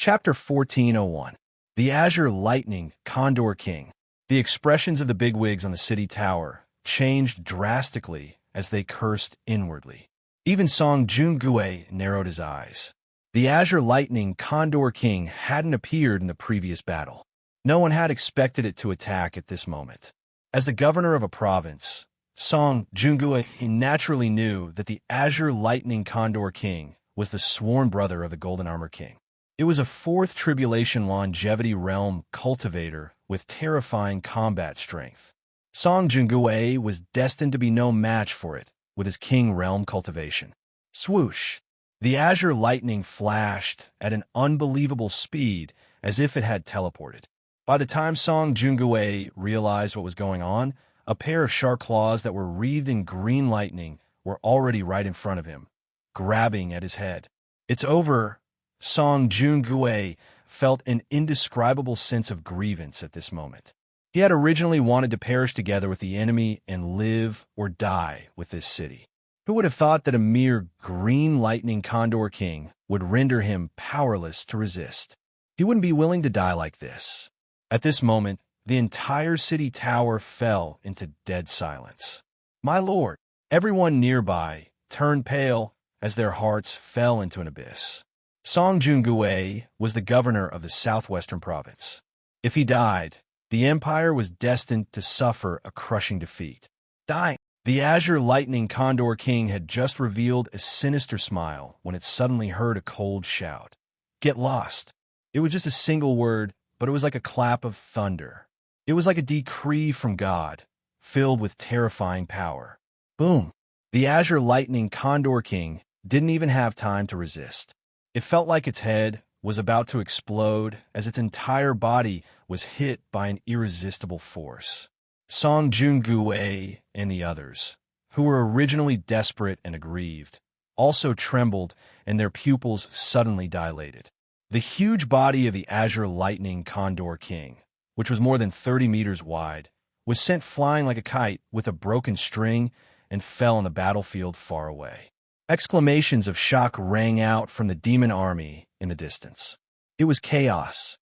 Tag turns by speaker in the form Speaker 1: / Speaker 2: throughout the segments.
Speaker 1: Chapter 1401. The Azure Lightning Condor King. The expressions of the bigwigs on the city tower changed drastically as they cursed inwardly. Even Song Jungue narrowed his eyes. The Azure Lightning Condor King hadn't appeared in the previous battle. No one had expected it to attack at this moment. As the governor of a province, Song Jungue naturally knew that the Azure Lightning Condor King was the sworn brother of the Golden Armor King. It was a fourth Tribulation Longevity Realm cultivator with terrifying combat strength. Song Jungue was destined to be no match for it with his King Realm cultivation. Swoosh! The Azure Lightning flashed at an unbelievable speed as if it had teleported. By the time Song Jungue realized what was going on, a pair of shark claws that were wreathed in green lightning were already right in front of him, grabbing at his head. "It's over." Song Jungue felt an indescribable sense of grievance at this moment. He had originally wanted to perish together with the enemy and live or die with this city. Who would have thought that a mere green lightning Condor King would render him powerless to resist? He wouldn't be willing to die like this. At this moment, the entire city tower fell into dead silence. "My lord!" Everyone nearby turned pale as their hearts fell into an abyss. Song Jungue was the governor of the southwestern province. If he died, the empire was destined to suffer a crushing defeat. Dying. The Azure Lightning Condor King had just revealed a sinister smile when it suddenly heard a cold shout. "Get lost." It was just a single word, but it was like a clap of thunder. It was like a decree from God, filled with terrifying power. Boom! The Azure Lightning Condor King didn't even have time to resist. It felt like its head was about to explode as its entire body was hit by an irresistible force. Song Jungue and the others, who were originally desperate and aggrieved, also trembled and their pupils suddenly dilated. The huge body of the Azure Lightning Condor King, which was more than 30 meters wide, was sent flying like a kite with a broken string and fell on the battlefield far away. Exclamations of shock rang out from the demon army in the distance. It was chaos.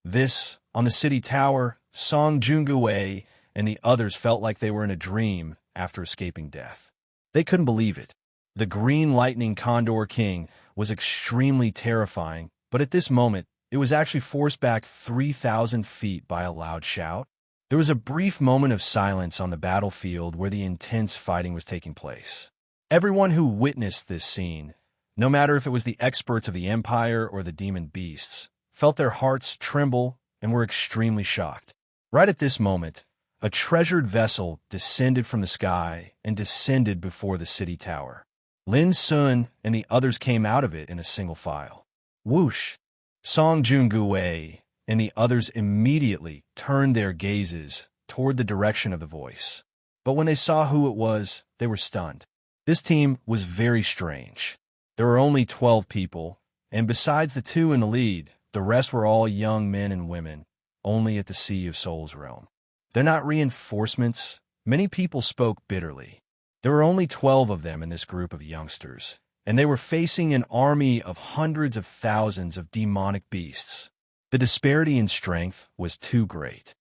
Speaker 1: This, on the city tower, Song Jungue and the others felt like they were in a dream after escaping death. They couldn't believe it. The Green Lightning Condor King was extremely terrifying, but at this moment, it was actually forced back 3,000 feet by a loud shout. There was a brief moment of silence on the battlefield where the intense fighting was taking place. Everyone who witnessed this scene, no matter if it was the experts of the Empire or the demon beasts, felt their hearts tremble and were extremely shocked. Right at this moment, a treasured vessel descended from the sky and descended before the city tower. Lin Sun and the others came out of it in a single file. Whoosh! Song Jungue and the others immediately turned their gazes toward the direction of the voice. But when they saw who it was, they were stunned. This team was very strange. There were only 12 people, and besides the two in the lead, the rest were all young men and women, only at the Sea of Souls realm. They're not reinforcements. Many people spoke bitterly. There were only 12 of them in this group of youngsters, and they were facing an army of hundreds of thousands of demonic beasts. The disparity in strength was too great.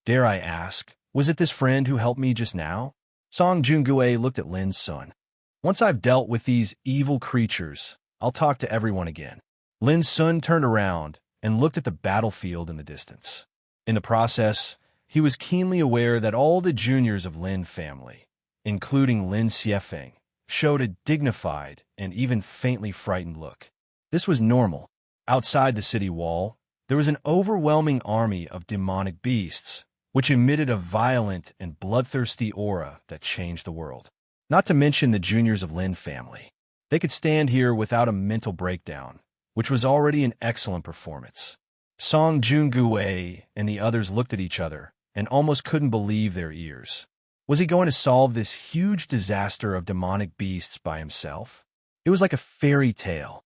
Speaker 1: Dare I ask, was it this friend who helped me just now? Song Jungue looked at Lin Sun. "Once I've dealt with these evil creatures, I'll talk to everyone again." Lin Sun turned around and looked at the battlefield in the distance. In the process, he was keenly aware that all the juniors of Lin family, including Lin Xiefeng, showed a dignified and even faintly frightened look. This was normal. Outside the city wall, there was an overwhelming army of demonic beasts, which emitted a violent and bloodthirsty aura that changed the world. Not to mention the juniors of Lin family. They could stand here without a mental breakdown, which was already an excellent performance. Song Jungue and the others looked at each other and almost couldn't believe their ears. Was he going to solve this huge disaster of demonic beasts by himself? It was like a fairy tale.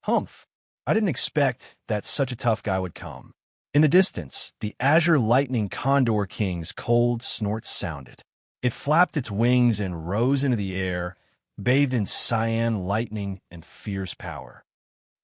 Speaker 1: Humph! I didn't expect that such a tough guy would come. In the distance, the Azure Lightning Condor King's cold snorts sounded. It flapped its wings and rose into the air, bathed in cyan lightning and fierce power.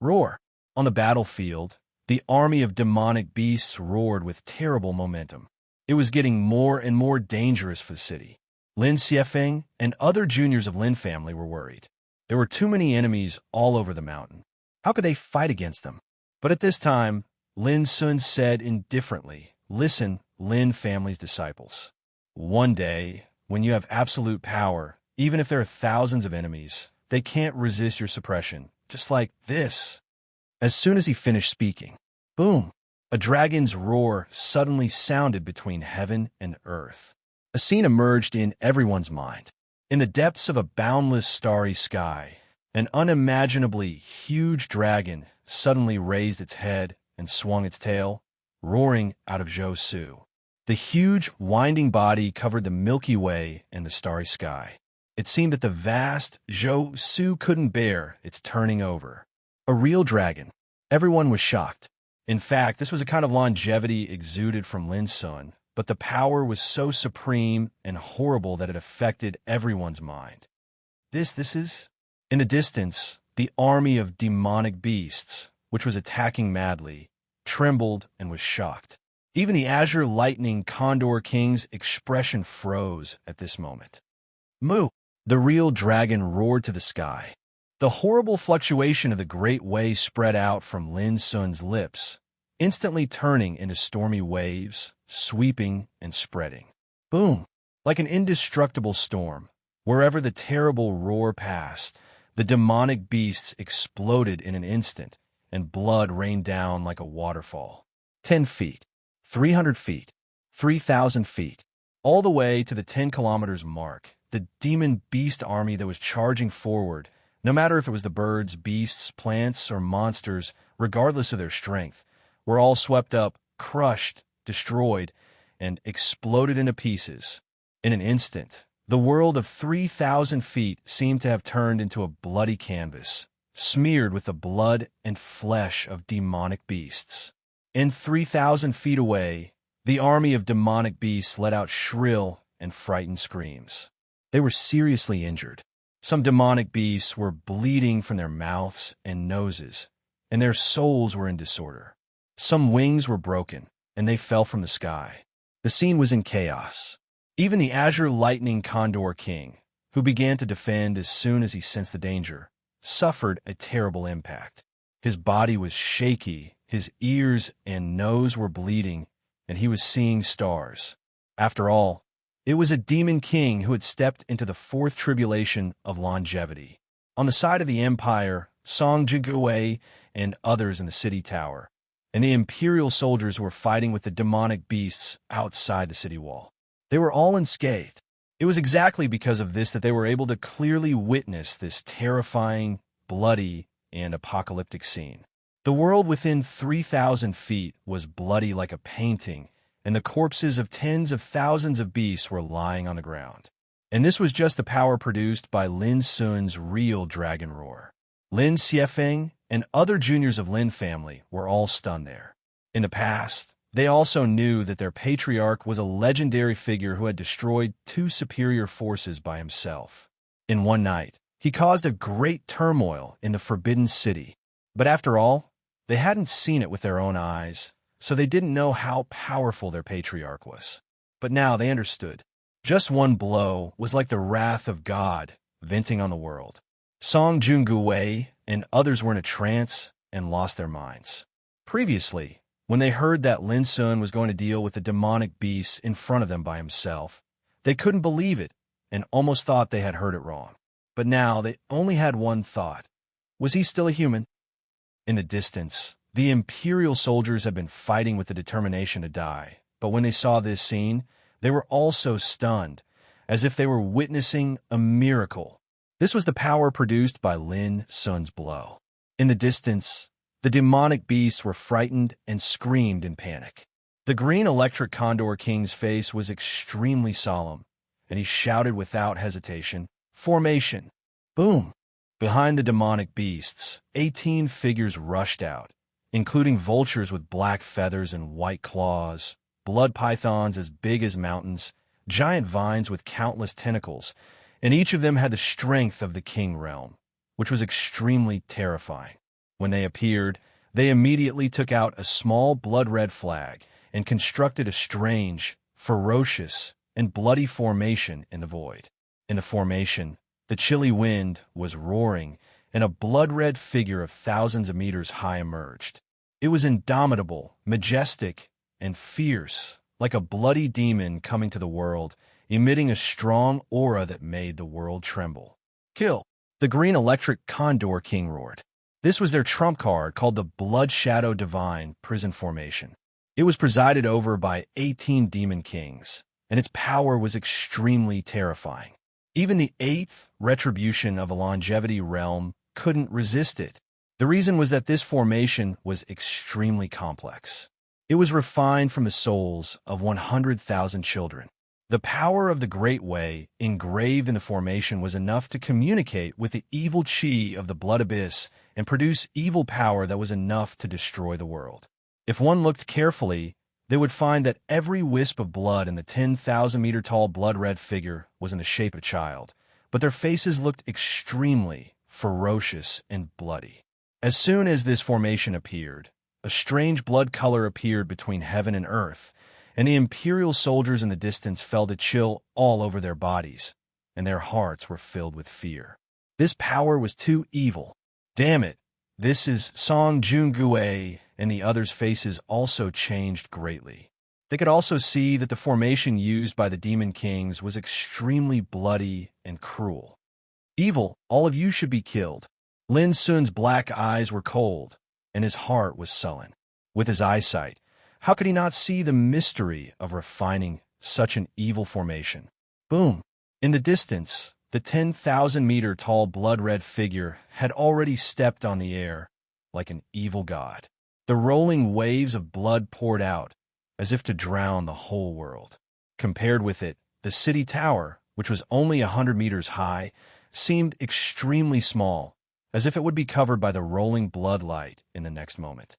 Speaker 1: Roar! On the battlefield, the army of demonic beasts roared with terrible momentum. It was getting more and more dangerous for the city. Lin Xiefeng and other juniors of Lin family were worried. There were too many enemies all over the mountain. How could they fight against them? But at this time, Lin Sun said indifferently, "Listen, Lin family's disciples. One day, when you have absolute power, even if there are thousands of enemies, they can't resist your suppression, just like this." As soon as he finished speaking, boom, a dragon's roar suddenly sounded between heaven and earth. A scene emerged in everyone's mind. In the depths of a boundless starry sky, an unimaginably huge dragon suddenly raised its head and swung its tail, roaring out of Zhou Su. The huge, winding body covered the Milky Way and the starry sky. It seemed that the vast Zhou Su couldn't bear its turning over. A real dragon. Everyone was shocked. In fact, this was a kind of longevity exuded from Lin Sun, but the power was so supreme and horrible that it affected everyone's mind. This is... In the distance, the army of demonic beasts, which was attacking madly, trembled and was shocked. Even the azure lightning Condor King's expression froze at this moment. Moo! The real dragon roared to the sky. The horrible fluctuation of the great way spread out from Lin Sun's lips, instantly turning into stormy waves, sweeping and spreading. Boom! Like an indestructible storm, wherever the terrible roar passed, the demonic beasts exploded in an instant, and blood rained down like a waterfall. 10 feet, 300 feet, 3,000 feet, all the way to the 10 kilometers mark, the demon beast army that was charging forward, no matter if it was the birds, beasts, plants, or monsters, regardless of their strength, were all swept up, crushed, destroyed, and exploded into pieces. In an instant, the world of 3,000 feet seemed to have turned into a bloody canvas, smeared with the blood and flesh of demonic beasts. And 3,000 feet away, the army of demonic beasts let out shrill and frightened screams. They were seriously injured. Some demonic beasts were bleeding from their mouths and noses, and their souls were in disorder. Some wings were broken, and they fell from the sky. The scene was in chaos. Even the azure lightning Condor King, who began to defend as soon as he sensed the danger, suffered a terrible impact. His body was shaky, his ears and nose were bleeding, and he was seeing stars. After all, it was a demon king who had stepped into the fourth tribulation of longevity. On the side of the empire, Song Jingui and others in the city tower, and the imperial soldiers were fighting with the demonic beasts outside the city wall. They were all unscathed. It was exactly because of this that they were able to clearly witness this terrifying, bloody, and apocalyptic scene. The world within 3,000 feet was bloody like a painting, and the corpses of tens of thousands of beasts were lying on the ground. And this was just the power produced by Lin Sun's real dragon roar. Lin Xiefeng and other juniors of Lin family were all stunned there. In the past, they also knew that their patriarch was a legendary figure who had destroyed 2 superior forces by himself. In one night, he caused a great turmoil in the Forbidden City. But after all, they hadn't seen it with their own eyes, so they didn't know how powerful their patriarch was. But now they understood. Just one blow was like the wrath of God venting on the world. Song Jingui and others were in a trance and lost their minds. Previously, when they heard that Lin Sun was going to deal with the demonic beasts in front of them by himself, they couldn't believe it and almost thought they had heard it wrong. But now they only had one thought. Was he still a human? In the distance, the imperial soldiers had been fighting with the determination to die, but when they saw this scene, they were also stunned, as if they were witnessing a miracle. This was the power produced by Lin Sun's blow. In the distance, the demonic beasts were frightened and screamed in panic. The green electric Condor King's face was extremely solemn, and he shouted without hesitation, "Formation!" Boom! Behind the demonic beasts, 18 figures rushed out, including vultures with black feathers and white claws, blood pythons as big as mountains, giant vines with countless tentacles, and each of them had the strength of the king realm, which was extremely terrifying. When they appeared, They immediately took out a small blood-red flag and constructed a strange, ferocious, and bloody formation in the void. In the formation, the chilly wind was roaring, and a blood-red figure of thousands of meters high emerged. It was indomitable, majestic, and fierce, like a bloody demon coming to the world, emitting a strong aura that made the world tremble. Kill! The green electric Condor King roared. This was their trump card, called the Blood Shadow Divine Prison Formation. It was presided over by 18 demon kings, and its power was extremely terrifying. Even the 8th retribution of a longevity realm couldn't resist it. The reason was that this formation was extremely complex. It was refined from the souls of 100,000 children. The power of the Great Way engraved in the formation was enough to communicate with the evil chi of the blood abyss and produce evil power that was enough to destroy the world. If one looked carefully, they would find that every wisp of blood in the 10,000-meter-tall blood-red figure was in the shape of a child, but their faces looked extremely ferocious and bloody. As soon as this formation appeared, a strange blood color appeared between heaven and earth, and the imperial soldiers in the distance felt a chill all over their bodies, and their hearts were filled with fear. This power was too evil. Damn it, this is Song Jungue, and the others' faces also changed greatly. They could also see that the formation used by the Demon Kings was extremely bloody and cruel. Evil, all of you should be killed. Lin Sun's black eyes were cold, and his heart was sullen. With his eyesight, how could he not see the mystery of refining such an evil formation? Boom! In the distance, the 10,000-meter-tall blood-red figure had already stepped on the air like an evil god. The rolling waves of blood poured out, as if to drown the whole world. Compared with it, the city tower, which was only 100 meters high, seemed extremely small, as if it would be covered by the rolling blood light in the next moment.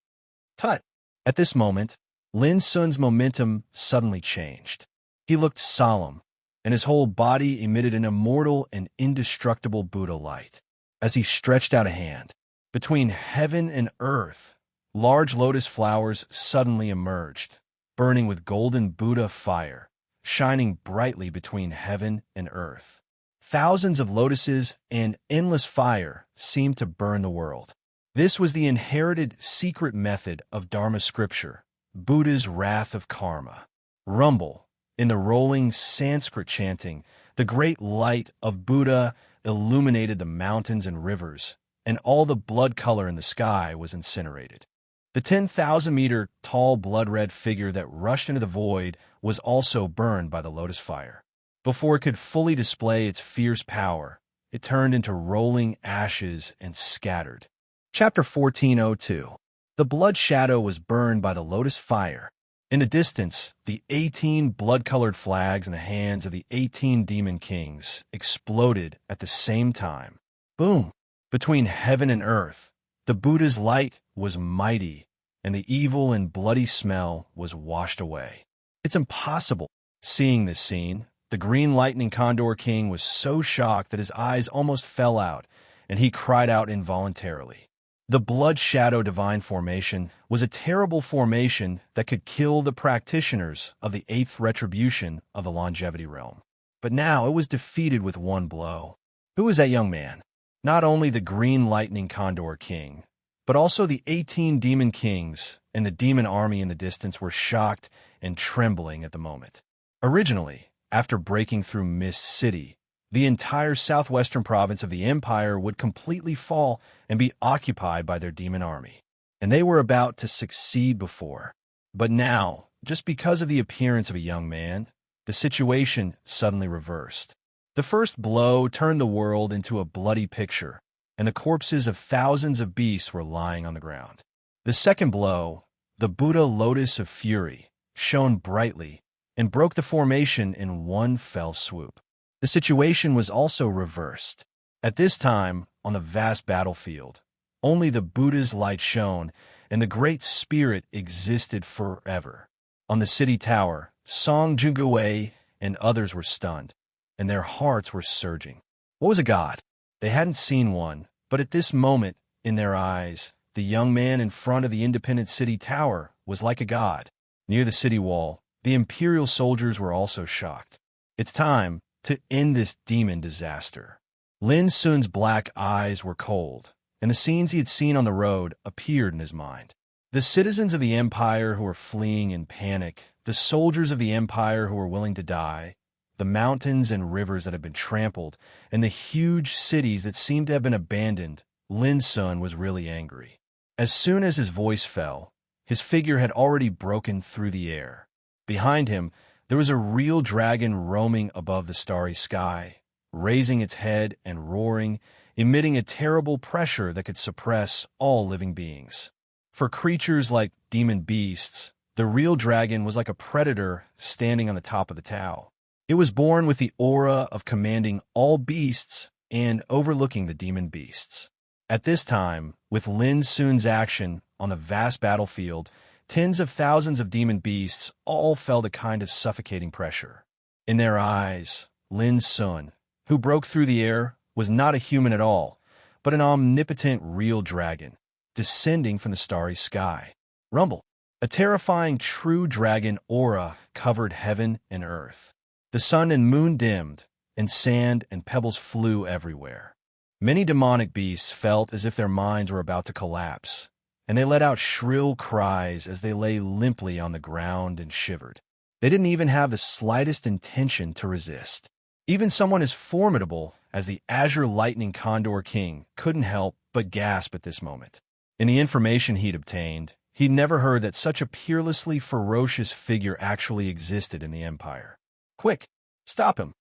Speaker 1: Tut! At this moment, Lin Sun's momentum suddenly changed. He looked solemn, and his whole body emitted an immortal and indestructible Buddha light. As he stretched out a hand, between heaven and earth, large lotus flowers suddenly emerged, burning with golden Buddha fire, shining brightly between heaven and earth. Thousands of lotuses and endless fire seemed to burn the world. This was the inherited secret method of Dharma scripture, Buddha's wrath of karma. Rumble, in the rolling Sanskrit chanting, the great light of Buddha illuminated the mountains and rivers, and all the blood color in the sky was incinerated. The 10,000-meter tall blood-red figure that rushed into the void was also burned by the lotus fire. Before it could fully display its fierce power, it turned into rolling ashes and scattered. Chapter 1402. The blood shadow was burned by the lotus fire. In the distance, the 18 blood-colored flags in the hands of the 18 demon kings exploded at the same time. Boom! Between heaven and earth, the Buddha's light was mighty, and the evil and bloody smell was washed away. It's impossible. Seeing this scene, the green lightning Condor King was so shocked that his eyes almost fell out, and he cried out involuntarily. The Blood Shadow Divine Formation was a terrible formation that could kill the practitioners of the 8th retribution of the Longevity Realm. But now it was defeated with one blow. Who was that young man? Not only the Green Lightning Condor King, but also the 18 Demon Kings and the demon army in the distance were shocked and trembling at the moment. Originally, after breaking through Mist City, the entire southwestern province of the Empire would completely fall and be occupied by their demon army. And they were about to succeed before. But now, just because of the appearance of a young man, the situation suddenly reversed. The first blow turned the world into a bloody picture, and the corpses of thousands of beasts were lying on the ground. The second blow, the Buddha Lotus of Fury, shone brightly and broke the formation in one fell swoop. The situation was also reversed. At this time, on the vast battlefield, only the Buddha's light shone, and the Great Spirit existed forever. On the city tower, Song Jungue and others were stunned, and their hearts were surging. What was a god? They hadn't seen one, but at this moment, in their eyes, the young man in front of the independent city tower was like a god. Near the city wall, the imperial soldiers were also shocked. It's time to end this demon disaster. Lin Sun's black eyes were cold, and the scenes he had seen on the road appeared in his mind. The citizens of the empire who were fleeing in panic, the soldiers of the empire who were willing to die, the mountains and rivers that had been trampled, and the huge cities that seemed to have been abandoned. Lin Sun was really angry. As soon as his voice fell, his figure had already broken through the air. Behind him, there was a real dragon roaming above the starry sky, raising its head and roaring, emitting a terrible pressure that could suppress all living beings. For creatures like demon beasts, the real dragon was like a predator standing on the top of the tower. It was born with the aura of commanding all beasts and overlooking the demon beasts. At this time, with Lin Sun's action on the vast battlefield, tens of thousands of demon beasts all felt a kind of suffocating pressure. In their eyes, Lin Sun, who broke through the air, was not a human at all, but an omnipotent real dragon, descending from the starry sky. Rumble. A terrifying true dragon aura covered heaven and earth. The sun and moon dimmed, and sand and pebbles flew everywhere. Many demonic beasts felt as if their minds were about to collapse, and they let out shrill cries as they lay limply on the ground and shivered. They didn't even have the slightest intention to resist. Even someone as formidable as the Azure Lightning Condor King couldn't help but gasp at this moment. In the information he'd obtained, he'd never heard that such a peerlessly ferocious figure actually existed in the Empire. "Quick, stop him!"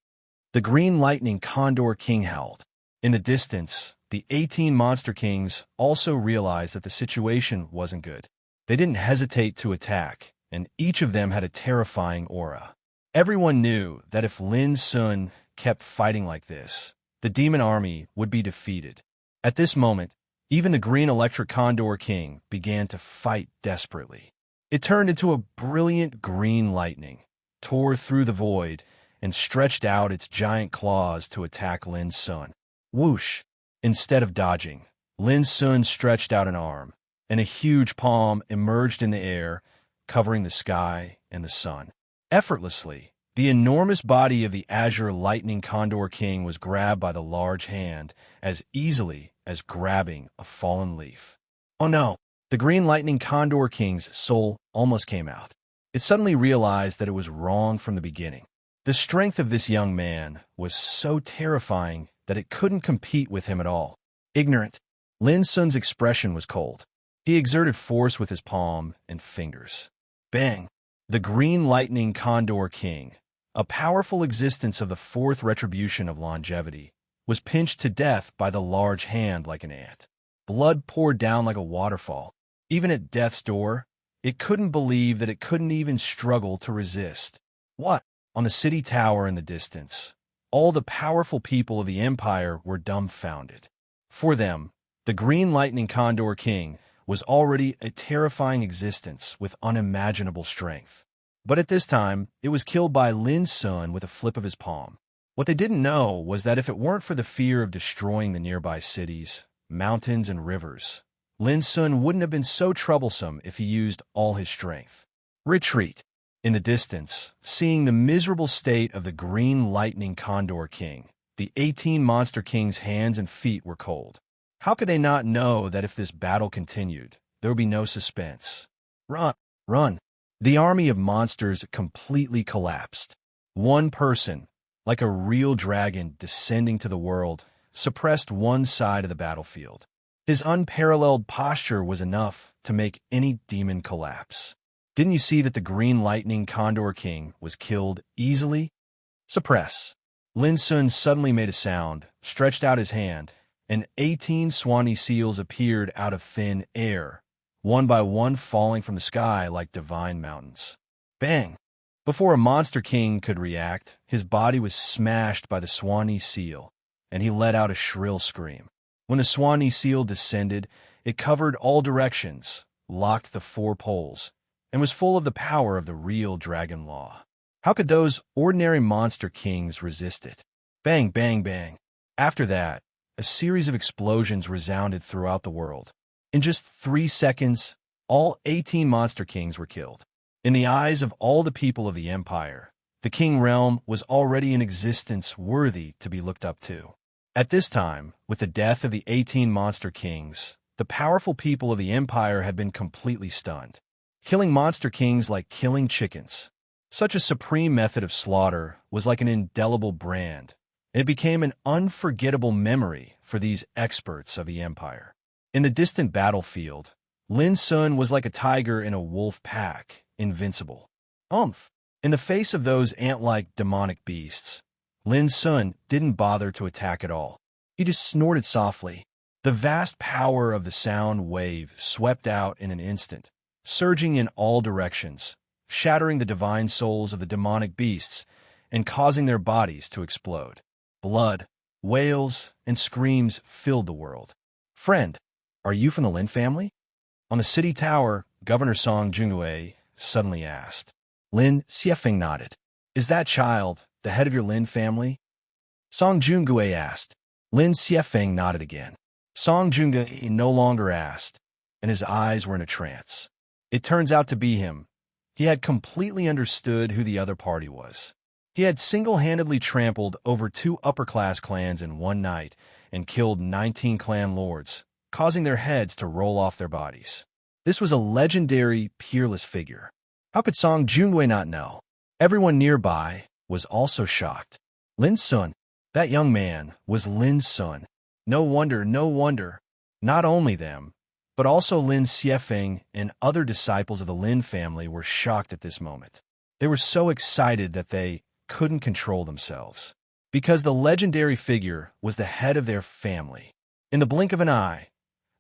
Speaker 1: The Green Lightning Condor King howled. In the distance, the 18 Monster Kings also realized that the situation wasn't good. They didn't hesitate to attack, and each of them had a terrifying aura. Everyone knew that if Lin Sun kept fighting like this, the demon army would be defeated. At this moment, even the Green Electric Condor King began to fight desperately. It turned into a brilliant green lightning, tore through the void, and stretched out its giant claws to attack Lin Sun. Whoosh! Instead of dodging, Lin Sun stretched out an arm, and a huge palm emerged in the air, covering the sky and the sun. Effortlessly, the enormous body of the Azure Lightning Condor King was grabbed by the large hand as easily as grabbing a fallen leaf. Oh no! The Green Lightning Condor King's soul almost came out. It suddenly realized that it was wrong from the beginning. The strength of this young man was so terrifying that it couldn't compete with him at all. Ignorant, Lin Sun's expression was cold. He exerted force with his palm and fingers. Bang! The Green Lightning Condor King, a powerful existence of the fourth retribution of longevity, was pinched to death by the large hand like an ant. Blood poured down like a waterfall. Even at death's door, it couldn't believe that it couldn't even struggle to resist. What? On the city tower in the distance, all the powerful people of the Empire were dumbfounded. For them, the Green Lightning Condor King was already a terrifying existence with unimaginable strength. But at this time, it was killed by Lin Sun with a flip of his palm. What they didn't know was that if it weren't for the fear of destroying the nearby cities, mountains, and rivers, Lin Sun wouldn't have been so troublesome if he used all his strength. Retreat. In the distance, seeing the miserable state of the Green Lightning Condor King, the 18 Monster Kings' hands and feet were cold. How could they not know that if this battle continued, there would be no suspense? Run! Run! The army of monsters completely collapsed. One person, like a real dragon descending to the world, suppressed one side of the battlefield. His unparalleled posture was enough to make any demon collapse. Didn't you see that the Green Lightning Condor King was killed easily? Suppress. Lin Sun suddenly made a sound, stretched out his hand, and 18 Swanee seals appeared out of thin air, one by one falling from the sky like divine mountains. Bang! Before a Monster King could react, his body was smashed by the Swanee seal, and he let out a shrill scream. When the Swanee seal descended, it covered all directions, locked the four poles, and was full of the power of the real dragon law. How could those ordinary Monster Kings resist it? Bang, bang, bang. After that, a series of explosions resounded throughout the world. In just 3 seconds, all 18 monster kings were killed. In the eyes of all the people of the empire, the king realm was already an existence worthy to be looked up to. At this time, with the death of the 18 monster kings, the powerful people of the empire had been completely stunned. Killing monster kings like killing chickens. Such a supreme method of slaughter was like an indelible brand, and it became an unforgettable memory for these experts of the empire. In the distant battlefield, Lin Sun was like a tiger in a wolf pack, invincible. In the face of those ant-like demonic beasts, Lin Sun didn't bother to attack at all. He just snorted softly. The vast power of the sound wave swept out in an instant, surging in all directions, shattering the divine souls of the demonic beasts and causing their bodies to explode. Blood, wails, and screams filled the world. "Friend, are you from the Lin family?" On the city tower, Governor Song Jungwei suddenly asked. Lin Xiefeng nodded. "Is that child the head of your Lin family?" Song Jungwei asked. Lin Xiefeng nodded again. Song Jungwei no longer asked, and his eyes were in a trance. It turns out to be him. He had completely understood who the other party was. He had single-handedly trampled over 2 upper-class clans in one night and killed 19 clan lords, causing their heads to roll off their bodies. This was a legendary, peerless figure. How could Song Jungwei not know? Everyone nearby was also shocked. Lin Sun, that young man, was Lin Sun. No wonder, no wonder. Not only them, but also Lin Xiefeng and other disciples of the Lin family were shocked at this moment. They were so excited that they couldn't control themselves, because the legendary figure was the head of their family. In the blink of an eye,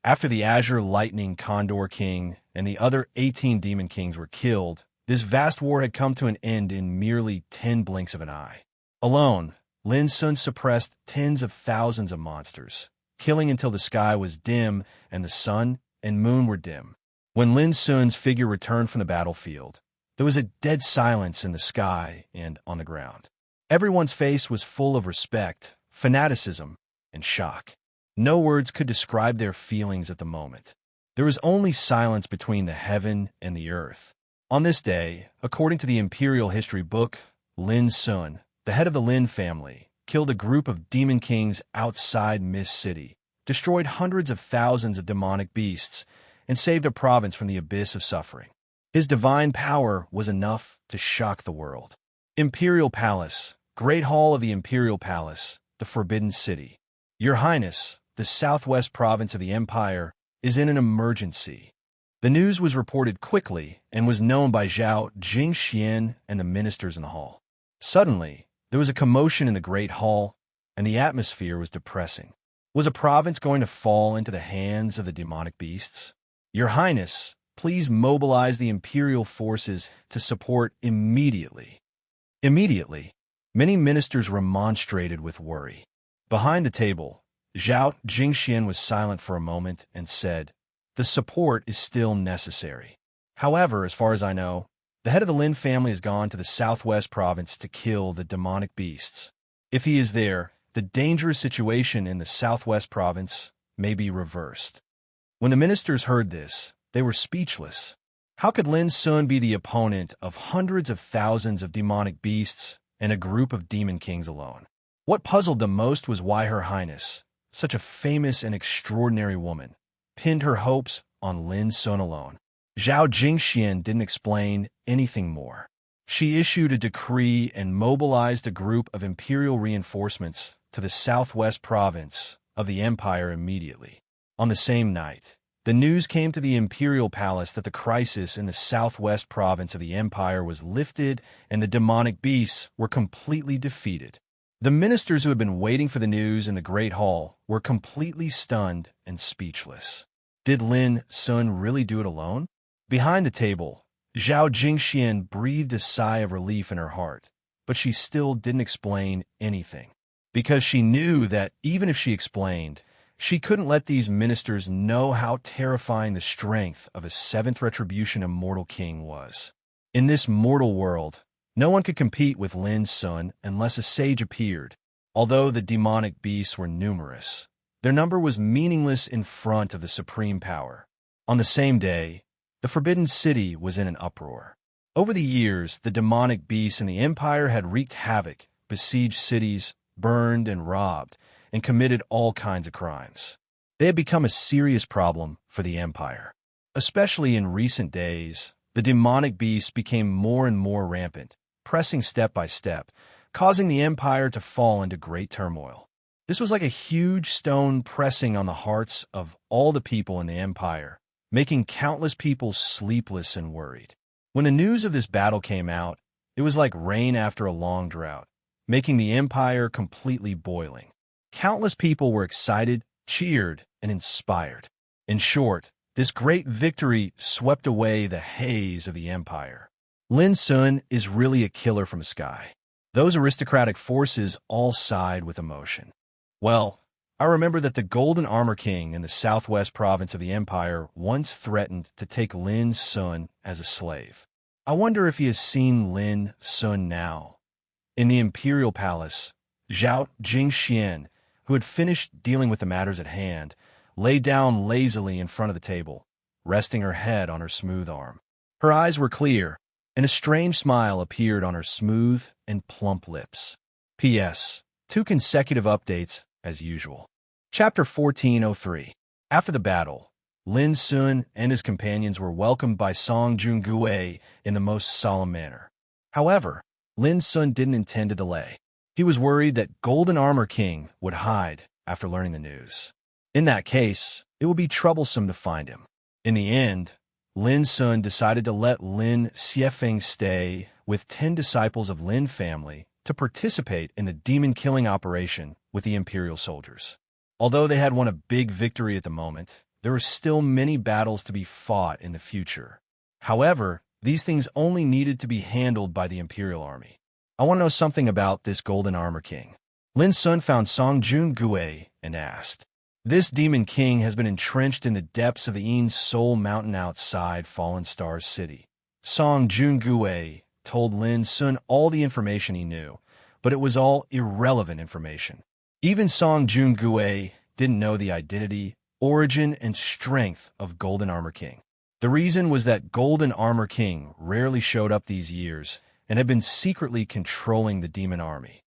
Speaker 1: after the Azure Lightning Condor King and the other 18 Demon Kings were killed, this vast war had come to an end in merely 10 blinks of an eye. Alone, Lin Sun suppressed tens of thousands of monsters, killing until the sky was dim and the sun and moon were dim. When Lin Sun's figure returned from the battlefield, there was a dead silence in the sky and on the ground. Everyone's face was full of respect, fanaticism, and shock. No words could describe their feelings at the moment. There was only silence between the heaven and the earth. On this day, according to the Imperial History book, Lin Sun, the head of the Lin family, killed a group of demon kings outside Mist City, destroyed hundreds of thousands of demonic beasts, and saved a province from the abyss of suffering. His divine power was enough to shock the world. Imperial Palace, Great Hall of the Imperial Palace, the Forbidden City. Your Highness, the southwest province of the Empire, is in an emergency. The news was reported quickly and was known by Zhao Jingxian and the ministers in the hall. Suddenly, there was a commotion in the Great Hall, and the atmosphere was depressing. Was a province going to fall into the hands of the demonic beasts? Your Highness, please mobilize the Imperial forces to support immediately. Immediately, many ministers remonstrated with worry. Behind the table, Zhao Jingxian was silent for a moment and said, "The support is still necessary. However, as far as I know, the head of the Lin family has gone to the southwest province to kill the demonic beasts. If he is there, the dangerous situation in the southwest province may be reversed." When the ministers heard this, they were speechless. How could Lin Sun be the opponent of hundreds of thousands of demonic beasts and a group of demon kings alone? What puzzled them most was why Her Highness, such a famous and extraordinary woman, pinned her hopes on Lin Sun alone. Zhao Jingxian didn't explain anything more. She issued a decree and mobilized a group of imperial reinforcements to the southwest province of the empire immediately. On the same night, the news came to the imperial palace that the crisis in the southwest province of the empire was lifted and the demonic beasts were completely defeated. The ministers who had been waiting for the news in the Great Hall were completely stunned and speechless. Did Lin Sun really do it alone? Behind the table, Zhao Jingxian breathed a sigh of relief in her heart, but she still didn't explain anything, because she knew that even if she explained, she couldn't let these ministers know how terrifying the strength of a seventh retribution immortal king was. In this mortal world, no one could compete with Lin Sun unless a sage appeared. Although the demonic beasts were numerous, Their number was meaningless in front of the supreme power. On the same day, the Forbidden City was in an uproar. Over the years, the demonic beasts in the Empire had wreaked havoc, besieged cities, burned and robbed, and committed all kinds of crimes. They had become a serious problem for the Empire. Especially in recent days, the demonic beasts became more and more rampant, pressing step by step, causing the Empire to fall into great turmoil. This was like a huge stone pressing on the hearts of all the people in the Empire, making countless people sleepless and worried. When the news of this battle came out, it was like rain after a long drought, making the Empire completely boiling. Countless people were excited, cheered, and inspired. In short, this great victory swept away the haze of the Empire. Lin Sun is really a killer from the sky. Those aristocratic forces all sighed with emotion. Well, I remember that the Golden Armor King in the southwest province of the Empire once threatened to take Lin Sun as a slave. I wonder if he has seen Lin Sun now. In the Imperial Palace, Zhao Jingxian, who had finished dealing with the matters at hand, lay down lazily in front of the table, resting her head on her smooth arm. Her eyes were clear, and a strange smile appeared on her smooth and plump lips. P.S. 2 consecutive updates, as usual. Chapter 1403. After the battle, Lin Sun and his companions were welcomed by Song Jungue in the most solemn manner. However, Lin Sun didn't intend to delay. He was worried that Golden Armor King would hide after learning the news. In that case, it would be troublesome to find him. In the end, Lin Sun decided to let Lin Xiefeng stay with 10 disciples of Lin family to participate in the demon-killing operation with the Imperial soldiers. Although they had won a big victory at the moment, there were still many battles to be fought in the future. However, these things only needed to be handled by the Imperial Army. I want to know something about this Golden Armor King. Lin Sun found Song Jungue and asked. This demon king has been entrenched in the depths of the Een Soul Mountain outside Fallen Star City. Song Jungue told Lin Sun all the information he knew, but it was all irrelevant information. Even Song Jungue didn't know the identity, origin, and strength of Golden Armor King. The reason was that Golden Armor King rarely showed up these years and had been secretly controlling the demon army.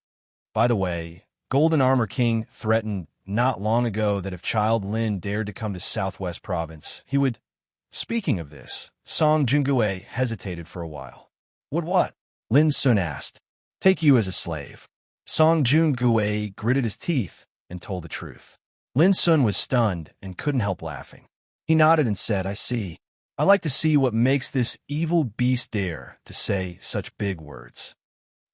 Speaker 1: By the way, Golden Armor King threatened not long ago that if Child Lin dared to come to Southwest Province, he would... Speaking of this, Song Jungue hesitated for a while. Would what? Lin Sun asked. Take you as a slave. Song Jungue gritted his teeth and told the truth. Lin Sun was stunned and couldn't help laughing. He nodded and said, I see. I like to see what makes this evil beast dare to say such big words.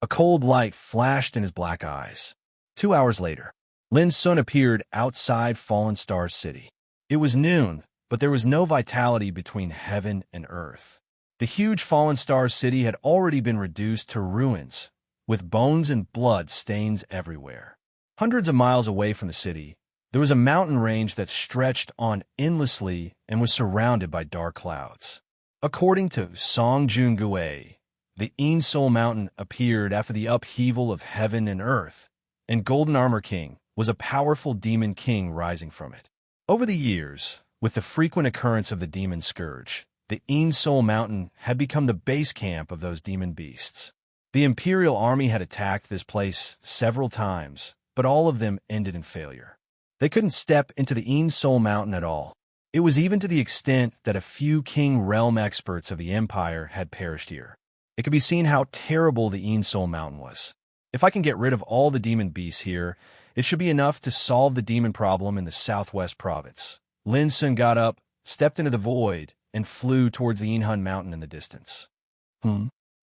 Speaker 1: A cold light flashed in his black eyes. 2 hours later, Lin Sun appeared outside Fallen Star City. It was noon, but there was no vitality between heaven and earth. The huge Fallen Star City had already been reduced to ruins, with bones and blood stains everywhere. Hundreds of miles away from the city, there was a mountain range that stretched on endlessly and was surrounded by dark clouds. According to Song Jungue, the Een Soul Mountain appeared after the upheaval of heaven and earth, and Golden Armor King was a powerful demon king rising from it. Over the years, with the frequent occurrence of the demon scourge, the Een Soul Mountain had become the base camp of those demon beasts. The Imperial Army had attacked this place several times, but all of them ended in failure. They couldn't step into the Een Soul Mountain at all. It was even to the extent that a few King Realm experts of the Empire had perished here. It could be seen how terrible the Een Soul Mountain was. If I can get rid of all the demon beasts here, it should be enough to solve the demon problem in the Southwest Province. Lin Sun got up, stepped into the void, and flew towards the Een Mountain in the distance.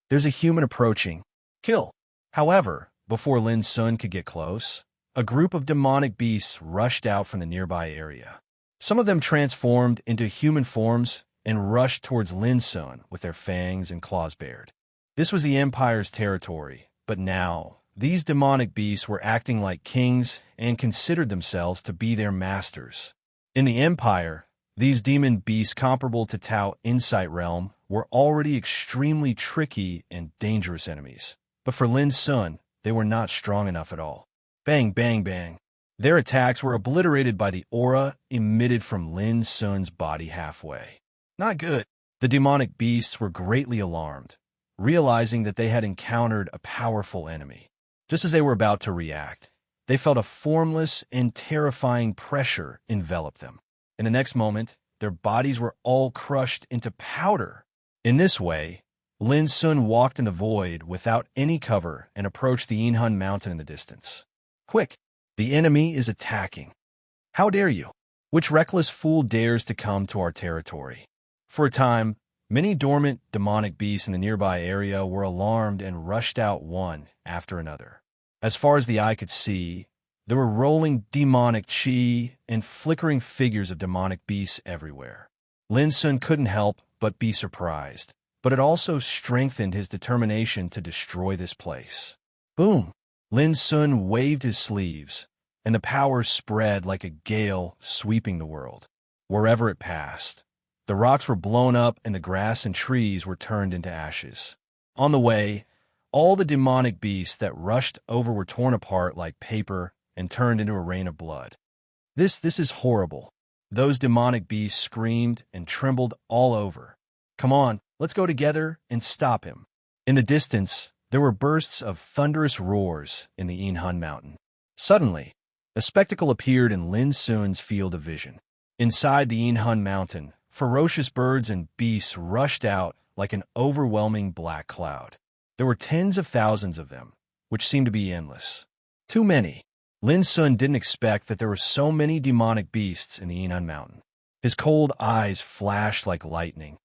Speaker 1: There's a human approaching. Kill. However, before Lin Sun could get close, a group of demonic beasts rushed out from the nearby area. Some of them transformed into human forms and rushed towards Lin Sun with their fangs and claws bared. This was the Empire's territory, but now these demonic beasts were acting like kings and considered themselves to be their masters. In the Empire, these demon beasts comparable to Tao Insight Realm were already extremely tricky and dangerous enemies. But for Lin Sun, they were not strong enough at all. Bang, bang, bang. Their attacks were obliterated by the aura emitted from Lin Sun's body halfway. Not good. The demonic beasts were greatly alarmed, realizing that they had encountered a powerful enemy. Just as they were about to react, they felt a formless and terrifying pressure envelop them. In the next moment, their bodies were all crushed into powder. In this way, Lin Sun walked in the void without any cover and approached the Yinhun mountain in the distance. Quick! The enemy is attacking. How dare you? Which reckless fool dares to come to our territory? For a time, many dormant demonic beasts in the nearby area were alarmed and rushed out one after another. As far as the eye could see, there were rolling demonic chi and flickering figures of demonic beasts everywhere. Lin Sun couldn't help but be surprised, but it also strengthened his determination to destroy this place. Boom! Lin Sun waved his sleeves, and the power spread like a gale sweeping the world. Wherever it passed, the rocks were blown up and the grass and trees were turned into ashes. On the way, all the demonic beasts that rushed over were torn apart like paper and turned into a rain of blood. This is horrible. Those demonic beasts screamed and trembled all over. Come on, let's go together and stop him. In the distance, there were bursts of thunderous roars in the Yinhun mountain. Suddenly, a spectacle appeared in Lin Sun's field of vision. Inside the Yinhun mountain, ferocious birds and beasts rushed out like an overwhelming black cloud. There were tens of thousands of them, which seemed to be endless. Too many. Lin Sun didn't expect that there were so many demonic beasts in the Yinhun mountain. His cold eyes flashed like lightning,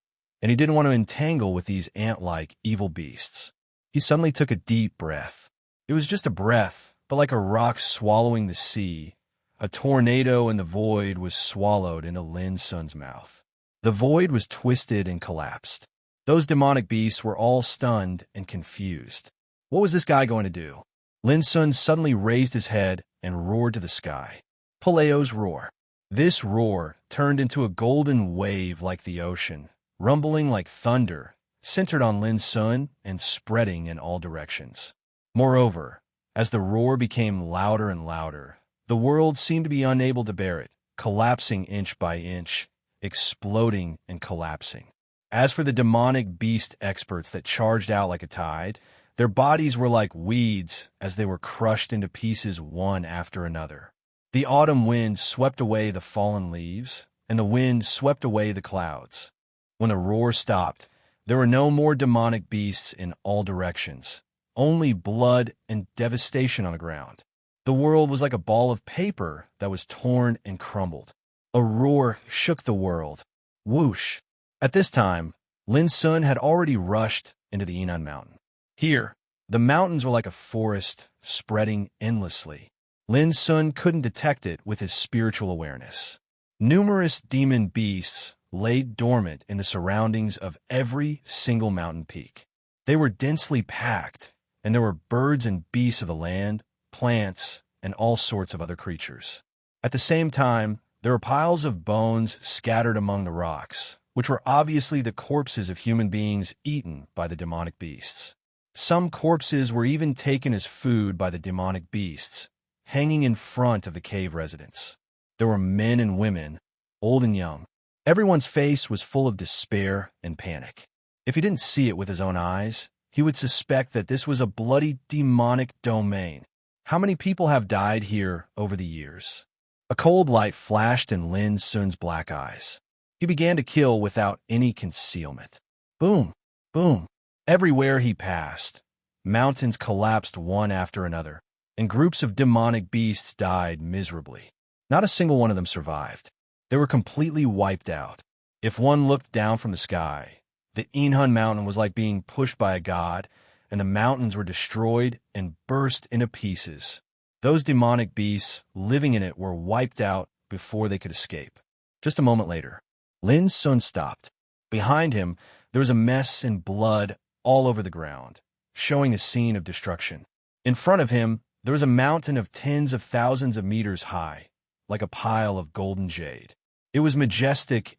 Speaker 1: and he didn't want to entangle with these ant-like evil beasts. He suddenly took a deep breath. It was just a breath, but like a rock swallowing the sea, a tornado in the void was swallowed into Lin Sun's mouth. The void was twisted and collapsed. Those demonic beasts were all stunned and confused. What was this guy going to do? Lin Sun suddenly raised his head and roared to the sky. Paleo's roar. This roar turned into a golden wave like the ocean, rumbling like thunder, centered on Lin Sun and spreading in all directions. Moreover, as the roar became louder and louder, the world seemed to be unable to bear it, collapsing inch by inch, exploding and collapsing. As for the demonic beast experts that charged out like a tide, their bodies were like weeds as they were crushed into pieces one after another. The autumn wind swept away the fallen leaves, and the wind swept away the clouds. When the roar stopped, there were no more demonic beasts in all directions, only blood and devastation on the ground. The world was like a ball of paper that was torn and crumbled. A roar shook the world. Whoosh! At this time, Lin Sun had already rushed into the Yinhun mountain. Here, the mountains were like a forest, spreading endlessly. Lin Sun couldn't detect it with his spiritual awareness. Numerous demon beasts lay dormant in the surroundings of every single mountain peak. They were densely packed, and there were birds and beasts of the land, plants, and all sorts of other creatures. At the same time, there were piles of bones scattered among the rocks, which were obviously the corpses of human beings eaten by the demonic beasts. Some corpses were even taken as food by the demonic beasts, hanging in front of the cave residents. There were men and women, old and young. Everyone's face was full of despair and panic. If he didn't see it with his own eyes, he would suspect that this was a bloody demonic domain. How many people have died here over the years? A cold light flashed in Lin Sun's black eyes. He began to kill without any concealment. Boom! Boom! Everywhere he passed, mountains collapsed one after another, and groups of demonic beasts died miserably. Not a single one of them survived. They were completely wiped out. If one looked down from the sky, the Yinhun mountain was like being pushed by a god, and the mountains were destroyed and burst into pieces. Those demonic beasts living in it were wiped out before they could escape. Just a moment later, Lin Sun stopped. Behind him, there was a mess and blood all over the ground, showing a scene of destruction. In front of him, there was a mountain of tens of thousands of meters high, like a pile of golden jade. It was majestic,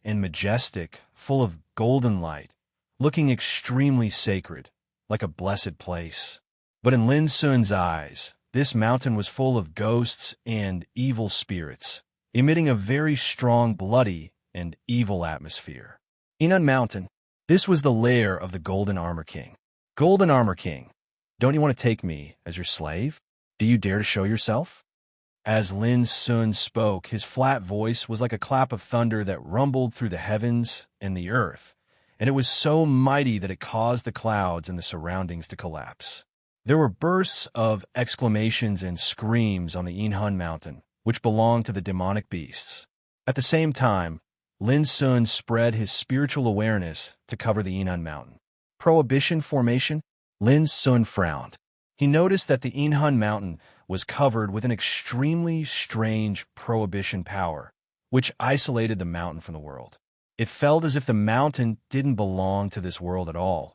Speaker 1: full of golden light, looking extremely sacred, like a blessed place. But in Lin Sun's eyes, this mountain was full of ghosts and evil spirits, emitting a very strong, bloody, and evil atmosphere. Inun Mountain. This was the lair of the Golden Armor King. Golden Armor King, don't you want to take me as your slave? Do you dare to show yourself? As Lin Sun spoke, his flat voice was like a clap of thunder that rumbled through the heavens and the earth, and it was so mighty that it caused the clouds and the surroundings to collapse. There were bursts of exclamations and screams on the Inhun Mountain, which belonged to the demonic beasts. At the same time, Lin Sun spread his spiritual awareness to cover the Inhun Mountain. Prohibition formation? Lin Sun frowned. He noticed that the Inhun Mountain was covered with an extremely strange prohibition power, which isolated the mountain from the world. It felt as if the mountain didn't belong to this world at all,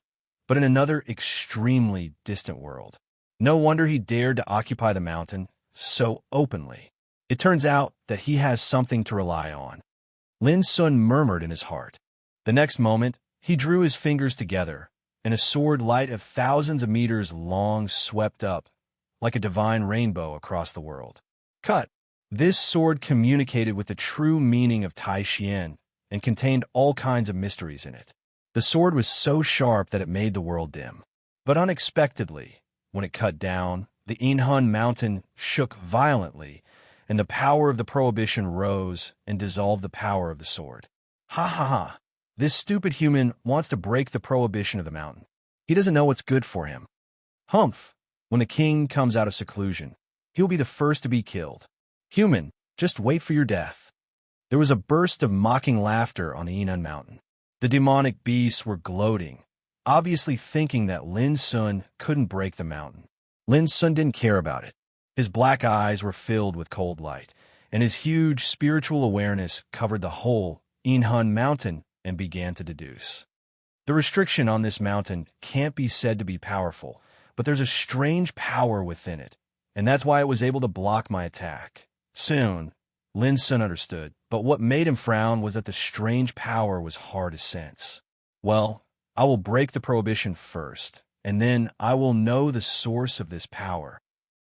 Speaker 1: but in another extremely distant world. No wonder he dared to occupy the mountain so openly. It turns out that he has something to rely on. Lin Sun murmured in his heart. The next moment, he drew his fingers together, and a sword light of thousands of meters long swept up, like a divine rainbow across the world. Cut! This sword communicated with the true meaning of Tai Xian and contained all kinds of mysteries in it. The sword was so sharp that it made the world dim. But unexpectedly, when it cut down, the Inhun Mountain shook violently, and the power of the prohibition rose and dissolved the power of the sword. Ha ha ha! This stupid human wants to break the prohibition of the mountain. He doesn't know what's good for him. Humph! When the king comes out of seclusion, he'll be the first to be killed. Human, just wait for your death. There was a burst of mocking laughter on the Inhun Mountain. The demonic beasts were gloating, obviously thinking that Lin Sun couldn't break the mountain. Lin Sun didn't care about it. His black eyes were filled with cold light, and his huge spiritual awareness covered the whole Inhun Mountain and began to deduce. The restriction on this mountain can't be said to be powerful, but there's a strange power within it, and that's why it was able to block my attack. Soon, Lin Sun understood, but what made him frown was that the strange power was hard to sense. Well, I will break the prohibition first, and then I will know the source of this power.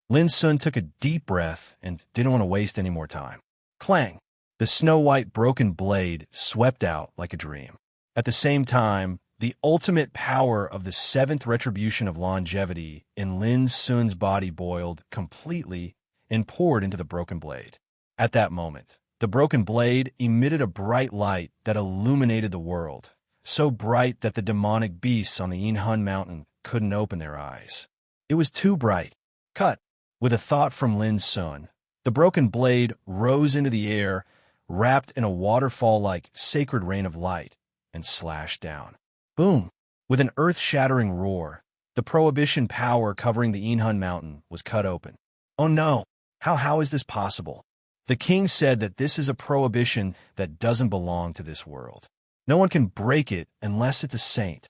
Speaker 1: Lin Sun took a deep breath and didn't want to waste any more time. Clang! The snow-white broken blade swept out like a dream. At the same time, the ultimate power of the seventh retribution of longevity in Lin Sun's body boiled completely and poured into the broken blade. At that moment, the broken blade emitted a bright light that illuminated the world, so bright that the demonic beasts on the Inhun Mountain couldn't open their eyes. It was too bright. Cut! With a thought from Lin Sun, the broken blade rose into the air, wrapped in a waterfall-like sacred rain of light, and slashed down. Boom! With an earth-shattering roar, the prohibition power covering the Inhun Mountain was cut open. Oh no! How is this possible? The king said that this is a prohibition that doesn't belong to this world. No one can break it unless it's a saint.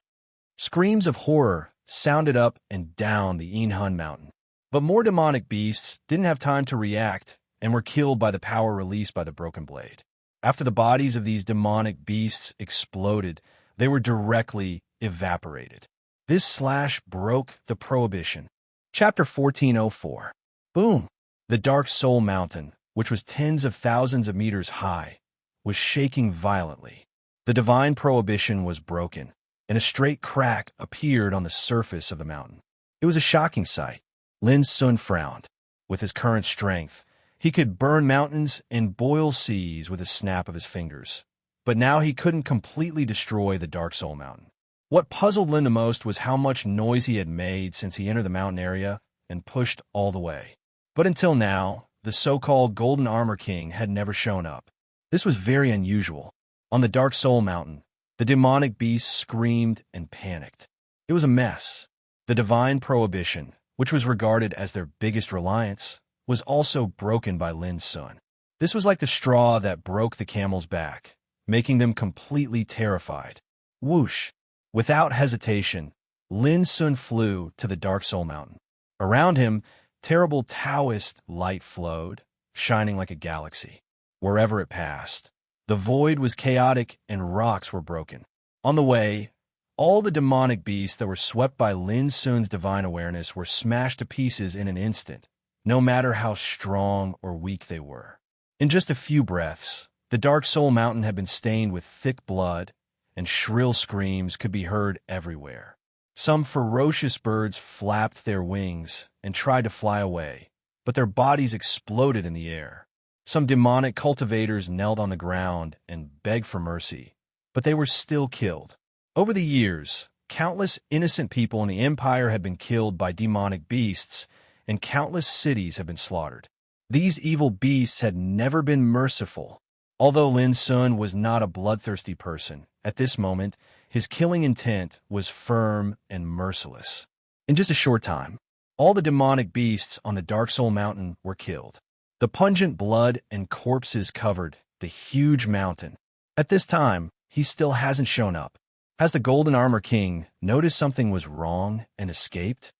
Speaker 1: Screams of horror sounded up and down the Inhun Mountain. But more demonic beasts didn't have time to react and were killed by the power released by the broken blade. After the bodies of these demonic beasts exploded, they were directly evaporated. This slash broke the prohibition. Chapter 1404. Boom! The Dark Soul Mountain, which was tens of thousands of meters high, was shaking violently. The divine prohibition was broken, and a straight crack appeared on the surface of the mountain. It was a shocking sight. Lin Sun frowned. With his current strength, he could burn mountains and boil seas with a snap of his fingers. But now he couldn't completely destroy the Dark Soul Mountain. What puzzled Lin the most was how much noise he had made since he entered the mountain area and pushed all the way. But until now, the so-called Golden Armor King had never shown up. This was very unusual. On the Dark Soul Mountain, the demonic beasts screamed and panicked. It was a mess. The divine prohibition, which was regarded as their biggest reliance, was also broken by Lin Sun. This was like the straw that broke the camel's back, making them completely terrified. Whoosh! Without hesitation, Lin Sun flew to the Dark Soul Mountain. Around him, terrible Taoist light flowed, shining like a galaxy. Wherever it passed, the void was chaotic and rocks were broken. On the way, all the demonic beasts that were swept by Lin Sun's divine awareness were smashed to pieces in an instant, no matter how strong or weak they were. In just a few breaths, the Dark Soul Mountain had been stained with thick blood, and shrill screams could be heard everywhere. Some ferocious birds flapped their wings and tried to fly away, but their bodies exploded in the air. Some demonic cultivators knelt on the ground and begged for mercy, but they were still killed. Over the years, countless innocent people in the Empire had been killed by demonic beasts, and countless cities have been slaughtered. These evil beasts had never been merciful. Although Lin Sun was not a bloodthirsty person, at this moment, his killing intent was firm and merciless. In just a short time, all the demonic beasts on the Dark Soul Mountain were killed. The pungent blood and corpses covered the huge mountain. At this time, he still hasn't shown up. Has the Golden Armor King noticed something was wrong and escaped?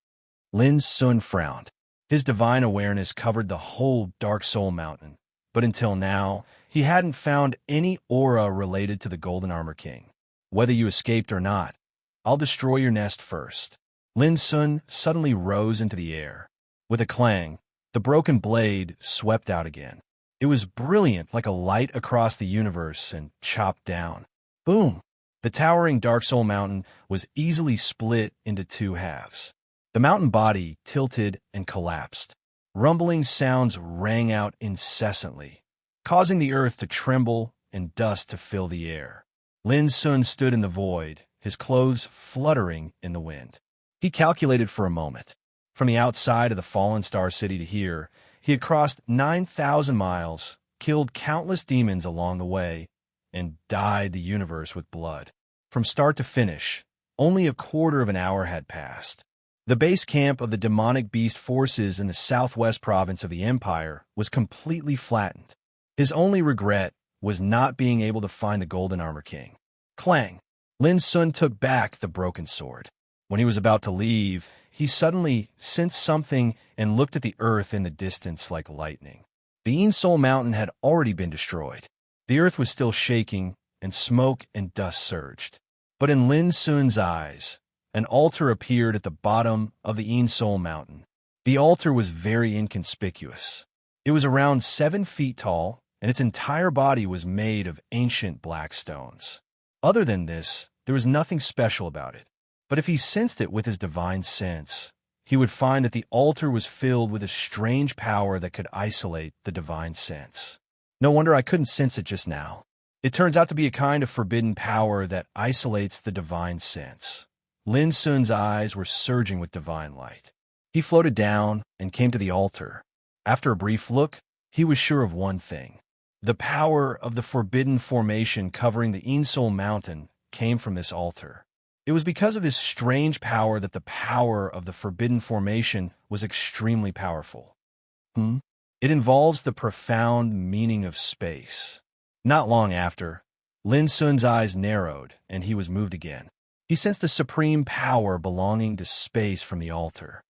Speaker 1: Lin Sun frowned. His divine awareness covered the whole Dark Soul Mountain, but until now, he hadn't found any aura related to the Golden Armor King. Whether you escaped or not, I'll destroy your nest first. Lin Sun suddenly rose into the air. With a clang, the broken blade swept out again. It was brilliant, like a light across the universe, and chopped down. Boom! The towering Dark Soul Mountain was easily split into two halves. The mountain body tilted and collapsed. Rumbling sounds rang out incessantly, causing the earth to tremble and dust to fill the air. Lin Sun stood in the void, his clothes fluttering in the wind. He calculated for a moment. From the outside of the fallen star city to here, he had crossed 9,000 miles, killed countless demons along the way, and dyed the universe with blood. From start to finish, only a quarter of an hour had passed. The base camp of the demonic beast forces in the southwest province of the Empire was completely flattened. His only regret was not being able to find the Golden Armor King. Clang! Lin Sun took back the broken sword. When he was about to leave, he suddenly sensed something and looked at the earth in the distance like lightning. The Een Soul Mountain had already been destroyed. The earth was still shaking, and smoke and dust surged. But in Lin Sun's eyes, an altar appeared at the bottom of the Een Soul Mountain. The altar was very inconspicuous. It was around 7 feet tall, and its entire body was made of ancient black stones. Other than this, there was nothing special about it. But if he sensed it with his divine sense, he would find that the altar was filled with a strange power that could isolate the divine sense. No wonder I couldn't sense it just now. It turns out to be a kind of forbidden power that isolates the divine sense. Lin Sun's eyes were surging with divine light. He floated down and came to the altar. After a brief look, he was sure of one thing. The power of the forbidden formation covering the Een Soul Mountain came from this altar. It was because of this strange power that the power of the forbidden formation was extremely powerful. It involves the profound meaning of space. Not long after, Lin Sun's eyes narrowed and he was moved again. He sensed the supreme power belonging to space from the altar.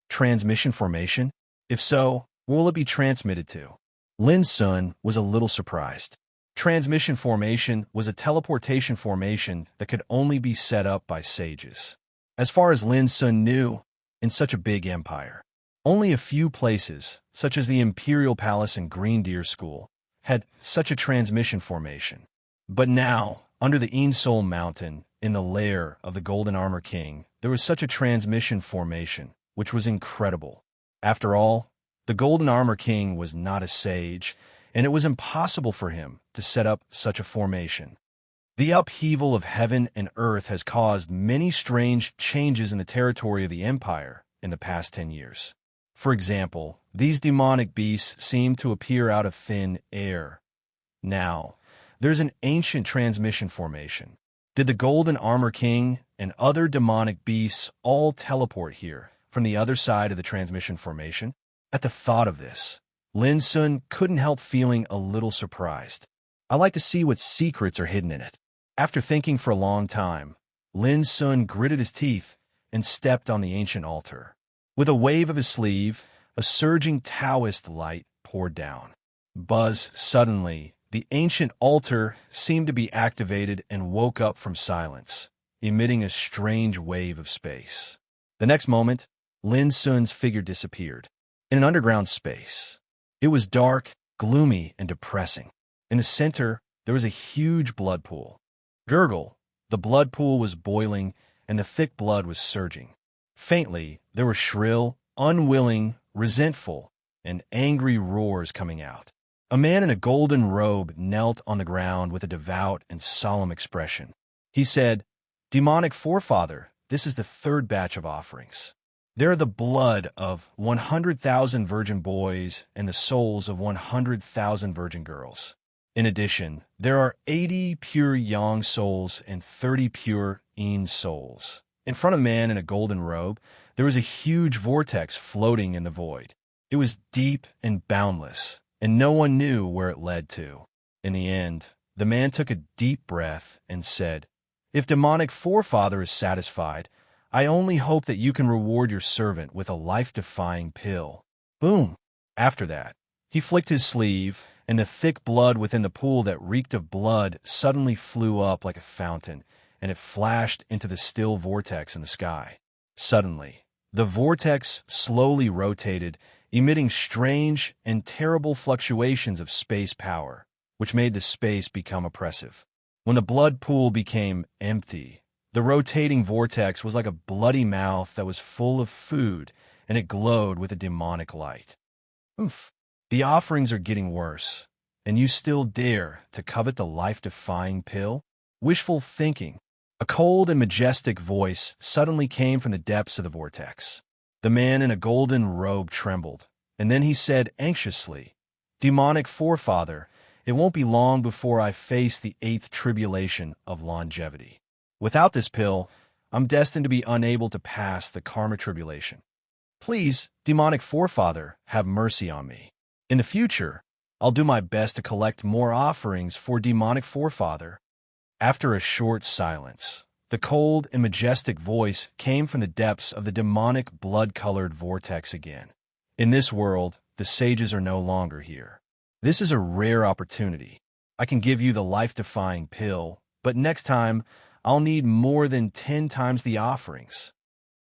Speaker 1: Transmission formation? If so, where will it be transmitted to? Lin Sun was a little surprised. Transmission formation was a teleportation formation that could only be set up by sages. As far as Lin Sun knew, in such a big empire, only a few places, such as the Imperial Palace and Green Deer School, had such a transmission formation. But now, under the Een Soul Mountain, in the lair of the Golden Armor King, there was such a transmission formation, which was incredible. After all, the Golden Armor King was not a sage, and it was impossible for him to set up such a formation. The upheaval of heaven and earth has caused many strange changes in the territory of the Empire in the past 10 years. For example, these demonic beasts seem to appear out of thin air. Now, there's an ancient transmission formation. Did the Golden Armor King and other demonic beasts all teleport here from the other side of the transmission formation? At the thought of this, Lin Sun couldn't help feeling a little surprised. I like to see what secrets are hidden in it. After thinking for a long time, Lin Sun gritted his teeth and stepped on the ancient altar. With a wave of his sleeve, a surging Taoist light poured down. Buzz, suddenly, the ancient altar seemed to be activated and woke up from silence, emitting a strange wave of space. The next moment, Lin Sun's figure disappeared. in an underground space. It was dark, gloomy, and depressing. In the center, there was a huge blood pool. Gurgle, the blood pool was boiling, and the thick blood was surging. Faintly, there were shrill, unwilling, resentful, and angry roars coming out. A man in a golden robe knelt on the ground with a devout and solemn expression. He said, "Demonic forefather, this is the third batch of offerings. They are the blood of 100,000 virgin boys and the souls of 100,000 virgin girls. In addition, there are 80 pure yang souls and 30 pure yin souls." In front of a man in a golden robe, there was a huge vortex floating in the void. It was deep and boundless, and no one knew where it led to. In the end, the man took a deep breath and said, "If demonic forefather is satisfied, I only hope that you can reward your servant with a life-defying pill." Boom! After that, he flicked his sleeve, and the thick blood within the pool that reeked of blood suddenly flew up like a fountain, and it flashed into the still vortex in the sky. Suddenly, the vortex slowly rotated, emitting strange and terrible fluctuations of space power, which made the space become oppressive. When the blood pool became empty, the rotating vortex was like a bloody mouth that was full of food, and it glowed with a demonic light. Oof. The offerings are getting worse, and you still dare to covet the life-defying pill? Wishful thinking. A cold and majestic voice suddenly came from the depths of the vortex. The man in a golden robe trembled, and then he said anxiously, "Demonic forefather, it won't be long before I face the 8th tribulation of longevity. Without this pill, I'm destined to be unable to pass the karma tribulation. Please, demonic forefather, have mercy on me. In the future, I'll do my best to collect more offerings for demonic forefather." After a short silence, the cold and majestic voice came from the depths of the demonic blood-colored vortex again. "In this world, the sages are no longer here. This is a rare opportunity. I can give you the life-defying pill, but next time, I'll need more than 10 times the offerings."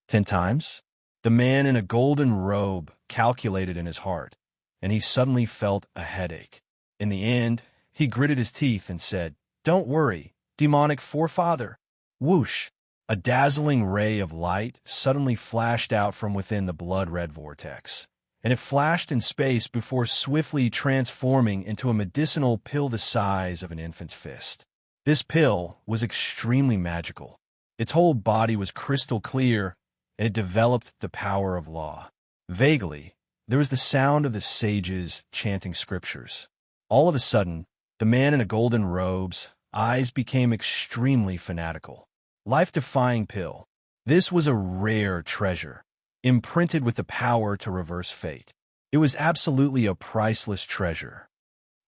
Speaker 1: 10 times? The man in a golden robe calculated in his heart, and he suddenly felt a headache. In the end, he gritted his teeth and said, "Don't worry, demonic forefather." Whoosh! A dazzling ray of light suddenly flashed out from within the blood-red vortex, and it flashed in space before swiftly transforming into a medicinal pill the size of an infant's fist. This pill was extremely magical. Its whole body was crystal clear, and it developed the power of law. Vaguely, there was the sound of the sages chanting scriptures. All of a sudden, the man in a golden robe's eyes became extremely fanatical. Life-defying pill. This was a rare treasure, imprinted with the power to reverse fate. It was absolutely a priceless treasure.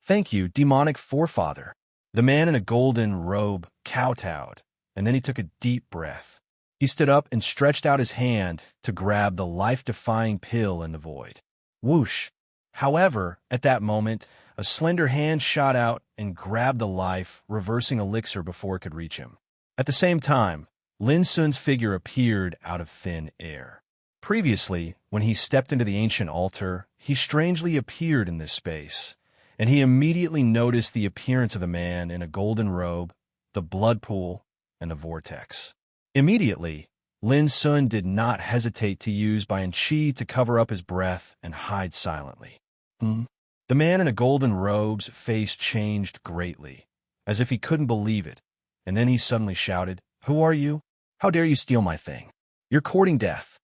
Speaker 1: "Thank you, demonic forefather." The man in a golden robe kowtowed, and then he took a deep breath. He stood up and stretched out his hand to grab the life-defying pill in the void. Whoosh! However, at that moment, a slender hand shot out and grabbed the life, reversing elixir before it could reach him. At the same time, Lin Sun's figure appeared out of thin air. Previously, when he stepped into the ancient altar, he strangely appeared in this space, and he immediately noticed the appearance of the man in a golden robe, the blood pool, and the vortex. Immediately, Lin Sun did not hesitate to use Bian Qi to cover up his breath and hide silently. The man in a golden robe's face changed greatly, as if he couldn't believe it, and then he suddenly shouted, "Who are you? How dare you steal my thing? You're courting death."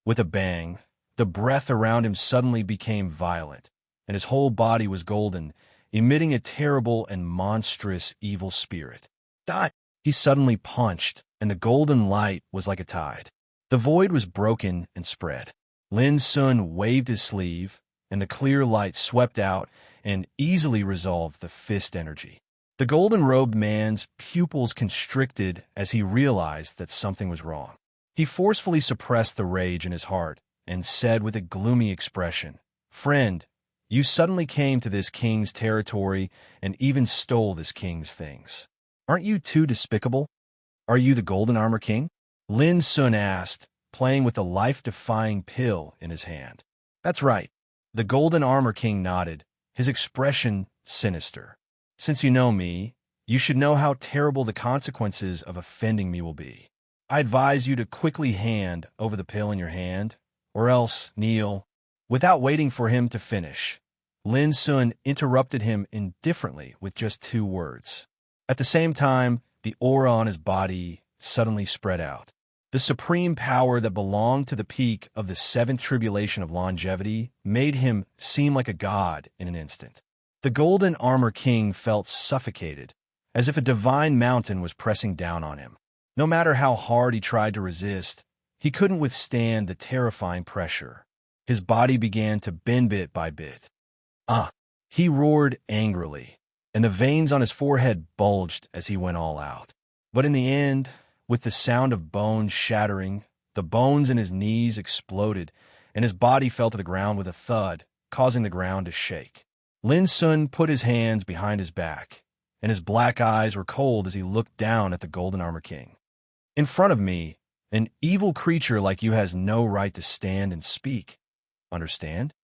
Speaker 1: With a bang, the breath around him suddenly became violent, and his whole body was golden, emitting a terrible and monstrous evil spirit. "Die!" He suddenly punched, and the golden light was like a tide. The void was broken and spread. Lin Sun waved his sleeve, and the clear light swept out and easily resolved the fist energy. The golden-robed man's pupils constricted as he realized that something was wrong. He forcefully suppressed the rage in his heart and said with a gloomy expression, "Friend, you suddenly came to this king's territory and even stole this king's things. Aren't you too despicable? Are you the Golden Armor King?" Lin Sun asked, playing with the life-defying pill in his hand. "That's right. The golden armor king nodded, his expression sinister. Since you know me, you should know how terrible the consequences of offending me will be. I advise you to quickly hand over the pill in your hand, or else kneel. Without waiting for him to finish, Lin Sun interrupted him indifferently with just 2 words. At the same time, the aura on his body suddenly spread out. The supreme power that belonged to the peak of the 7th tribulation of longevity made him seem like a god in an instant. The golden armor king felt suffocated, as if a divine mountain was pressing down on him. No matter how hard he tried to resist, he couldn't withstand the terrifying pressure. His body began to bend bit by bit. He roared angrily, and the veins on his forehead bulged as he went all out. But in the end, with the sound of bones shattering, the bones in his knees exploded, and his body fell to the ground with a thud, causing the ground to shake. Lin Sun put his hands behind his back, and his black eyes were cold as he looked down at the golden armor king. In front of me, an evil creature like you has no right to stand and speak. Understand?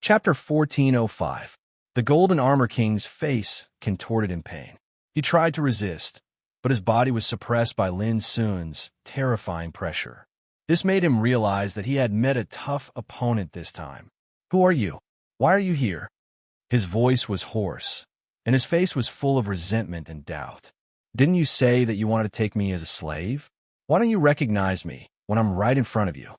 Speaker 1: Chapter 1405. The golden armor king's face contorted in pain. He tried to resist, but his body was suppressed by Lin Sun's terrifying pressure. This made him realize that he had met a tough opponent this time. Who are you? Why are you here? His voice was hoarse, and his face was full of resentment and doubt. Didn't you say that you wanted to take me as a slave? Why don't you recognize me when I'm right in front of you?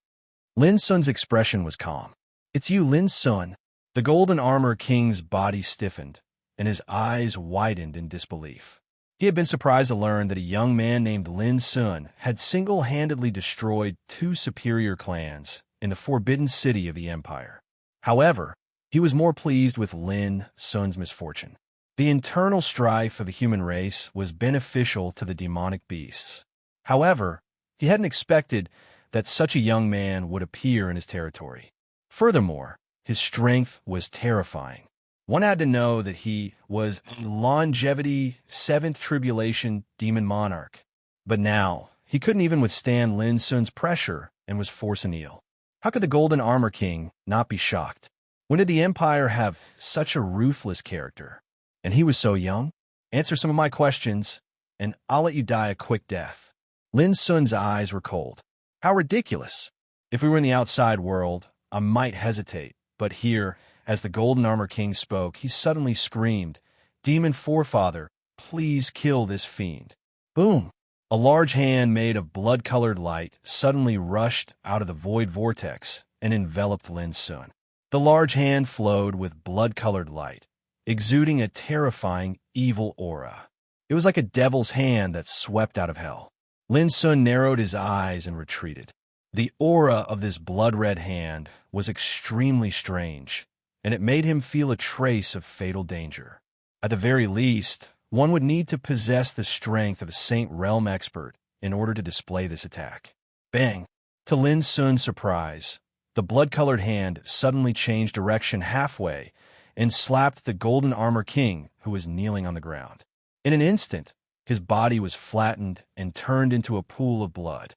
Speaker 1: Lin Sun's expression was calm. It's you, Lin Sun. The golden armor king's body stiffened, and his eyes widened in disbelief. He had been surprised to learn that a young man named Lin Sun had single-handedly destroyed 2 superior clans in the forbidden city of the empire. However, he was more pleased with Lin Sun's misfortune. The internal strife of the human race was beneficial to the demonic beasts. However, he hadn't expected that such a young man would appear in his territory. Furthermore, his strength was terrifying. One had to know that he was a longevity 7th tribulation demon monarch. But now, he couldn't even withstand Lin Sun's pressure and was forced to kneel. How could the golden armor king not be shocked? When did the empire have such a ruthless character? And he was so young? Answer some of my questions, and I'll let you die a quick death. Lin Sun's eyes were cold. How ridiculous! If we were in the outside world, I might hesitate, but here, as the golden armor king spoke, he suddenly screamed, "Demon forefather, please kill this fiend." Boom! A large hand made of blood-colored light suddenly rushed out of the void vortex and enveloped Lin Sun. The large hand flowed with blood-colored light, exuding a terrifying, evil aura. It was like a devil's hand that swept out of hell. Lin Sun narrowed his eyes and retreated. The aura of this blood-red hand was extremely strange, and it made him feel a trace of fatal danger. At the very least, one would need to possess the strength of a Saint Realm expert in order to display this attack. Bang! To Lin Sun's surprise, the blood-colored hand suddenly changed direction halfway and slapped the golden armor king who was kneeling on the ground. In an instant, his body was flattened and turned into a pool of blood.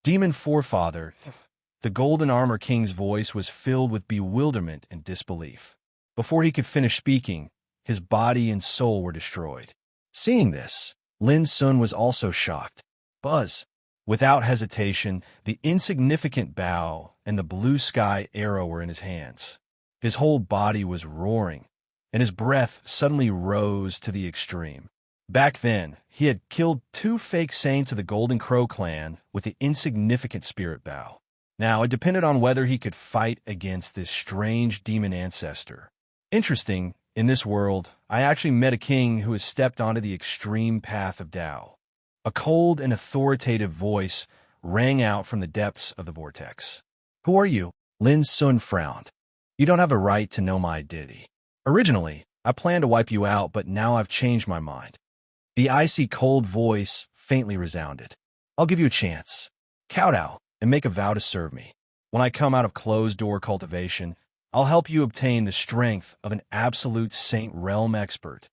Speaker 1: Demon forefather, the golden armor king's voice was filled with bewilderment and disbelief. Before he could finish speaking, his body and soul were destroyed. Seeing this, Lin Sun was also shocked. Buzz! Without hesitation, the insignificant bow and the blue sky arrow were in his hands. His whole body was roaring, and his breath suddenly rose to the extreme. Back then, he had killed 2 fake saints of the Golden Crow clan with the insignificant spirit bow. Now, it depended on whether he could fight against this strange demon ancestor. Interesting, in this world, I actually met a king who has stepped onto the extreme path of Tao. A cold and authoritative voice rang out from the depths of the vortex. Who are you? Lin Sun frowned. You don't have a right to know my identity. Originally, I planned to wipe you out, but now I've changed my mind. The icy cold voice faintly resounded. I'll give you a chance. Kowtow and make a vow to serve me. When I come out of closed-door cultivation, I'll help you obtain the strength of an absolute Saint Realm expert.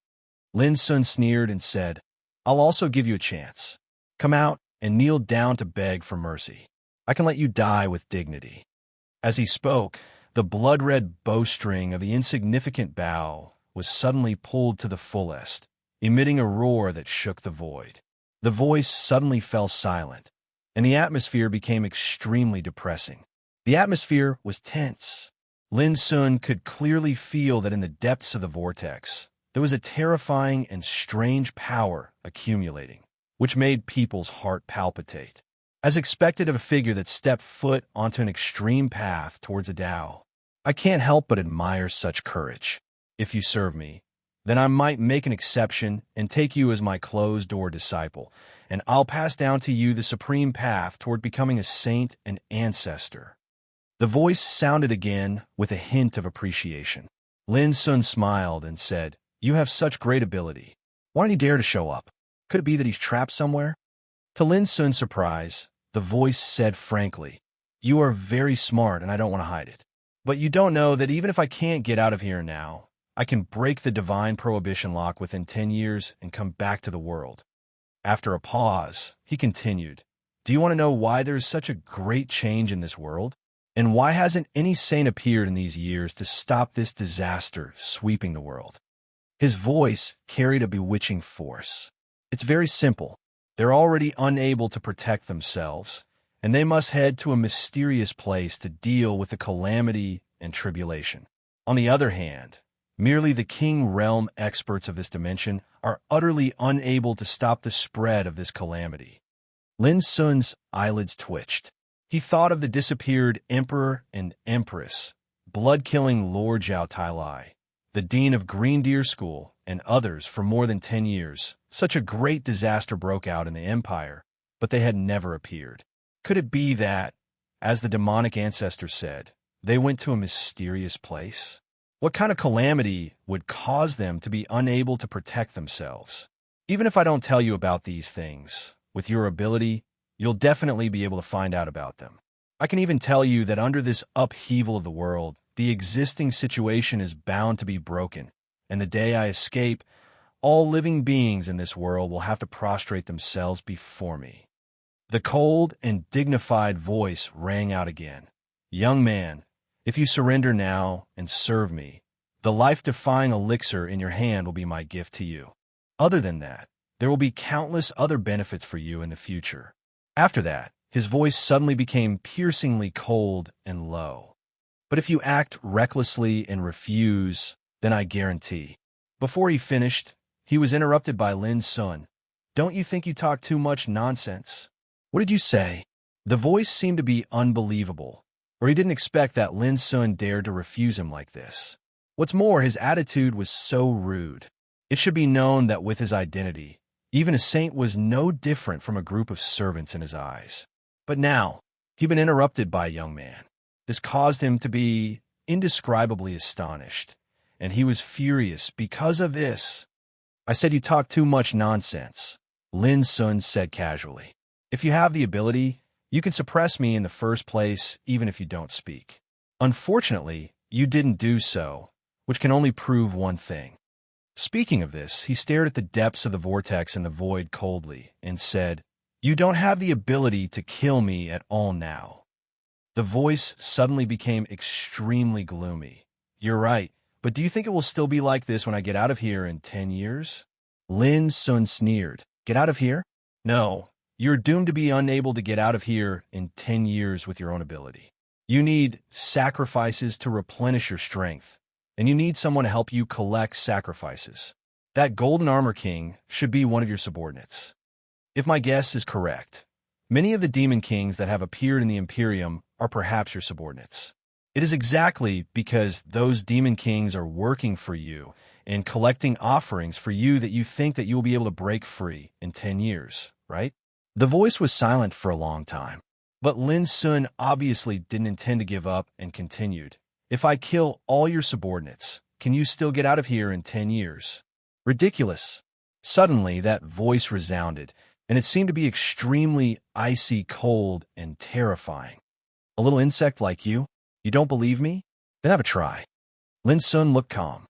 Speaker 1: Lin Sun sneered and said, I'll also give you a chance. Come out and kneel down to beg for mercy. I can let you die with dignity. As he spoke, The blood-red bowstring of the insignificant bow was suddenly pulled to the fullest, emitting a roar that shook the void. The voice suddenly fell silent, and the atmosphere became extremely depressing. The atmosphere was tense. Lin Sun could clearly feel that in the depths of the vortex, there was a terrifying and strange power accumulating, which made people's heart palpitate. As expected of a figure that stepped foot onto an extreme path towards a Tao, I can't help but admire such courage. If you serve me, then I might make an exception and take you as my closed-door disciple, and I'll pass down to you the supreme path toward becoming a saint and ancestor. The voice sounded again with a hint of appreciation. Lin Sun smiled and said, "You have such great ability. Why don't you dare to show up? Could it be that he's trapped somewhere?" To Lin Sun's surprise, the voice said frankly, "You are very smart and I don't want to hide it. But you don't know that even if I can't get out of here now, I can break the divine prohibition lock within 10 years and come back to the world." After a pause, he continued, "Do you want to know why there's such a great change in this world? And why hasn't any saint appeared in these years to stop this disaster sweeping the world?" His voice carried a bewitching force. It's very simple. They're already unable to protect themselves, and they must head to a mysterious place to deal with the calamity and tribulation. On the other hand, merely the King Realm experts of this dimension are utterly unable to stop the spread of this calamity. Lin Sun's eyelids twitched. He thought of the disappeared Emperor and Empress, blood-killing Lord Zhao Tailai, the Dean of Green Deer School, and others for more than 10 years. Such a great disaster broke out in the Empire, but they had never appeared. Could it be that, as the demonic ancestor said, they went to a mysterious place? What kind of calamity would cause them to be unable to protect themselves? Even if I don't tell you about these things, with your ability, you'll definitely be able to find out about them. I can even tell you that under this upheaval of the world, the existing situation is bound to be broken, and the day I escape, all living beings in this world will have to prostrate themselves before me. The cold and dignified voice rang out again. "Young man, if you surrender now and serve me, the life-defying elixir in your hand will be my gift to you. Other than that, there will be countless other benefits for you in the future." After that, his voice suddenly became piercingly cold and low. "But if you act recklessly and refuse, then I guarantee." Before he finished, he was interrupted by Lin Sun. "Don't you think you talk too much nonsense?" "What did you say?" The voice seemed to be unbelievable, or he didn't expect that Lin Sun dared to refuse him like this. What's more, his attitude was so rude. It should be known that with his identity, even a saint was no different from a group of servants in his eyes. But now, he'd been interrupted by a young man. This caused him to be indescribably astonished, and he was furious because of this. "I said you talk too much nonsense," Lin Sun said casually. "If you have the ability, you can suppress me in the first place even if you don't speak. Unfortunately, you didn't do so, which can only prove one thing." Speaking of this, he stared at the depths of the vortex and the void coldly and said, "You don't have the ability to kill me at all now." The voice suddenly became extremely gloomy. "You're right, but do you think it will still be like this when I get out of here in 10 years? Lin Sun sneered. "Get out of here? No, you're doomed to be unable to get out of here in 10 years with your own ability. You need sacrifices to replenish your strength, and you need someone to help you collect sacrifices. That Golden Armor King should be one of your subordinates. If my guess is correct, many of the demon kings that have appeared in the Imperium are perhaps your subordinates. It is exactly because those demon kings are working for you and collecting offerings for you that you think that you will be able to break free in 10 years, right?" The voice was silent for a long time, but Lin Sun obviously didn't intend to give up and continued. "If I kill all your subordinates, can you still get out of here in 10 years? Ridiculous." Suddenly, that voice resounded, and it seemed to be extremely icy cold and terrifying. "A little insect like you? You don't believe me? Then have a try." Lin Sun looked calm.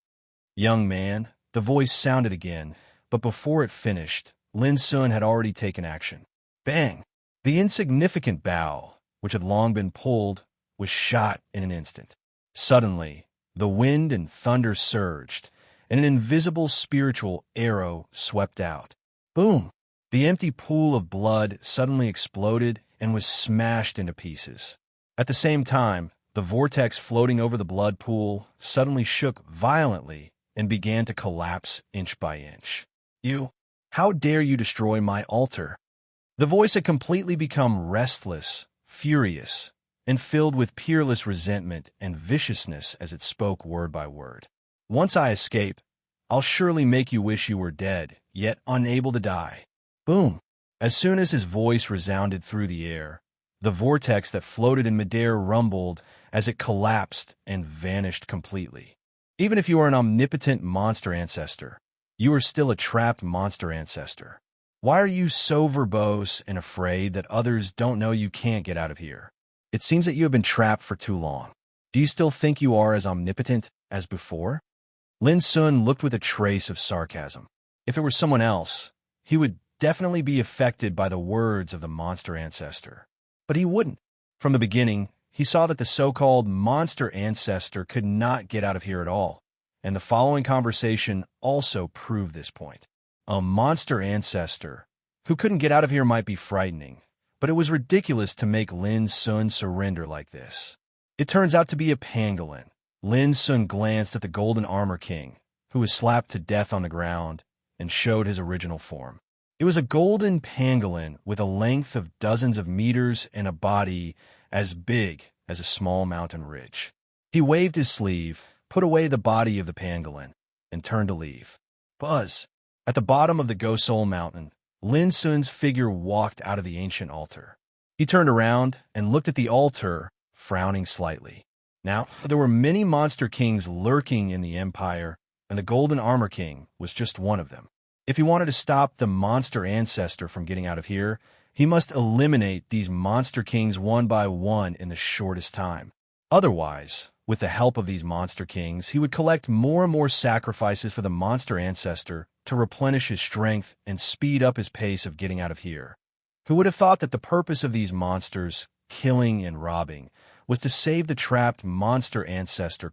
Speaker 1: "Young man," the voice sounded again, but before it finished, Lin Sun had already taken action. Bang! The insignificant bow, which had long been pulled, was shot in an instant. Suddenly, the wind and thunder surged, and an invisible spiritual arrow swept out. Boom! The empty pool of blood suddenly exploded and was smashed into pieces. At the same time, the vortex floating over the blood pool suddenly shook violently and began to collapse inch by inch. "You! How dare you destroy my altar?" The voice had completely become restless, furious, and filled with peerless resentment and viciousness as it spoke word by word. "Once I escape, I'll surely make you wish you were dead, yet unable to die." Boom! As soon as his voice resounded through the air, the vortex that floated in midair rumbled as it collapsed and vanished completely. Even if you are an omnipotent monster ancestor, you are still a trapped monster ancestor. Why are you so verbose and afraid that others don't know you can't get out of here? It seems that you have been trapped for too long. Do you still think you are as omnipotent as before? Lin Sun looked with a trace of sarcasm. If it were someone else, he would definitely be affected by the words of the monster ancestor. But he wouldn't. From the beginning, he saw that the so-called monster ancestor could not get out of here at all, and the following conversation also proved this point. A monster ancestor who couldn't get out of here might be frightening, but it was ridiculous to make Lin Sun surrender like this. It turns out to be a pangolin. Lin Sun glanced at the Golden Armor King, who was slapped to death on the ground, and showed his original form. It was a golden pangolin with a length of dozens of meters and a body as big as a small mountain ridge. He waved his sleeve, put away the body of the pangolin, and turned to leave. Buzz! At the bottom of the Go Soul Mountain, Lin Sun's figure walked out of the ancient altar. He turned around and looked at the altar, frowning slightly. Now, there were many monster kings lurking in the empire, and the Golden Armor King was just one of them. If he wanted to stop the monster ancestor from getting out of here, he must eliminate these monster kings one by one in the shortest time. Otherwise, with the help of these monster kings, he would collect more and more sacrifices for the monster ancestor to replenish his strength and speed up his pace of getting out of here. Who would have thought that the purpose of these monsters, killing and robbing, was to save the trapped monster ancestor ?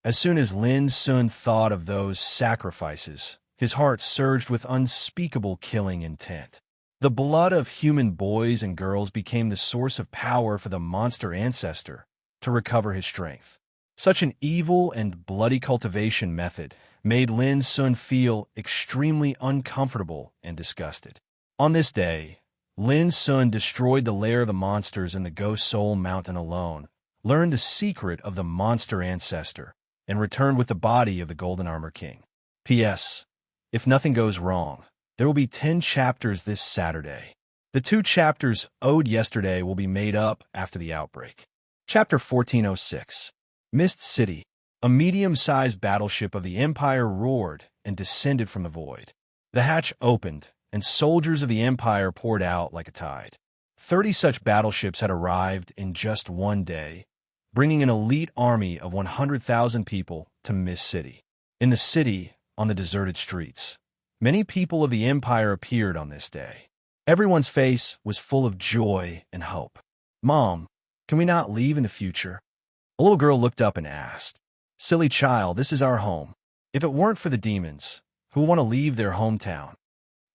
Speaker 1: As soon as Lin Sun thought of those sacrifices, his heart surged with unspeakable killing intent. The blood of human boys and girls became the source of power for the monster ancestor to recover his strength. Such an evil and bloody cultivation method made Lin Sun feel extremely uncomfortable and disgusted. On this day, Lin Sun destroyed the lair of the monsters in the Go Soul Mountain alone, learned the secret of the monster ancestor, and returned with the body of the Golden Armor King. P.S. If nothing goes wrong, there will be 10 chapters this Saturday. The 2 chapters owed yesterday will be made up after the outbreak. Chapter 1406. Mist City. A medium-sized battleship of the Empire roared and descended from the void. The hatch opened, and soldiers of the Empire poured out like a tide. 30 such battleships had arrived in just one day, bringing an elite army of 100,000 people to Mist City. In the city, on the deserted streets, many people of the Empire appeared on this day. Everyone's face was full of joy and hope. "Mom, can we not leave in the future?" A little girl looked up and asked. "Silly child, this is our home. If it weren't for the demons, who want to leave their hometown?"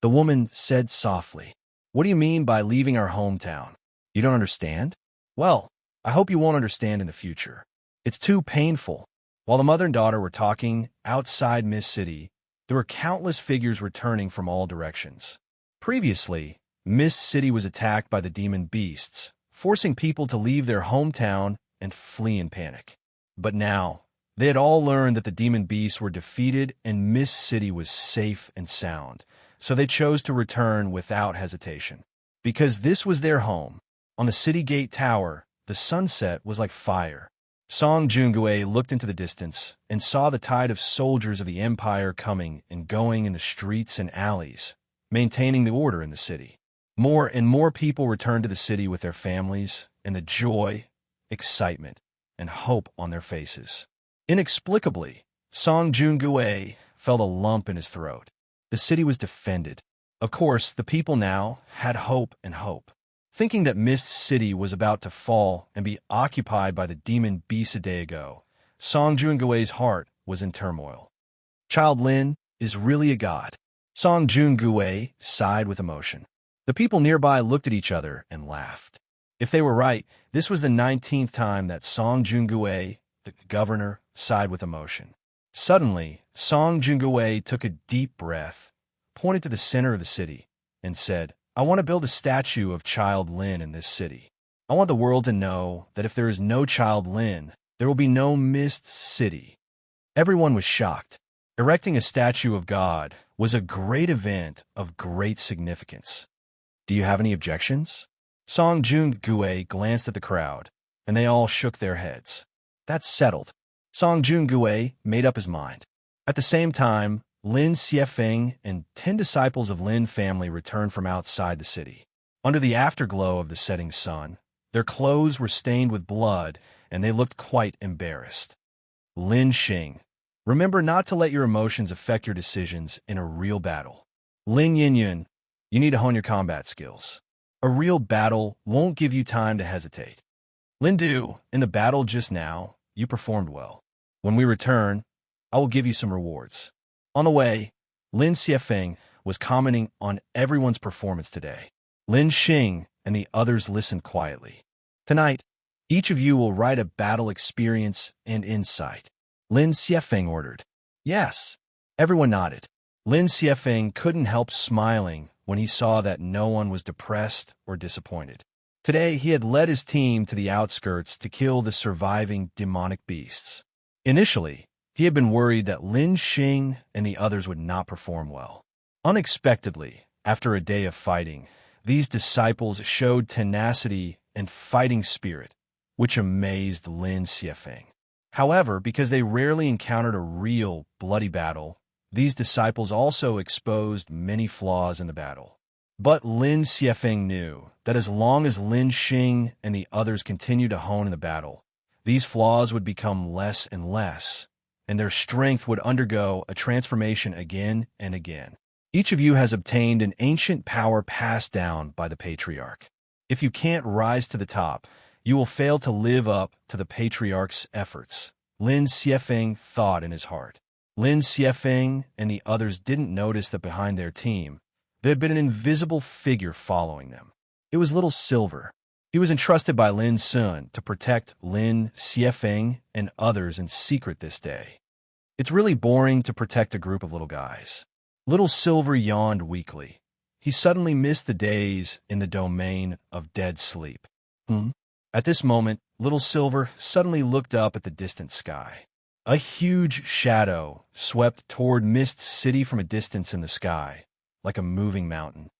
Speaker 1: The woman said softly, "What do you mean by leaving our hometown? You don't understand? Well, I hope you won't understand in the future. It's too painful." While the mother and daughter were talking outside Mist City, there were countless figures returning from all directions. Previously, Mist City was attacked by the demon beasts, forcing people to leave their hometown and flee in panic. But now, they had all learned that the demon beasts were defeated and Mist City was safe and sound, so they chose to return without hesitation. Because this was their home, on the city gate tower, the sunset was like fire. Song Jungue looked into the distance and saw the tide of soldiers of the Empire coming and going in the streets and alleys, maintaining the order in the city. More and more people returned to the city with their families, and the joy, excitement, and hope on their faces. Inexplicably, Song Jungue felt a lump in his throat. The city was defended. Of course, the people now had hope and hope. Thinking that Mist City was about to fall and be occupied by the demon beasts a day ago, Song Jungui's heart was in turmoil. Child Lin is really a god. Song Jungui sighed with emotion. The people nearby looked at each other and laughed. If they were right, this was the 19th time that Song Jungui, the governor, sighed with emotion. Suddenly, Song Jungui took a deep breath, pointed to the center of the city, and said, I want to build a statue of Child Lin in this city. I want the world to know that if there is no Child Lin, there will be no Mist City. Everyone was shocked. Erecting a statue of God was a great event of great significance. Do you have any objections? Song Jungui glanced at the crowd, and they all shook their heads. That's settled. Song Jungui made up his mind. At the same time, Lin Xiefeng and 10 disciples of Lin family returned from outside the city. Under the afterglow of the setting sun, their clothes were stained with blood, and they looked quite embarrassed. Lin Xing, remember not to let your emotions affect your decisions in a real battle. Lin Yinyun, you need to hone your combat skills. A real battle won't give you time to hesitate. Lin Du, in the battle just now, you performed well. When we return, I will give you some rewards. On the way, Lin Xiefeng was commenting on everyone's performance today. Lin Xing and the others listened quietly. Tonight, each of you will write a battle experience and insight. Lin Xiefeng ordered. Yes. Everyone nodded. Lin Xiefeng couldn't help smiling when he saw that no one was depressed or disappointed. Today, he had led his team to the outskirts to kill the surviving demonic beasts. Initially, he had been worried that Lin Xing and the others would not perform well. Unexpectedly, after a day of fighting, these disciples showed tenacity and fighting spirit, which amazed Lin Xiefeng. However, because they rarely encountered a real, bloody battle, these disciples also exposed many flaws in the battle. But Lin Xiefeng knew that as long as Lin Xing and the others continued to hone in the battle, these flaws would become less and less, and their strength would undergo a transformation again and again. Each of you has obtained an ancient power passed down by the patriarch. If you can't rise to the top, you will fail to live up to the patriarch's efforts, Lin Xiefeng thought in his heart. Lin Xiefeng and the others didn't notice that behind their team, there had been an invisible figure following them. It was Little Silver. He was entrusted by Lin Sun to protect Lin Xiefeng and others in secret this day. It's really boring to protect a group of little guys. Little Silver yawned weakly. He suddenly missed the days in the domain of dead sleep. At this moment, Little Silver suddenly looked up at the distant sky. A huge shadow swept toward Mist City from a distance in the sky, like a moving mountain.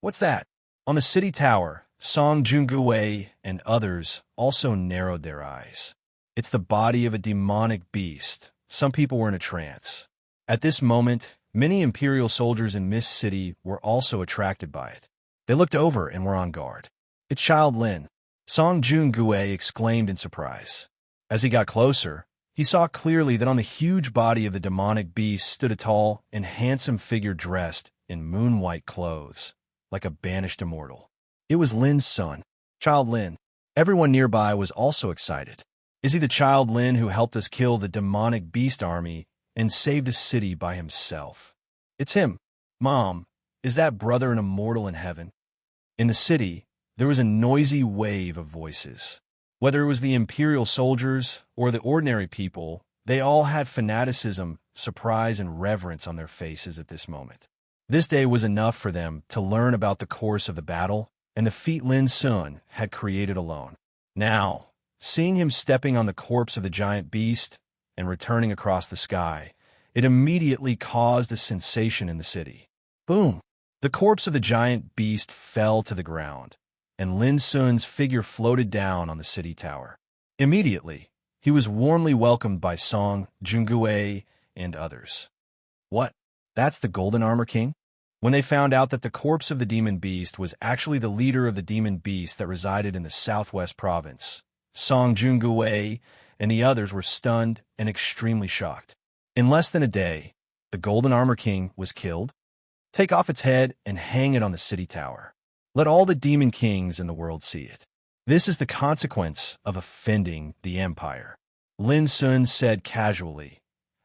Speaker 1: What's that? On the city tower, Song Jungui and others also narrowed their eyes. It's the body of a demonic beast. Some people were in a trance. At this moment, many Imperial soldiers in Mist City were also attracted by it. They looked over and were on guard. It's Child Lin. Song Jungui exclaimed in surprise. As he got closer, he saw clearly that on the huge body of the demonic beast stood a tall and handsome figure dressed in moon-white clothes, like a banished immortal. It was Lin's son, Child Lin. Everyone nearby was also excited. Is he the Child Lin who helped us kill the demonic beast army and saved a city by himself? It's him. Mom, is that brother an immortal in heaven? In the city, there was a noisy wave of voices. Whether it was the Imperial soldiers or the ordinary people, they all had fanaticism, surprise, and reverence on their faces at this moment. This day was enough for them to learn about the course of the battle and the feat Lin Sun had created alone. Now, seeing him stepping on the corpse of the giant beast and returning across the sky, it immediately caused a sensation in the city. Boom! The corpse of the giant beast fell to the ground, and Lin Sun's figure floated down on the city tower. Immediately, he was warmly welcomed by Song Jungui and others. What? That's the Golden Armor King? When they found out that the corpse of the demon beast was actually the leader of the demon beast that resided in the southwest province, Song Jungui and the others were stunned and extremely shocked. In less than a day, the Golden Armor King was killed. Take off its head and hang it on the city tower. Let all the demon kings in the world see it. This is the consequence of offending the empire. Lin Sun said casually,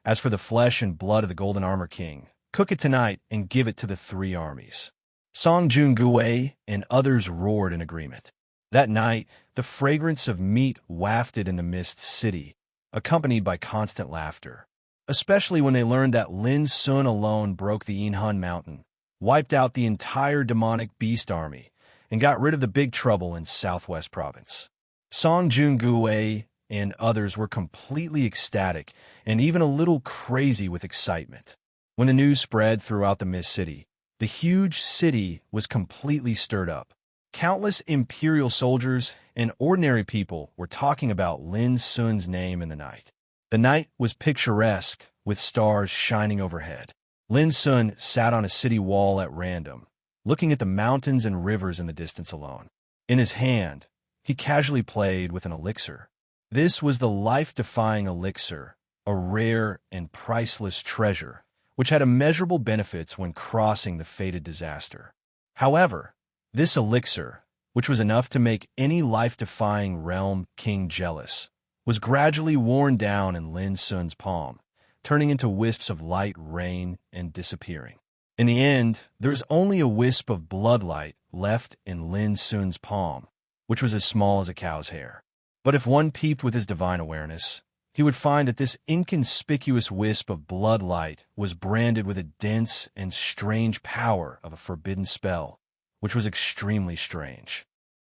Speaker 1: as for the flesh and blood of the Golden Armor King, cook it tonight and give it to the three armies. Song Jun-gui and others roared in agreement. That night, the fragrance of meat wafted in the mist city, accompanied by constant laughter, especially when they learned that Lin Sun alone broke the Inhun Mountain, wiped out the entire demonic beast army, and got rid of the big trouble in Southwest Province. Song Jun-gui and others were completely ecstatic and even a little crazy with excitement. When the news spread throughout the Mist City, the huge city was completely stirred up. Countless imperial soldiers and ordinary people were talking about Lin Sun's name in the night. The night was picturesque, with stars shining overhead. Lin Sun sat on a city wall at random, looking at the mountains and rivers in the distance alone. In his hand, he casually played with an elixir. This was the life-defying elixir, a rare and priceless treasure, which had immeasurable benefits when crossing the fated disaster. However, this elixir, which was enough to make any life-defying realm king jealous, was gradually worn down in Lin Sun's palm, turning into wisps of light rain and disappearing. In the end, there was only a wisp of bloodlight left in Lin Sun's palm, which was as small as a cow's hair. But if one peeped with his divine awareness, he would find that this inconspicuous wisp of bloodlight was branded with a dense and strange power of a forbidden spell, which was extremely strange.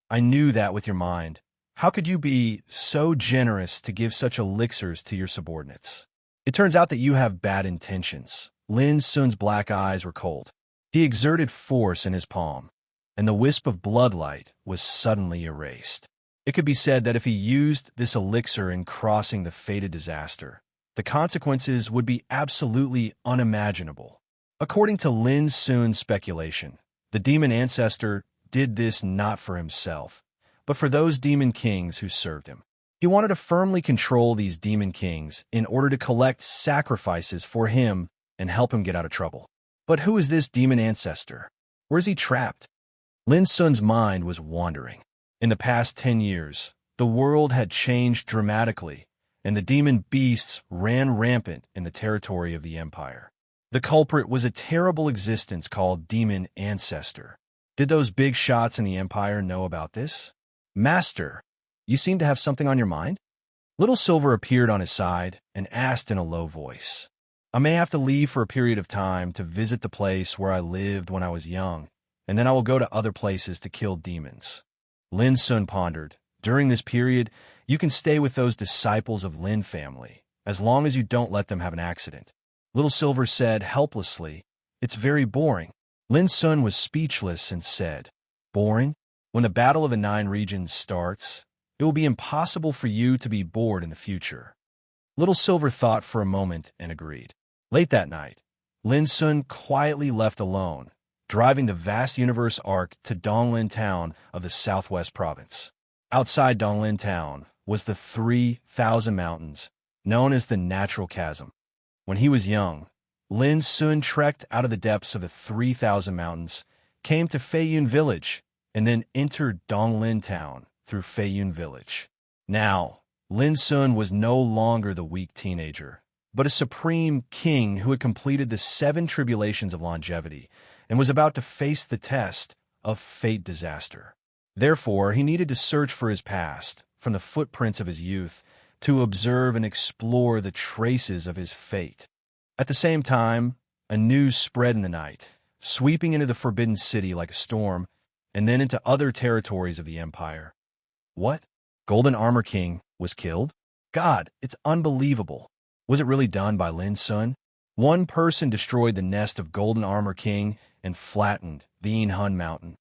Speaker 1: I knew that with your mind. How could you be so generous to give such elixirs to your subordinates? It turns out that you have bad intentions. Lin Sun's black eyes were cold. He exerted force in his palm, and the wisp of bloodlight was suddenly erased. It could be said that if he used this elixir in crossing the fated disaster, the consequences would be absolutely unimaginable. According to Lin Sun's speculation, the demon ancestor did this not for himself, but for those demon kings who served him. He wanted to firmly control these demon kings in order to collect sacrifices for him and help him get out of trouble. But who is this demon ancestor? Where is he trapped? Lin Sun's mind was wandering. In the past 10 years, the world had changed dramatically, and the demon beasts ran rampant in the territory of the Empire. The culprit was a terrible existence called Demon Ancestor. Did those big shots in the Empire know about this? Master, you seem to have something on your mind? Little Silver appeared on his side and asked in a low voice. I may have to leave for a period of time to visit the place where I lived when I was young, and then I will go to other places to kill demons. Lin Sun pondered. During this period, you can stay with those disciples of Lin family, as long as you don't let them have an accident. Little Silver said helplessly, It's very boring. Lin Sun was speechless and said, Boring? When the Battle of the Nine Regions starts, it will be impossible for you to be bored in the future. Little Silver thought for a moment and agreed. Late that night, Lin Sun quietly left alone, driving the vast universe arc to Donglin Town of the Southwest Province. Outside Donglin Town was the 3,000 Mountains, known as the Natural Chasm. When he was young, Lin Sun trekked out of the depths of the 3,000 Mountains, came to Feiyun Village, and then entered Donglin Town through Feiyun Village. Now, Lin Sun was no longer the weak teenager, but a supreme king who had completed the 7 tribulations of longevity and was about to face the test of fate disaster. Therefore, he needed to search for his past, from the footprints of his youth, to observe and explore the traces of his fate. At the same time, a news spread in the night, sweeping into the Forbidden City like a storm, and then into other territories of the Empire. What? Golden Armor King was killed? God, it's unbelievable. Was it really done by Lin Sun? One person destroyed the nest of Golden Armor King and flattened the Inhun Mountain.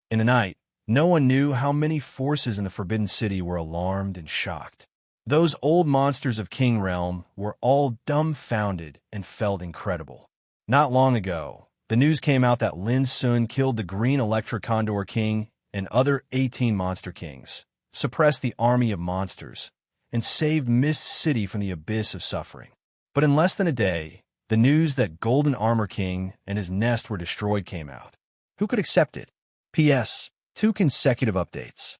Speaker 1: In the night, no one knew how many forces in the Forbidden City were alarmed and shocked. Those old monsters of King Realm were all dumbfounded and felt incredible. Not long ago, the news came out that Lin Sun killed the Green Electra Condor King and other 18 Monster Kings, suppressed the army of monsters, and saved Mist City from the abyss of suffering. But in less than a day, the news that Golden Armor King and his nest were destroyed came out. Who could accept it? P.S. 2 consecutive updates.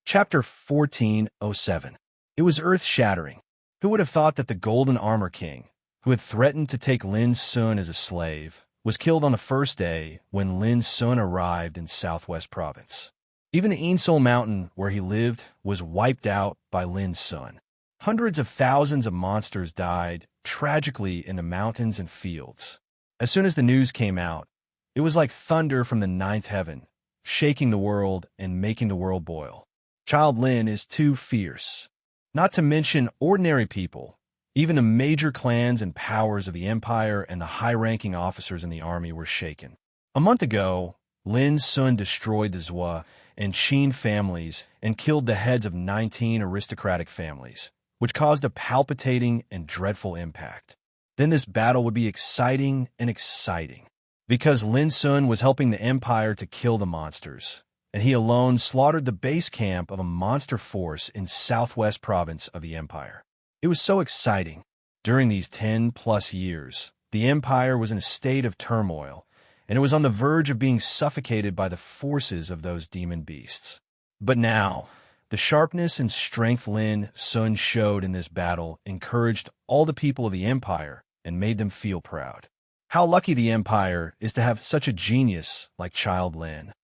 Speaker 1: Chapter 1407. It was earth-shattering. Who would have thought that the Golden Armor King, who had threatened to take Lin Sun as a slave, was killed on the first day when Lin Sun arrived in Southwest Province. Even the Ainsol Mountain, where he lived, was wiped out by Lin Sun. Hundreds of thousands of monsters died, tragically, in the mountains and fields. As soon as the news came out, it was like thunder from the ninth heaven, shaking the world and making the world boil. Child Lin is too fierce. Not to mention ordinary people. Even the major clans and powers of the empire and the high-ranking officers in the army were shaken. A month ago, Lin Sun destroyed the Zhua and Qin families and killed the heads of 19 aristocratic families, which caused a palpitating and dreadful impact. Then this battle would be exciting and exciting, because Lin Sun was helping the empire to kill the monsters, and he alone slaughtered the base camp of a monster force in Southwest Province of the empire. It was so exciting. During these 10+ years, the empire was in a state of turmoil, and it was on the verge of being suffocated by the forces of those demon beasts. But now, the sharpness and strength Lin Sun showed in this battle encouraged all the people of the empire and made them feel proud. How lucky the empire is to have such a genius like Child Lin.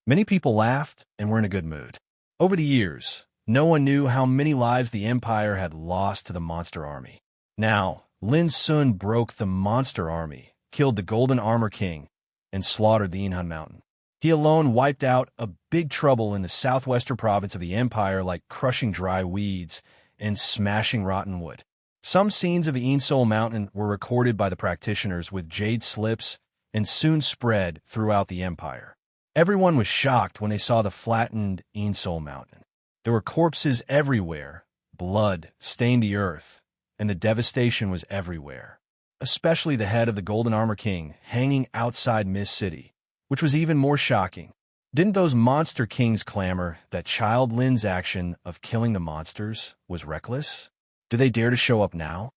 Speaker 1: Many people laughed and were in a good mood. Over the years, no one knew how many lives the empire had lost to the monster army. Now, Lin Sun broke the monster army, killed the Golden Armor King, and slaughtered the Yinhan Mountain. He alone wiped out a big trouble in the southwestern province of the empire, like crushing dry weeds and smashing rotten wood. Some scenes of the Ainsol Mountain were recorded by the practitioners with jade slips and soon spread throughout the empire. Everyone was shocked when they saw the flattened Ainsol Mountain. There were corpses everywhere, blood stained the earth, and the devastation was everywhere, especially the head of the Golden Armor King hanging outside Mist City, which was even more shocking. Didn't those monster kings clamor that Child Lin's action of killing the monsters was reckless? Do they dare to show up now?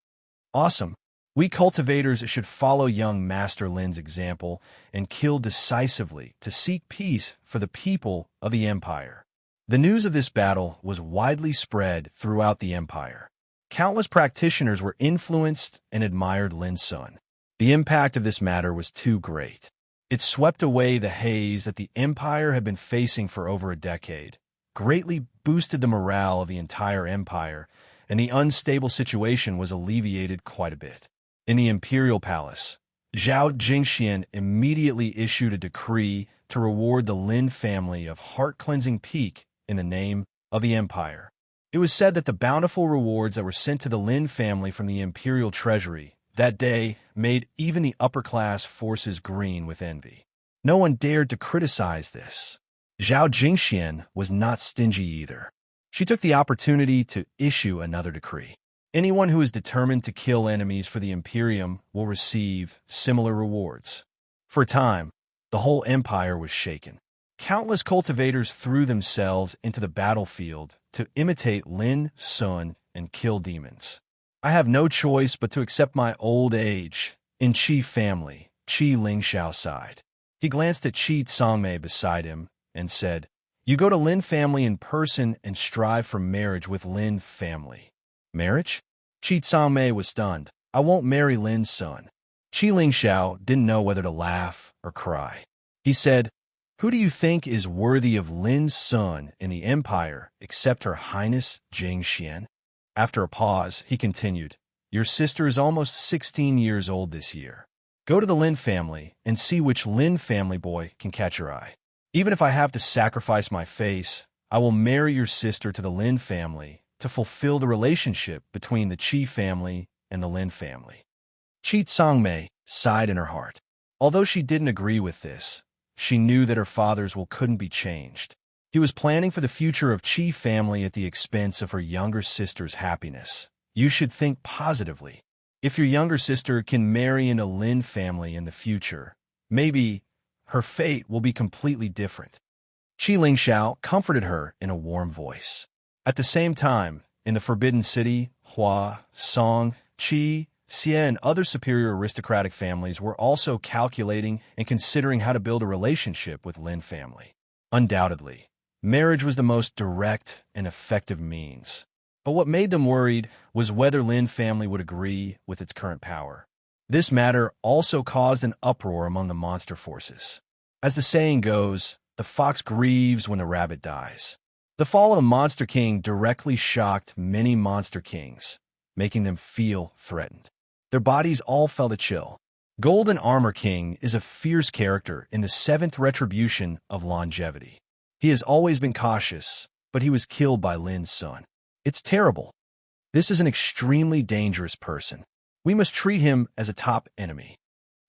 Speaker 1: Awesome. We cultivators should follow young Master Lin's example and kill decisively to seek peace for the people of the empire. The news of this battle was widely spread throughout the empire. Countless practitioners were influenced and admired Lin Sun. The impact of this matter was too great. It swept away the haze that the empire had been facing for over a decade, greatly boosted the morale of the entire empire, and the unstable situation was alleviated quite a bit. In the imperial palace, Zhao Jingxian immediately issued a decree to reward the Lin family of heart-cleansing peak in the name of the empire. It was said that the bountiful rewards that were sent to the Lin family from the imperial treasury that day made even the upper-class forces green with envy. No one dared to criticize this. Zhao Jingxian was not stingy either. She took the opportunity to issue another decree. Anyone who is determined to kill enemies for the Imperium will receive similar rewards. For a time, the whole empire was shaken. Countless cultivators threw themselves into the battlefield to imitate Lin Sun and kill demons. I have no choice but to accept my old age. In Qi family, Qi Lingxiao sighed. He glanced at Qi Tsangmei beside him and said, "You go to Lin family in person and strive for marriage with Lin family." Marriage? Qi Tsangmei was stunned. "I won't marry Lin's son." Qi Lingxiao didn't know whether to laugh or cry. He said, "Who do you think is worthy of Lin's son in the empire except Her Highness Jingxian?" After a pause, he continued, "Your sister is almost 16 years old this year. Go to the Lin family and see which Lin family boy can catch your eye. Even if I have to sacrifice my face, I will marry your sister to the Lin family to fulfill the relationship between the Qi family and the Lin family." Qi Tsangmei sighed in her heart. Although she didn't agree with this, she knew that her father's will couldn't be changed. He was planning for the future of Qi family at the expense of her younger sister's happiness. You should think positively. If your younger sister can marry into Lin family in the future, maybe her fate will be completely different. Qi Lingxiao comforted her in a warm voice. At the same time, in the Forbidden City, Hua, Song, Qi, Xie, and other superior aristocratic families were also calculating and considering how to build a relationship with Lin family. Undoubtedly, marriage was the most direct and effective means. But what made them worried was whether Lin family would agree with its current power. This matter also caused an uproar among the monster forces. As the saying goes, the fox grieves when the rabbit dies. The fall of the Monster King directly shocked many Monster Kings, making them feel threatened. Their bodies all felt a chill. Golden Armor King is a fierce character in the 7th retribution of longevity. He has always been cautious, but he was killed by Lin's son. It's terrible. This is an extremely dangerous person. We must treat him as a top enemy.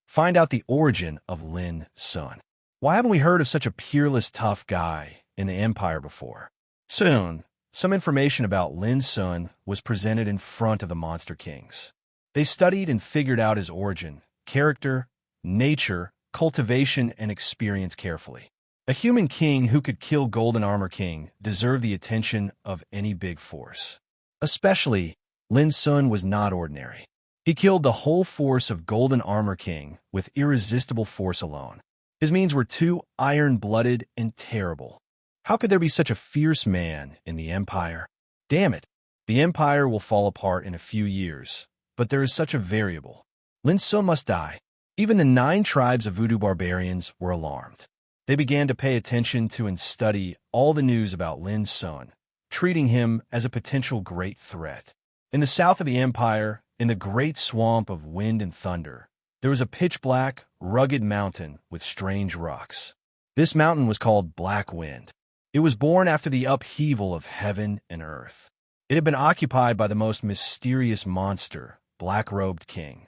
Speaker 1: Find out the origin of Lin's son. Why haven't we heard of such a peerless, tough guy in the Empire before? Soon, some information about Lin's son was presented in front of the Monster Kings. They studied and figured out his origin, character, nature, cultivation, and experience carefully. A human king who could kill Golden Armor King deserved the attention of any big force. Especially, Lin's son was not ordinary. He killed the whole force of Golden Armor King with irresistible force alone. His means were too iron-blooded and terrible. How could there be such a fierce man in the Empire? Damn it, the Empire will fall apart in a few years, but there is such a variable. Lin's son must die. Even the 9 tribes of voodoo barbarians were alarmed. They began to pay attention to and study all the news about Lin's son, treating him as a potential great threat. In the south of the Empire, in the great swamp of wind and thunder, there was a pitch-black, rugged mountain with strange rocks. This mountain was called Black Wind. It was born after the upheaval of heaven and earth. It had been occupied by the most mysterious monster, Black-Robed King.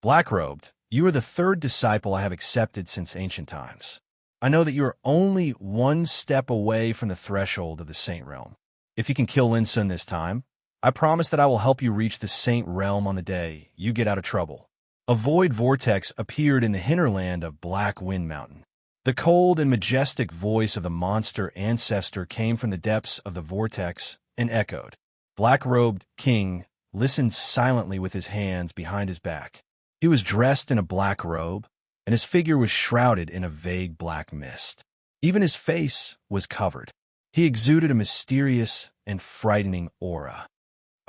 Speaker 1: Black-Robed, you are the 3rd disciple I have accepted since ancient times. I know that you are only 1 step away from the threshold of the Saint Realm. If you can kill Lin's son this time, I promise that I will help you reach the Saint Realm on the day you get out of trouble. A void vortex appeared in the hinterland of Black Wind Mountain. The cold and majestic voice of the monster ancestor came from the depths of the vortex and echoed. Black-Robed King listened silently with his hands behind his back. He was dressed in a black robe, and his figure was shrouded in a vague black mist. Even his face was covered. He exuded a mysterious and frightening aura.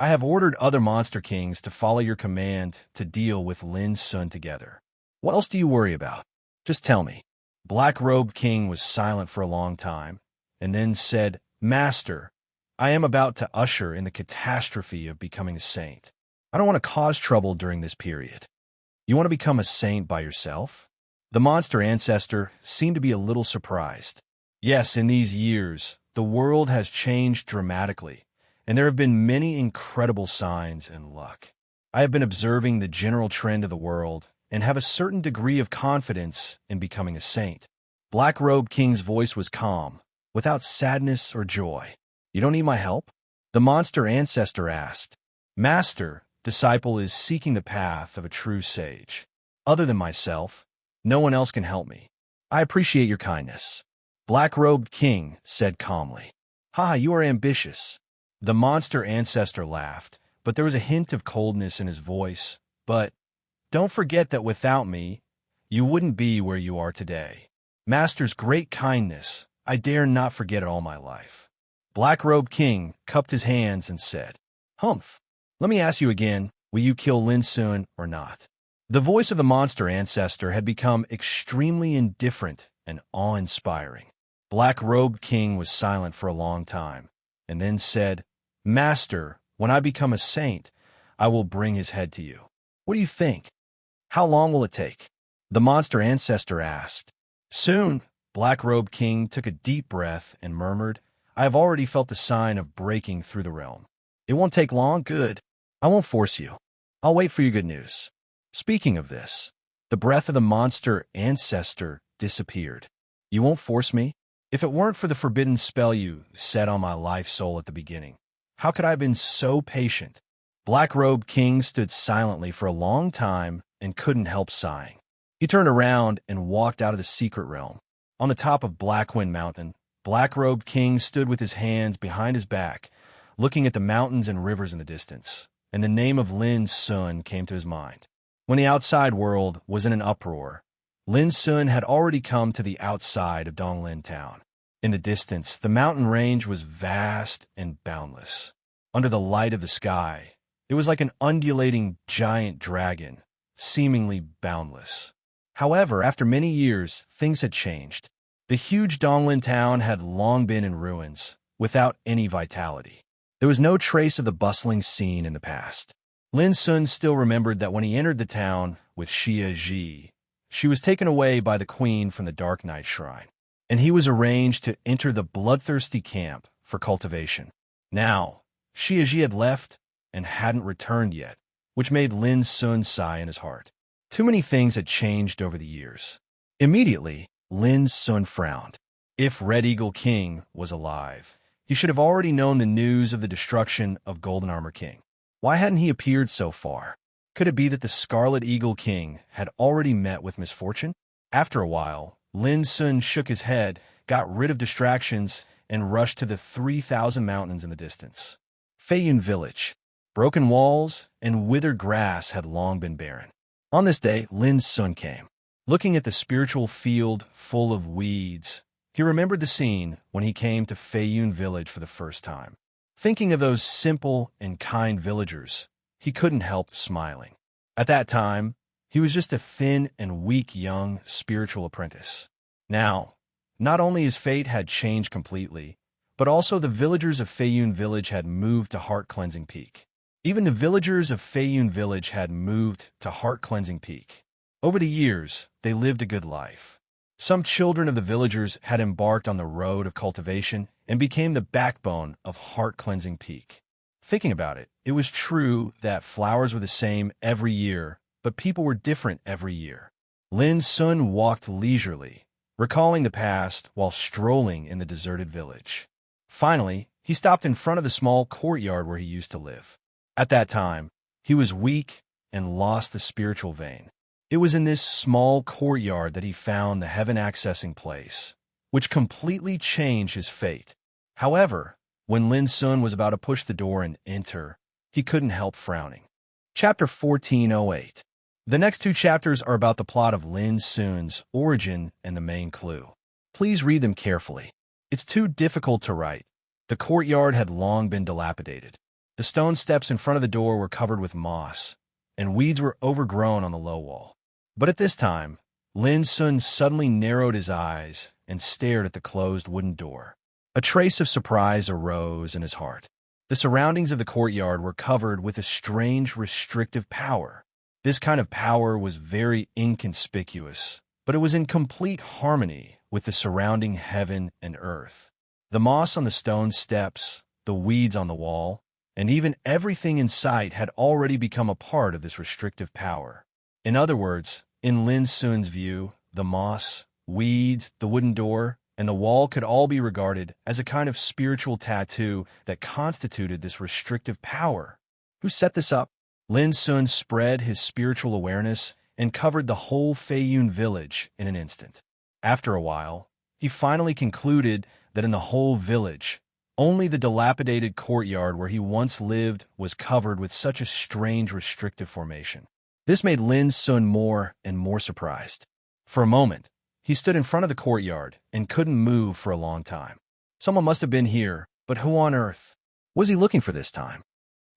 Speaker 1: I have ordered other Monster Kings to follow your command to deal with Lin's son together. What else do you worry about? Just tell me. Black-Robed King was silent for a long time, and then said, Master, I am about to usher in the catastrophe of becoming a saint. I don't want to cause trouble during this period. You want to become a saint by yourself? The monster ancestor seemed to be a little surprised. Yes, in these years, the world has changed dramatically, and there have been many incredible signs and luck. I have been observing the general trend of the world and have a certain degree of confidence in becoming a saint. Black-Robed King's voice was calm, without sadness or joy. You don't need my help? The monster ancestor asked. Master, disciple is seeking the path of a true sage. Other than myself, no one else can help me. I appreciate your kindness. Black-Robed King said calmly. Ha, you are ambitious. The monster ancestor laughed, but there was a hint of coldness in his voice. But don't forget that without me, you wouldn't be where you are today. Master's great kindness, I dare not forget it all my life. Black-Robed King cupped his hands and said, Humph. Let me ask you again, will you kill Lin's son or not? The voice of the monster ancestor had become extremely indifferent and awe-inspiring. Black-Robed King was silent for a long time, and then said, Master, when I become a saint, I will bring his head to you. What do you think? How long will it take? The monster ancestor asked. Soon, Black-Robed King took a deep breath and murmured, I have already felt the sign of breaking through the realm. It won't take long, good. I won't force you. I'll wait for your good news. Speaking of this, the breath of the monster ancestor disappeared. You won't force me? If it weren't for the forbidden spell you set on my life soul at the beginning, how could I have been so patient? Black-Robed King stood silently for a long time and couldn't help sighing. He turned around and walked out of the secret realm. On the top of Blackwind Mountain, Black-Robed King stood with his hands behind his back, looking at the mountains and rivers in the distance, and the name of Lin's son came to his mind. When the outside world was in an uproar, Lin's son had already come to the outside of Donglin town. In the distance, the mountain range was vast and boundless. Under the light of the sky, it was like an undulating giant dragon, seemingly boundless. However, after many years, things had changed. The huge Donglin town had long been in ruins, without any vitality. There was no trace of the bustling scene in the past. Lin Sun still remembered that when he entered the town with Xia Ji, she was taken away by the queen from the Dark Night Shrine, and he was arranged to enter the bloodthirsty camp for cultivation. Now, Xia Ji had left and hadn't returned yet, which made Lin Sun sigh in his heart. Too many things had changed over the years. Immediately, Lin Sun frowned. If Red Eagle King was alive, he should have already known the news of the destruction of Golden Armor King. Why hadn't he appeared so far? Could it be that the Scarlet Eagle King had already met with misfortune? After a while, Lin Sun shook his head, got rid of distractions, and rushed to the 3,000 mountains in the distance. Feiyun Village. Broken walls and withered grass had long been barren. On this day, Lin Sun came. Looking at the spiritual field full of weeds, he remembered the scene when he came to Feiyun Village for the first time. Thinking of those simple and kind villagers, he couldn't help smiling. At that time, he was just a thin and weak young spiritual apprentice. Now, not only his fate had changed completely, but also the villagers of Feiyun Village had moved to Heart Cleansing Peak. Even the villagers of Feiyun Village had moved to Heart Cleansing Peak. Over the years, they lived a good life. Some children of the villagers had embarked on the road of cultivation and became the backbone of Heart Cleansing Peak. Thinking about it, it was true that flowers were the same every year, but people were different every year. Lin Sun walked leisurely, recalling the past while strolling in the deserted village. Finally, he stopped in front of the small courtyard where he used to live. At that time, he was weak and lost the spiritual vein. It was in this small courtyard that he found the heaven-accessing place, which completely changed his fate. However, when Lin Sun was about to push the door and enter, he couldn't help frowning. Chapter 1408. The next two chapters are about the plot of Lin Sun's origin and the main clue. Please read them carefully. It's too difficult to write. The courtyard had long been dilapidated. The stone steps in front of the door were covered with moss, and weeds were overgrown on the low wall. But at this time, Lin Sun suddenly narrowed his eyes and stared at the closed wooden door. A trace of surprise arose in his heart. The surroundings of the courtyard were covered with a strange restrictive power. This kind of power was very inconspicuous, but it was in complete harmony with the surrounding heaven and earth. The moss on the stone steps, the weeds on the wall, and even everything in sight had already become a part of this restrictive power. In other words, in Lin Sun's view, the moss, weeds, the wooden door, and the wall could all be regarded as a kind of spiritual tattoo that constituted this restrictive power. Who set this up? Lin Sun spread his spiritual awareness and covered the whole Feiyun village in an instant. After a while, he finally concluded that in the whole village, only the dilapidated courtyard where he once lived was covered with such a strange restrictive formation. This made Lin Sun more and more surprised. For a moment, he stood in front of the courtyard and couldn't move for a long time. Someone must have been here, but who on earth was he looking for this time?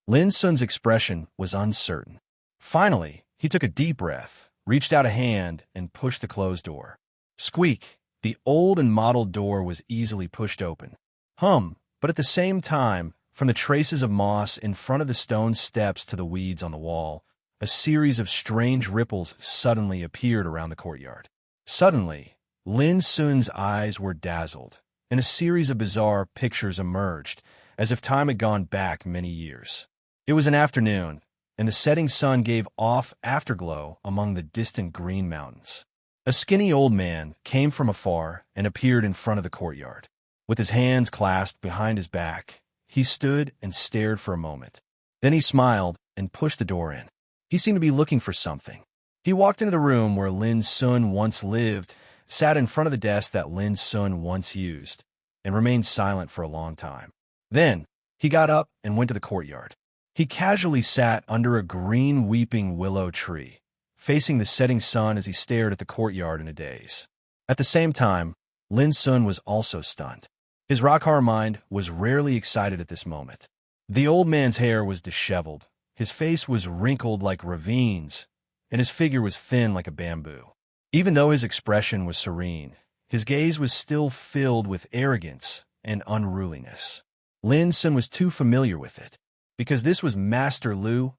Speaker 1: Lin Sun's expression was uncertain. Finally, he took a deep breath, reached out a hand, and pushed the closed door. Squeak! The old and mottled door was easily pushed open. But at the same time, from the traces of moss in front of the stone steps to the weeds on the wall, a series of strange ripples suddenly appeared around the courtyard. Suddenly, Lin Sun's eyes were dazzled, and a series of bizarre pictures emerged, as if time had gone back many years. It was an afternoon, and the setting sun gave off afterglow among the distant green mountains. A skinny old man came from afar and appeared in front of the courtyard. With his hands clasped behind his back, he stood and stared for a moment. Then he smiled and pushed the door in. He seemed to be looking for something. He walked into the room where Lin Sun once lived, sat in front of the desk that Lin Sun once used, and remained silent for a long time. Then, he got up and went to the courtyard. He casually sat under a green weeping willow tree, facing the setting sun as he stared at the courtyard in a daze. At the same time, Lin Sun was also stunned. His rock-hard mind was rarely excited at this moment. The old man's hair was disheveled, his face was wrinkled like ravines, and his figure was thin like a bamboo. Even though his expression was serene, his gaze was still filled with arrogance and unruliness. Lin Sun was too familiar with it, because this was Master Lu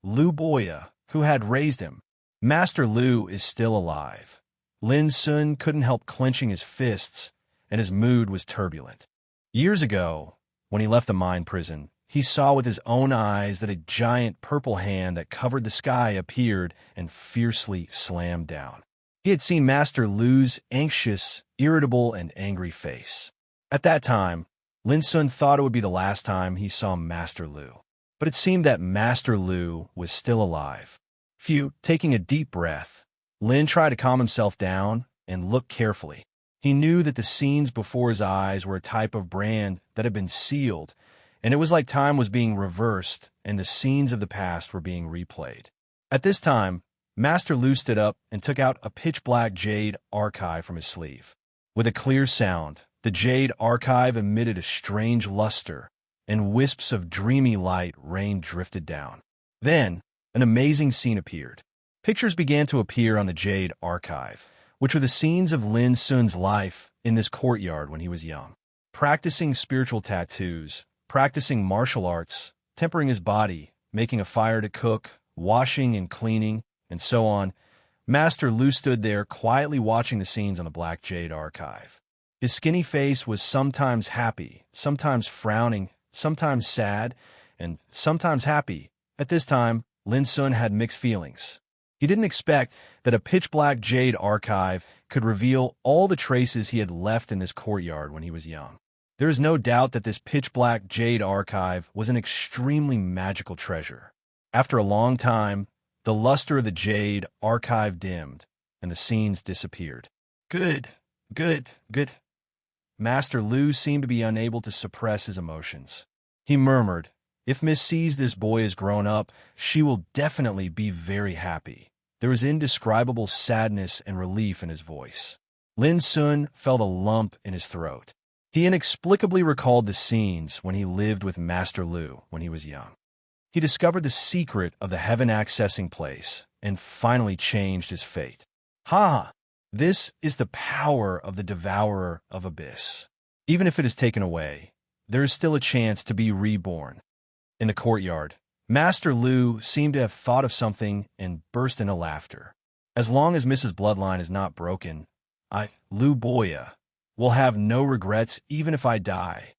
Speaker 1: Boya, who had raised him. Master Lu is still alive. Lin Sun couldn't help clenching his fists, and his mood was turbulent. Years ago, when he left the mine prison, he saw with his own eyes that a giant purple hand that covered the sky appeared and fiercely slammed down. He had seen Master Lu's anxious, irritable, and angry face. At that time, Lin Sun thought it would be the last time he saw Master Lu. But it seemed that Master Lu was still alive. Taking a deep breath, Lin tried to calm himself down and look carefully. He knew that the scenes before his eyes were a type of brand that had been sealed, and it was like time was being reversed and the scenes of the past were being replayed. At this time, Master Lu stood up and took out a pitch-black jade archive from his sleeve. With a clear sound, the jade archive emitted a strange luster, and wisps of dreamy light rain drifted down. Then, an amazing scene appeared. Pictures began to appear on the jade archive, which were the scenes of Lin Sun's life in this courtyard when he was young. Practicing spiritual tattoos, practicing martial arts, tempering his body, making a fire to cook, washing and cleaning, and so on, Master Lu stood there quietly watching the scenes on the black jade archive. His skinny face was sometimes happy, sometimes frowning, sometimes sad, and sometimes happy. At this time, Lin Sun had mixed feelings. He didn't expect that a pitch-black jade archive could reveal all the traces he had left in this courtyard when he was young. There is no doubt that this pitch-black jade archive was an extremely magical treasure. After a long time, the luster of the jade archive dimmed, and the scenes disappeared. Good. Master Lu seemed to be unable to suppress his emotions. He murmured, "If Miss sees this boy is grown up, she will definitely be very happy." There was indescribable sadness and relief in his voice. Lin Sun felt a lump in his throat. He inexplicably recalled the scenes when he lived with Master Lu when he was young. He discovered the secret of the heaven-accessing place and finally changed his fate. This is the power of the devourer of abyss. Even if it is taken away, there is still a chance to be reborn. In the courtyard, Master Lu seemed to have thought of something and burst into laughter. As long as Mrs. Bloodline is not broken, Lu Boya, will have no regrets even if I die.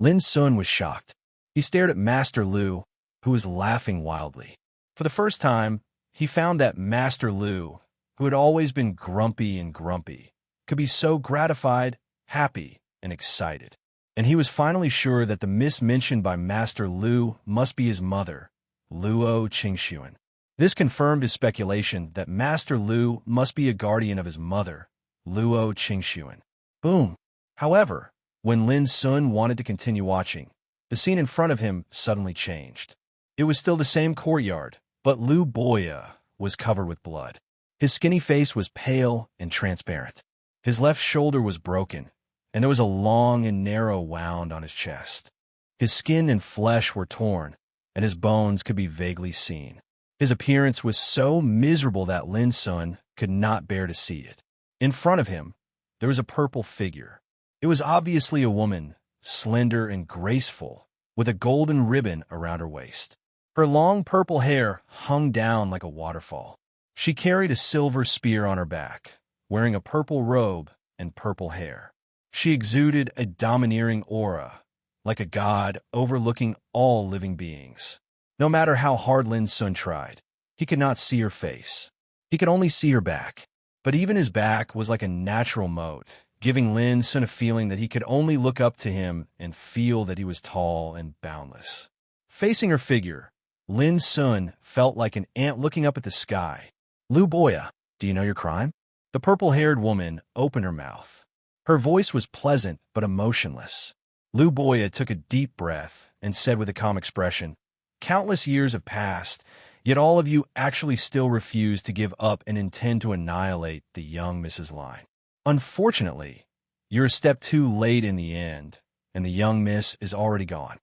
Speaker 1: Lin Sun was shocked. He stared at Master Lu, who was laughing wildly. For the first time, he found that Master Lu, who had always been grumpy, could be so gratified, happy, and excited. And he was finally sure that the miss mentioned by Master Lu must be his mother, Luo Qingxuan. This confirmed his speculation that Master Lu must be a guardian of his mother, Luo Qingxuan. Boom! However, when Lin Sun wanted to continue watching, the scene in front of him suddenly changed. It was still the same courtyard, but Lu Boya was covered with blood. His skinny face was pale and transparent. His left shoulder was broken, and there was a long and narrow wound on his chest. His skin and flesh were torn, and his bones could be vaguely seen. His appearance was so miserable that Lin Sun could not bear to see it. In front of him, there was a purple figure. It was obviously a woman, slender and graceful, with a golden ribbon around her waist. Her long purple hair hung down like a waterfall. She carried a silver spear on her back, wearing a purple robe and purple hair. She exuded a domineering aura, like a god overlooking all living beings. No matter how hard Lin Sun tried, he could not see her face. He could only see her back. But even his back was like a natural moat, giving Lin Sun a feeling that he could only look up to him and feel that he was tall and boundless. Facing her figure, Lin Sun felt like an ant looking up at the sky. Lu Boya, do you know your crime? The purple-haired woman opened her mouth. Her voice was pleasant but emotionless. Lu Boya took a deep breath and said with a calm expression, "Countless years have passed, yet all of you actually still refuse to give up and intend to annihilate the young Mrs. Line. Unfortunately, You're a step too late in the end, and the young miss is already gone.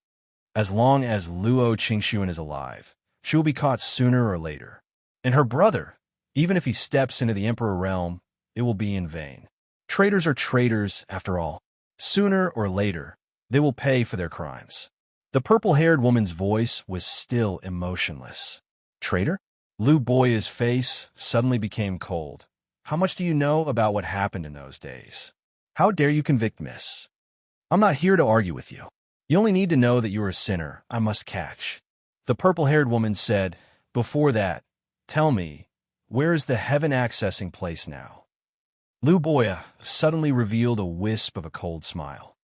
Speaker 1: As long as Luo Qingxuan is alive, she will be caught sooner or later. And her brother, even if he steps into the Emperor realm, it will be in vain. Traitors are traitors, after all. Sooner or later, they will pay for their crimes. The purple-haired woman's voice was still emotionless. Traitor? Lu Boya's face suddenly became cold. How much do you know about what happened in those days? How dare you convict Miss? I'm not here to argue with you. You only need to know that you are a sinner I must catch. The purple-haired woman said, before that, tell me, where is the heaven-accessing place now? Lu Boya suddenly revealed a wisp of a cold smile.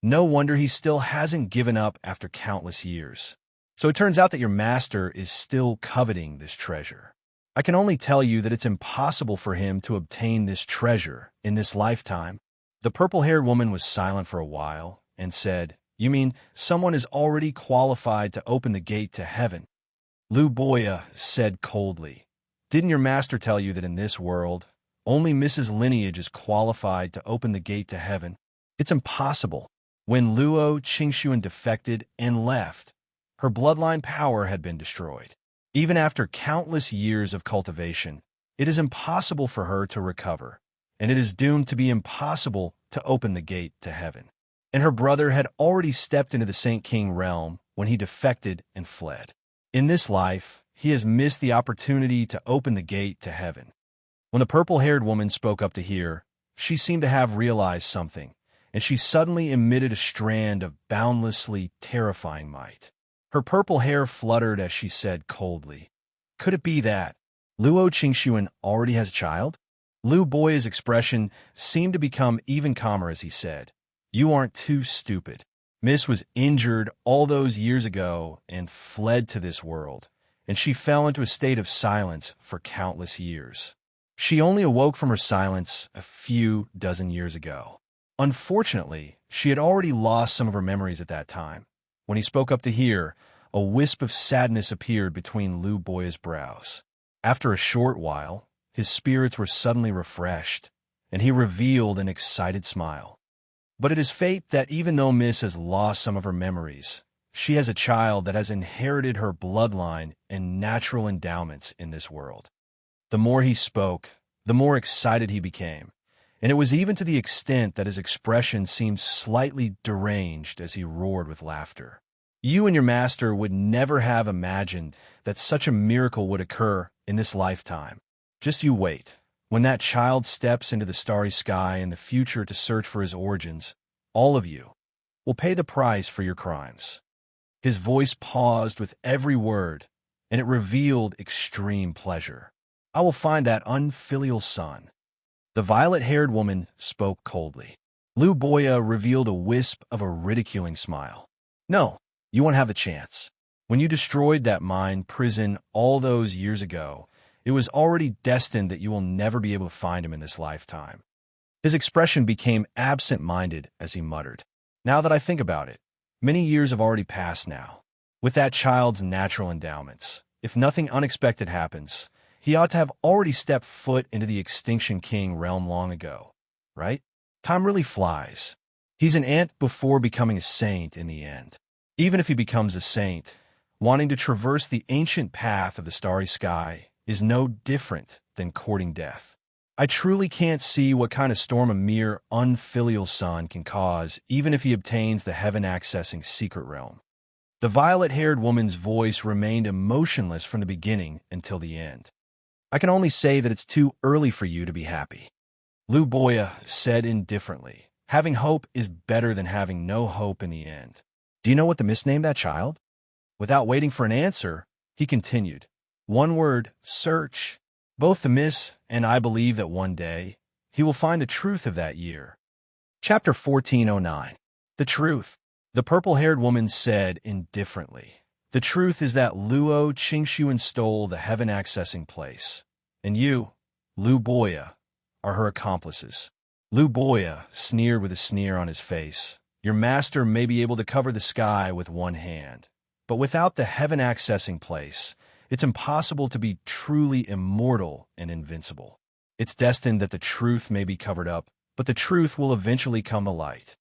Speaker 1: No wonder he still hasn't given up after countless years. So it turns out that your master is still coveting this treasure. I can only tell you that it's impossible for him to obtain this treasure in this lifetime. The purple-haired woman was silent for a while and said, you mean someone is already qualified to open the gate to heaven? Lu Boya said coldly, didn't your master tell you that in this world, only Mrs. Lineage is qualified to open the gate to heaven? It's impossible. When Luo Qingxuan defected and left, her bloodline power had been destroyed. Even after countless years of cultivation, it is impossible for her to recover, and it is doomed to be impossible to open the gate to heaven. And her brother had already stepped into the Saint King realm when he defected and fled. In this life, he has missed the opportunity to open the gate to heaven. When the purple-haired woman spoke up to hear, she seemed to have realized something, and she suddenly emitted a strand of boundlessly terrifying might. Her purple hair fluttered as she said coldly, could it be that Luo Qingxuan already has a child? Lu Boya's expression seemed to become even calmer as he said, you aren't too stupid. Miss was injured all those years ago and fled to this world, and she fell into a state of silence for countless years. She only awoke from her silence a few dozen years ago. Unfortunately, she had already lost some of her memories at that time. When he spoke up to hear, a wisp of sadness appeared between Lu Boya's brows. After a short while, his spirits were suddenly refreshed, and he revealed an excited smile. But it is fate that even though Miss has lost some of her memories, she has a child that has inherited her bloodline and natural endowments in this world. The more he spoke, the more excited he became, and it was even to the extent that his expression seemed slightly deranged as he roared with laughter. You and your master would never have imagined that such a miracle would occur in this lifetime. Just you wait. When that child steps into the starry sky in the future to search for his origins, all of you will pay the price for your crimes. His voice paused with every word, and it revealed extreme pleasure. I will find that unfilial son. The violet-haired woman spoke coldly. Lu Boya revealed a wisp of a ridiculing smile. No, you won't have the chance. When you destroyed that mine prison all those years ago, it was already destined that you will never be able to find him in this lifetime. His expression became absent-minded as he muttered. Now that I think about it, many years have already passed now. With that child's natural endowments, if nothing unexpected happens, he ought to have already stepped foot into the Extinction King realm long ago, right? Time really flies. He's an ant before becoming a saint in the end. Even if he becomes a saint, wanting to traverse the ancient path of the starry sky is no different than courting death. I truly can't see what kind of storm a mere unfilial son can cause, even if he obtains the heaven-accessing secret realm. The violet-haired woman's voice remained emotionless from the beginning until the end. I can only say that it's too early for you to be happy. Lu Boya said indifferently, having hope is better than having no hope in the end. Do you know what the miss named that child? Without waiting for an answer, he continued. One word, search. Both the miss and I believe that one day he will find the truth of that year. Chapter 1409. The truth. The purple-haired woman said indifferently. The truth is that Luo Qingxuan stole the heaven-accessing place, and you, Lu Boya, are her accomplices. Lu Boya sneered with a sneer on his face. Your master may be able to cover the sky with one hand, but without the heaven-accessing place, it's impossible to be truly immortal and invincible. It's destined that the truth may be covered up but the truth will eventually come to light.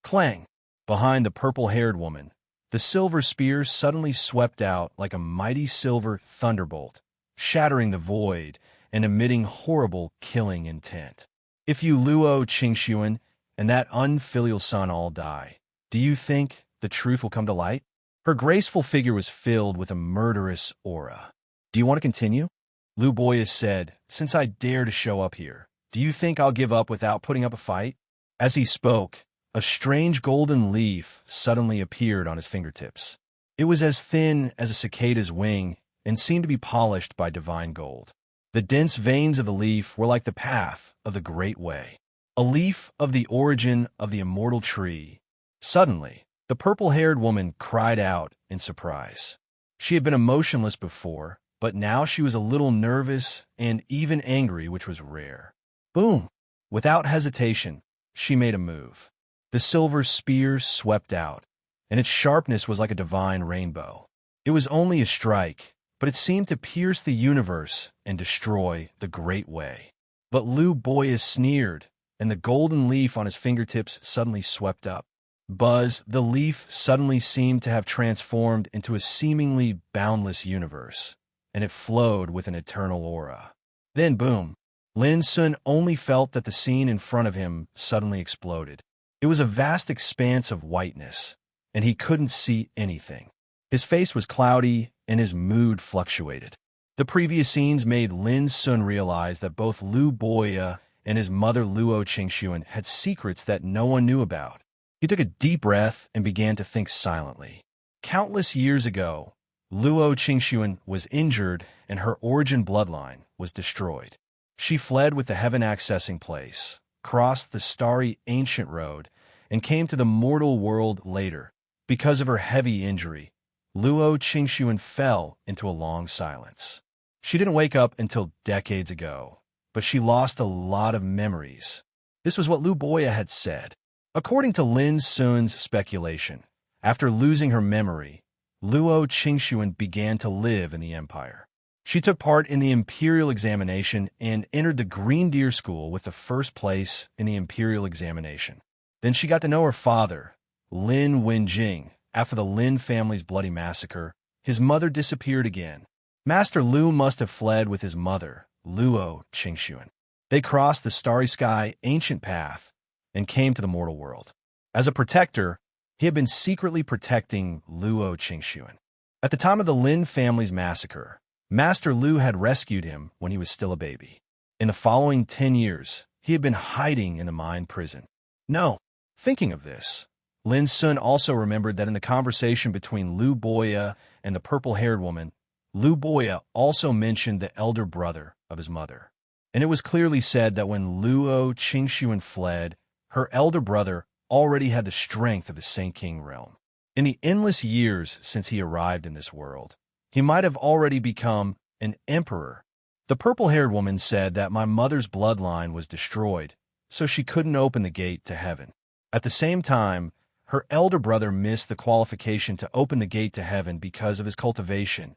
Speaker 1: Clang! Behind the purple-haired woman, the silver spear suddenly swept out like a mighty silver thunderbolt, shattering the void and emitting horrible killing intent. If you Luo Qingxuan and that unfilial son all die, do you think the truth will come to light? Her graceful figure was filled with a murderous aura. Do you want to continue? Lu Boya said, since I dare to show up here, do you think I'll give up without putting up a fight? As he spoke, a strange golden leaf suddenly appeared on his fingertips. It was as thin as a cicada's wing and seemed to be polished by divine gold. The dense veins of the leaf were like the path of the Great Way, a leaf of the origin of the immortal tree. Suddenly, the purple-haired woman cried out in surprise. She had been emotionless before, but now she was a little nervous and even angry, which was rare. Boom! Without hesitation, she made a move. The silver spear swept out, and its sharpness was like a divine rainbow. It was only a strike, but it seemed to pierce the universe and destroy the Great Way. But Lu Boya sneered, and the golden leaf on his fingertips suddenly swept up. Buzz, the leaf suddenly seemed to have transformed into a seemingly boundless universe, and it flowed with an eternal aura. Then boom! Lin Sun only felt that the scene in front of him suddenly exploded. It was a vast expanse of whiteness, and he couldn't see anything. His face was cloudy, and his mood fluctuated. The previous scenes made Lin Sun realize that both Lu Boya and his mother Luo Qingxuan had secrets that no one knew about. He took a deep breath and began to think silently. Countless years ago, Luo Qingxuan was injured and her origin bloodline was destroyed. She fled with the heaven-accessing place, crossed the starry ancient road, and came to the mortal world later. Because of her heavy injury, Luo Qingxuan fell into a long silence. She didn't wake up until decades ago, but she lost a lot of memories. This was what Lu Boya had said. According to Lin Sun's speculation, after losing her memory, Luo Qingxuan began to live in the empire. She took part in the imperial examination and entered the Green Deer School with the first place in the imperial examination. Then she got to know her father, Lin Wenjing. After the Lin family's bloody massacre, his mother disappeared again. Master Lu must have fled with his mother, Luo Qingxuan. They crossed the starry sky ancient path and came to the mortal world. As a protector, he had been secretly protecting Luo Qingxuan. At the time of the Lin family's massacre, Master Lu had rescued him when he was still a baby. In the following 10 years, he had been hiding in the mine prison. No, thinking of this, Lin Sun also remembered that in the conversation between Lu Boya and the purple-haired woman, Lu Boya also mentioned the elder brother of his mother. And it was clearly said that when Luo Qingxuan fled, her elder brother already had the strength of the Saint King realm. In the endless years since he arrived in this world, he might have already become an emperor. The purple-haired woman said that my mother's bloodline was destroyed, so she couldn't open the gate to heaven. At the same time, her elder brother missed the qualification to open the gate to heaven because of his cultivation.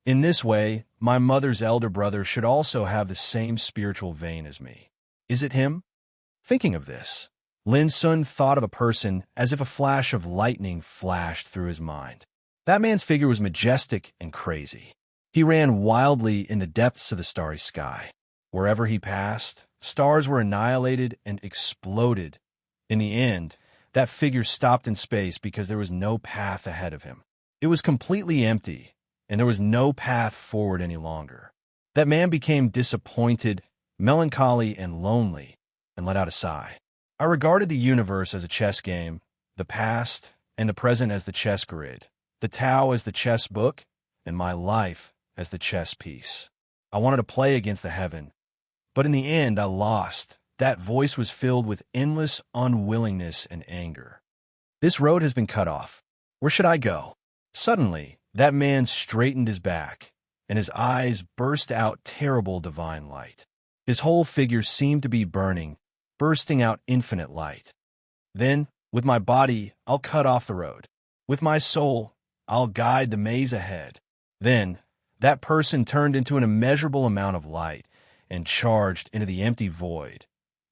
Speaker 1: In this way, my mother's elder brother should also have the same spiritual vein as me. Is it him? Thinking of this, Lin Sun thought of a person as if a flash of lightning flashed through his mind. That man's figure was majestic and crazy. He ran wildly in the depths of the starry sky. Wherever he passed, stars were annihilated and exploded. In the end, that figure stopped in space because there was no path ahead of him. It was completely empty, and there was no path forward any longer. That man became disappointed, melancholy, and lonely, and let out a sigh. I regarded the universe as a chess game, the past and the present as the chess grid, the Tao as the chess book, and my life as the chess piece. I wanted to play against the heaven, but in the end I lost. That voice was filled with endless unwillingness and anger. This road has been cut off. Where should I go? Suddenly, that man straightened his back, and his eyes burst out terrible divine light. His whole figure seemed to be burning, bursting out infinite light. Then, with my body, I'll cut off the road. With my soul, I'll guide the maze ahead. Then, that person turned into an immeasurable amount of light and charged into the empty void.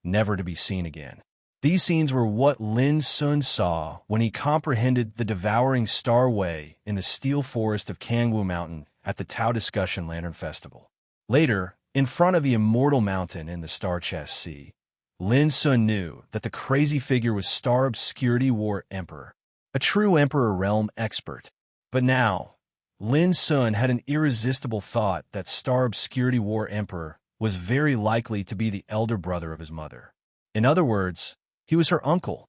Speaker 1: never to be seen again. These scenes were what Lin Sun saw when he comprehended the devouring star way in the steel forest of Kangwu Mountain at the Tao Discussion Lantern Festival. Later, in front of the immortal mountain in the Star Chest Sea, Lin Sun knew that the crazy figure was Star Obscurity War Emperor, a true Emperor realm expert. But now, Lin Sun had an irresistible thought that Star Obscurity War Emperor was very likely to be the elder brother of his mother. In other words, he was her uncle.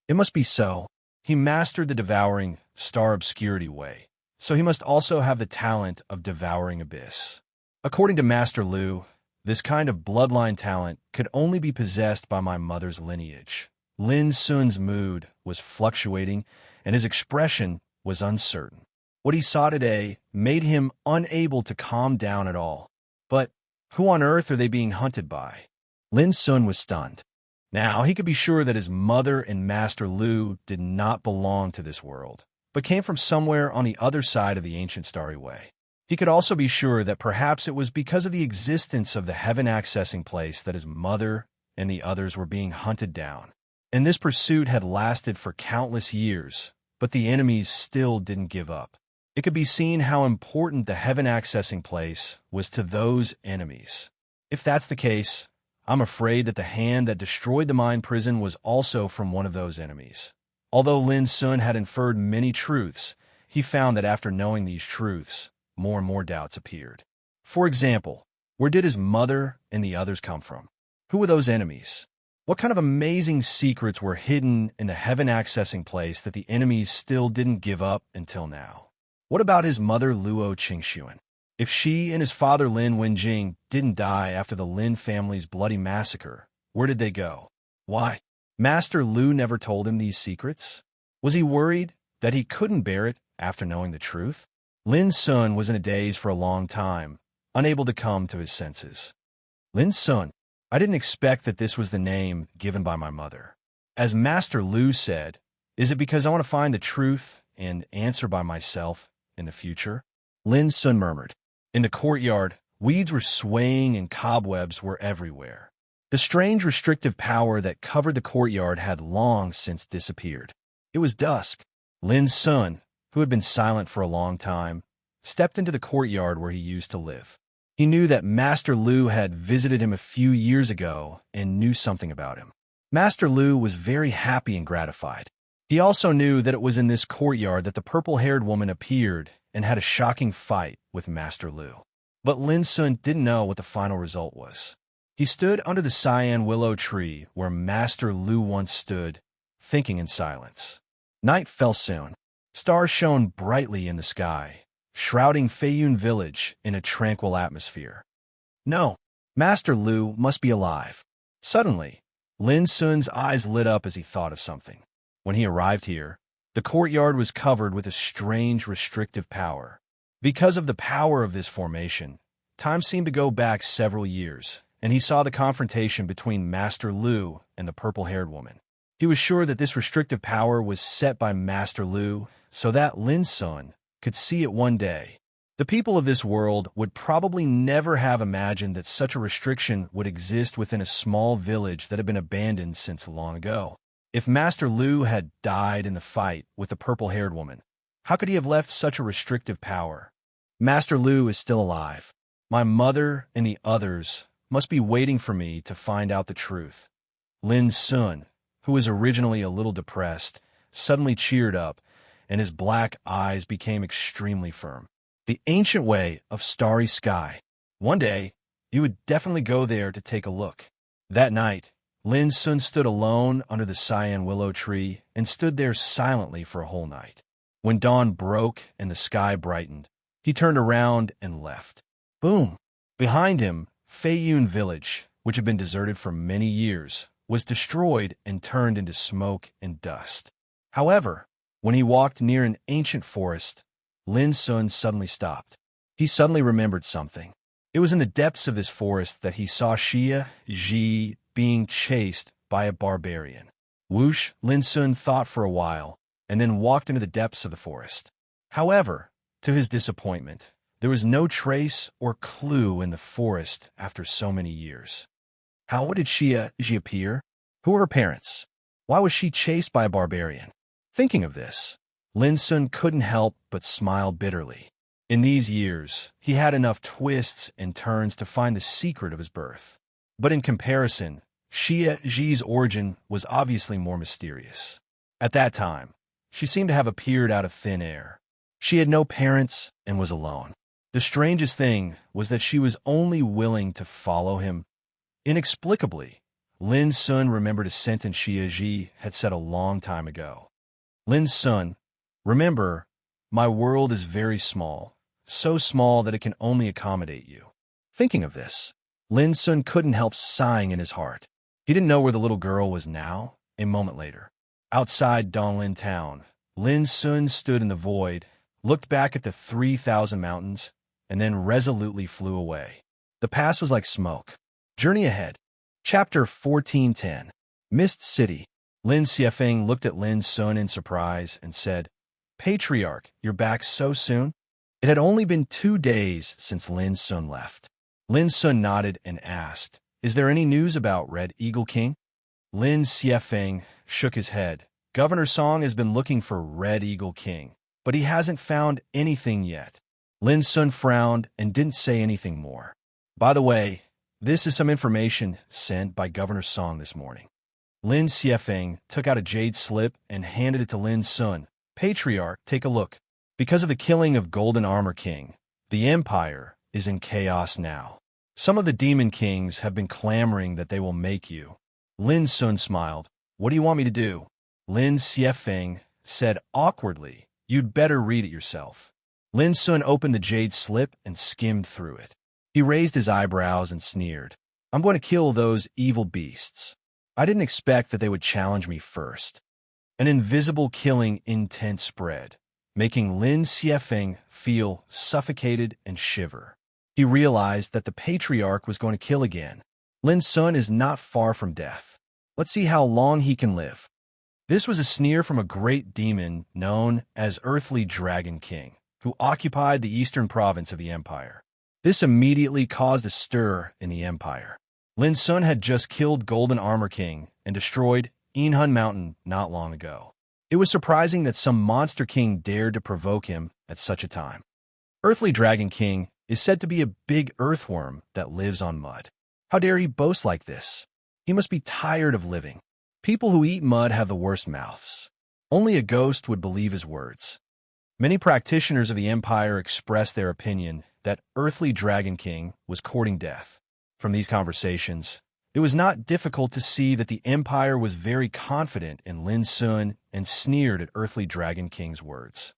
Speaker 1: It must be so. He mastered the devouring Star Obscurity way, so he must also have the talent of devouring abyss. According to Master Lu, this kind of bloodline talent could only be possessed by my mother's lineage. Lin Sun's mood was fluctuating, and his expression was uncertain. What he saw today made him unable to calm down at all. But who on earth are they being hunted by? Lin Sun was stunned. Now, he could be sure that his mother and Master Lu did not belong to this world, but came from somewhere on the other side of the ancient Starry Way. He could also be sure that perhaps it was because of the existence of the heaven-accessing place that his mother and the others were being hunted down. And this pursuit had lasted for countless years, but the enemies still didn't give up. It could be seen how important the heaven-accessing place was to those enemies. If that's the case, I'm afraid that the hand that destroyed the mine prison was also from one of those enemies. Although Lin Sun had inferred many truths, he found that after knowing these truths, more and more doubts appeared. For example, where did his mother and the others come from? Who were those enemies? What kind of amazing secrets were hidden in the heaven-accessing place that the enemies still didn't give up until now? What about his mother Luo Qingxuan? If she and his father Lin Wenjing didn't die after the Lin family's bloody massacre, where did they go? Why? Master Lu never told him these secrets? Was he worried that he couldn't bear it after knowing the truth? Lin Sun was in a daze for a long time, unable to come to his senses. Lin Sun, I didn't expect that this was the name given by my mother. As Master Lu said, is it because I want to find the truth and answer by myself in the future? Lin Sun murmured. In the courtyard, weeds were swaying and cobwebs were everywhere. The strange restrictive power that covered the courtyard had long since disappeared. It was dusk. Lin Sun, who had been silent for a long time, stepped into the courtyard where he used to live. He knew that Master Lu had visited him a few years ago and knew something about him. Master Lu was very happy and gratified. He also knew that it was in this courtyard that the purple-haired woman appeared and had a shocking fight with Master Lu. But Lin Sun didn't know what the final result was. He stood under the cyan willow tree where Master Lu once stood, thinking in silence. Night fell soon. Stars shone brightly in the sky, shrouding Feiyun village in a tranquil atmosphere. No, Master Lu must be alive. Suddenly, Lin Sun's eyes lit up as he thought of something. When he arrived here, the courtyard was covered with a strange restrictive power. Because of the power of this formation, time seemed to go back several years, and he saw the confrontation between Master Lu and the purple-haired woman. He was sure that this restrictive power was set by Master Lu so that Lin Sun could see it one day. The people of this world would probably never have imagined that such a restriction would exist within a small village that had been abandoned since long ago. If Master Lu had died in the fight with the purple-haired woman, how could he have left such a restrictive power? Master Lu is still alive. My mother and the others must be waiting for me to find out the truth. Lin Sun, who was originally a little depressed, suddenly cheered up, and his black eyes became extremely firm. The ancient way of starry sky. One day, you would definitely go there to take a look. That night, Lin Sun stood alone under the cyan willow tree and stood there silently for a whole night. When dawn broke and the sky brightened, he turned around and left. Boom! Behind him, Feiyun village, which had been deserted for many years, was destroyed and turned into smoke and dust. However, when he walked near an ancient forest, Lin Sun suddenly stopped. He suddenly remembered something. It was in the depths of this forest that he saw Xia Ji being chased by a barbarian. Whoosh, Lin Sun thought for a while, and then walked into the depths of the forest. However, to his disappointment, there was no trace or clue in the forest after so many years. How did she appear? Who were her parents? Why was she chased by a barbarian? Thinking of this, Lin Sun couldn't help but smile bitterly. In these years, he had enough twists and turns to find the secret of his birth. But in comparison, Xia Ji's origin was obviously more mysterious. At that time, she seemed to have appeared out of thin air. She had no parents and was alone. The strangest thing was that she was only willing to follow him. Inexplicably, Lin Sun remembered a sentence Xia Ji had said a long time ago. Lin Sun, remember, my world is very small, so small that it can only accommodate you. Thinking of this, Lin Sun couldn't help sighing in his heart. He didn't know where the little girl was now. A moment later, outside Donglin town, Lin Sun stood in the void, looked back at the 3,000 mountains, and then resolutely flew away. The past was like smoke. Journey ahead. Chapter 1410. Mist City. Lin Xiefeng looked at Lin Sun in surprise and said, Patriarch, you're back so soon? It had only been 2 days since Lin Sun left. Lin Sun nodded and asked, Is there any news about Red Eagle King? Lin Xiefeng shook his head. Governor Song has been looking for Red Eagle King, but he hasn't found anything yet. Lin Sun frowned and didn't say anything more. By the way, this is some information sent by Governor Song this morning. Lin Xiefeng took out a jade slip and handed it to Lin Sun. Patriarch, take a look. Because of the killing of Golden Armor King, the Empire is in chaos now. Some of the demon kings have been clamoring that they will make you. Lin Sun smiled. What do you want me to do? Lin Xiefeng said awkwardly, You'd better read it yourself. Lin Sun opened the jade slip and skimmed through it. He raised his eyebrows and sneered. I'm going to kill those evil beasts. I didn't expect that they would challenge me first. An invisible killing intent spread, making Lin Xiefeng feel suffocated and shiver. He realized that the Patriarch was going to kill again. Lin Sun is not far from death. Let's see how long he can live. This was a sneer from a great demon known as Earthly Dragon King, who occupied the eastern province of the Empire. This immediately caused a stir in the Empire. Lin Sun had just killed Golden Armor King and destroyed Yinhun Mountain not long ago. It was surprising that some monster king dared to provoke him at such a time. Earthly Dragon King is said to be a big earthworm that lives on mud. How dare he boast like this? He must be tired of living. People who eat mud have the worst mouths. Only a ghost would believe his words. Many practitioners of the Empire expressed their opinion that Earthly Dragon King was courting death. From these conversations, it was not difficult to see that the Empire was very confident in Lin Sun and sneered at Earthly Dragon King's words.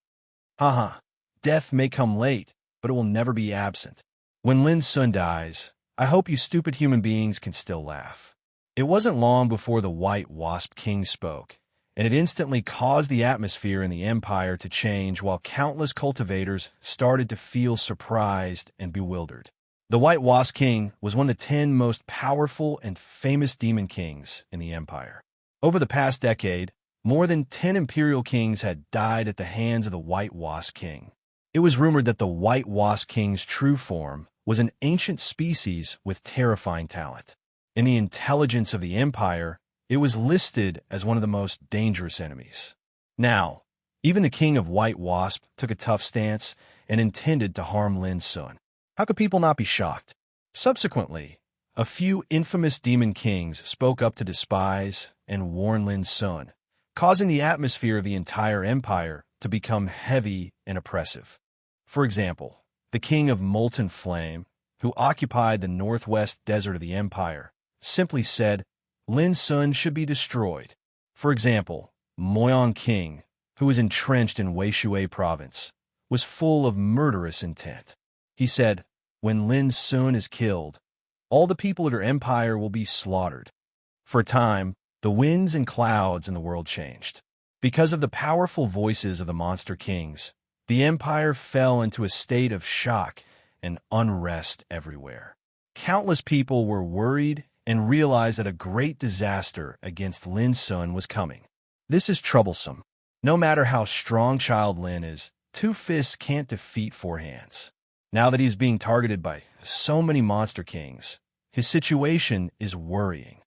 Speaker 1: Haha, death may come late, but it will never be absent. When Lin Sun dies, I hope you stupid human beings can still laugh. It wasn't long before the White Wasp King spoke, and it instantly caused the atmosphere in the Empire to change while countless cultivators started to feel surprised and bewildered. The White Wasp King was one of the 10 most powerful and famous demon kings in the Empire. Over the past decade, more than 10 imperial kings had died at the hands of the White Wasp King. It was rumored that the White Wasp King's true form was an ancient species with terrifying talent. In the intelligence of the Empire, it was listed as one of the most dangerous enemies. Now, even the king of White Wasp took a tough stance and intended to harm Lin Sun. How could people not be shocked? Subsequently, a few infamous demon kings spoke up to despise and warn Lin Sun, causing the atmosphere of the entire empire to become heavy and oppressive. For example, the king of Molten Flame, who occupied the northwest desert of the empire, simply said, Lin Sun should be destroyed. For example, Moyang King, who was entrenched in Weishui province, was full of murderous intent. He said, when Lin Sun is killed, all the people of her empire will be slaughtered. For a time, the winds and clouds in the world changed. Because of the powerful voices of the monster kings, the empire fell into a state of shock and unrest everywhere. Countless people were worried and realized that a great disaster against Lin Sun was coming. This is troublesome. No matter how strong Child Lin is, 2 fists can't defeat 4 hands. Now that he's being targeted by so many monster kings, his situation is worrying.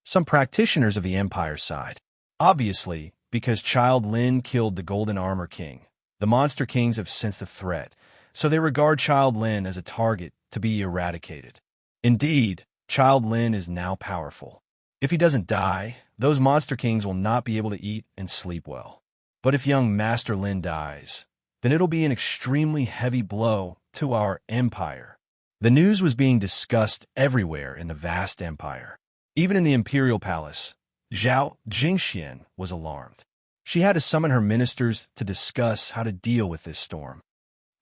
Speaker 1: Some practitioners of the Empire side. Obviously, because Child Lin killed the Golden Armor King, the Monster Kings have sensed the threat, so they regard Child Lin as a target to be eradicated. Indeed, Child Lin is now powerful. If he doesn't die, those Monster Kings will not be able to eat and sleep well. But if young Master Lin dies, then it'll be an extremely heavy blow to our empire. The news was being discussed everywhere in the vast empire. Even in the imperial palace, Zhao Jingxian was alarmed. She had to summon her ministers to discuss how to deal with this storm.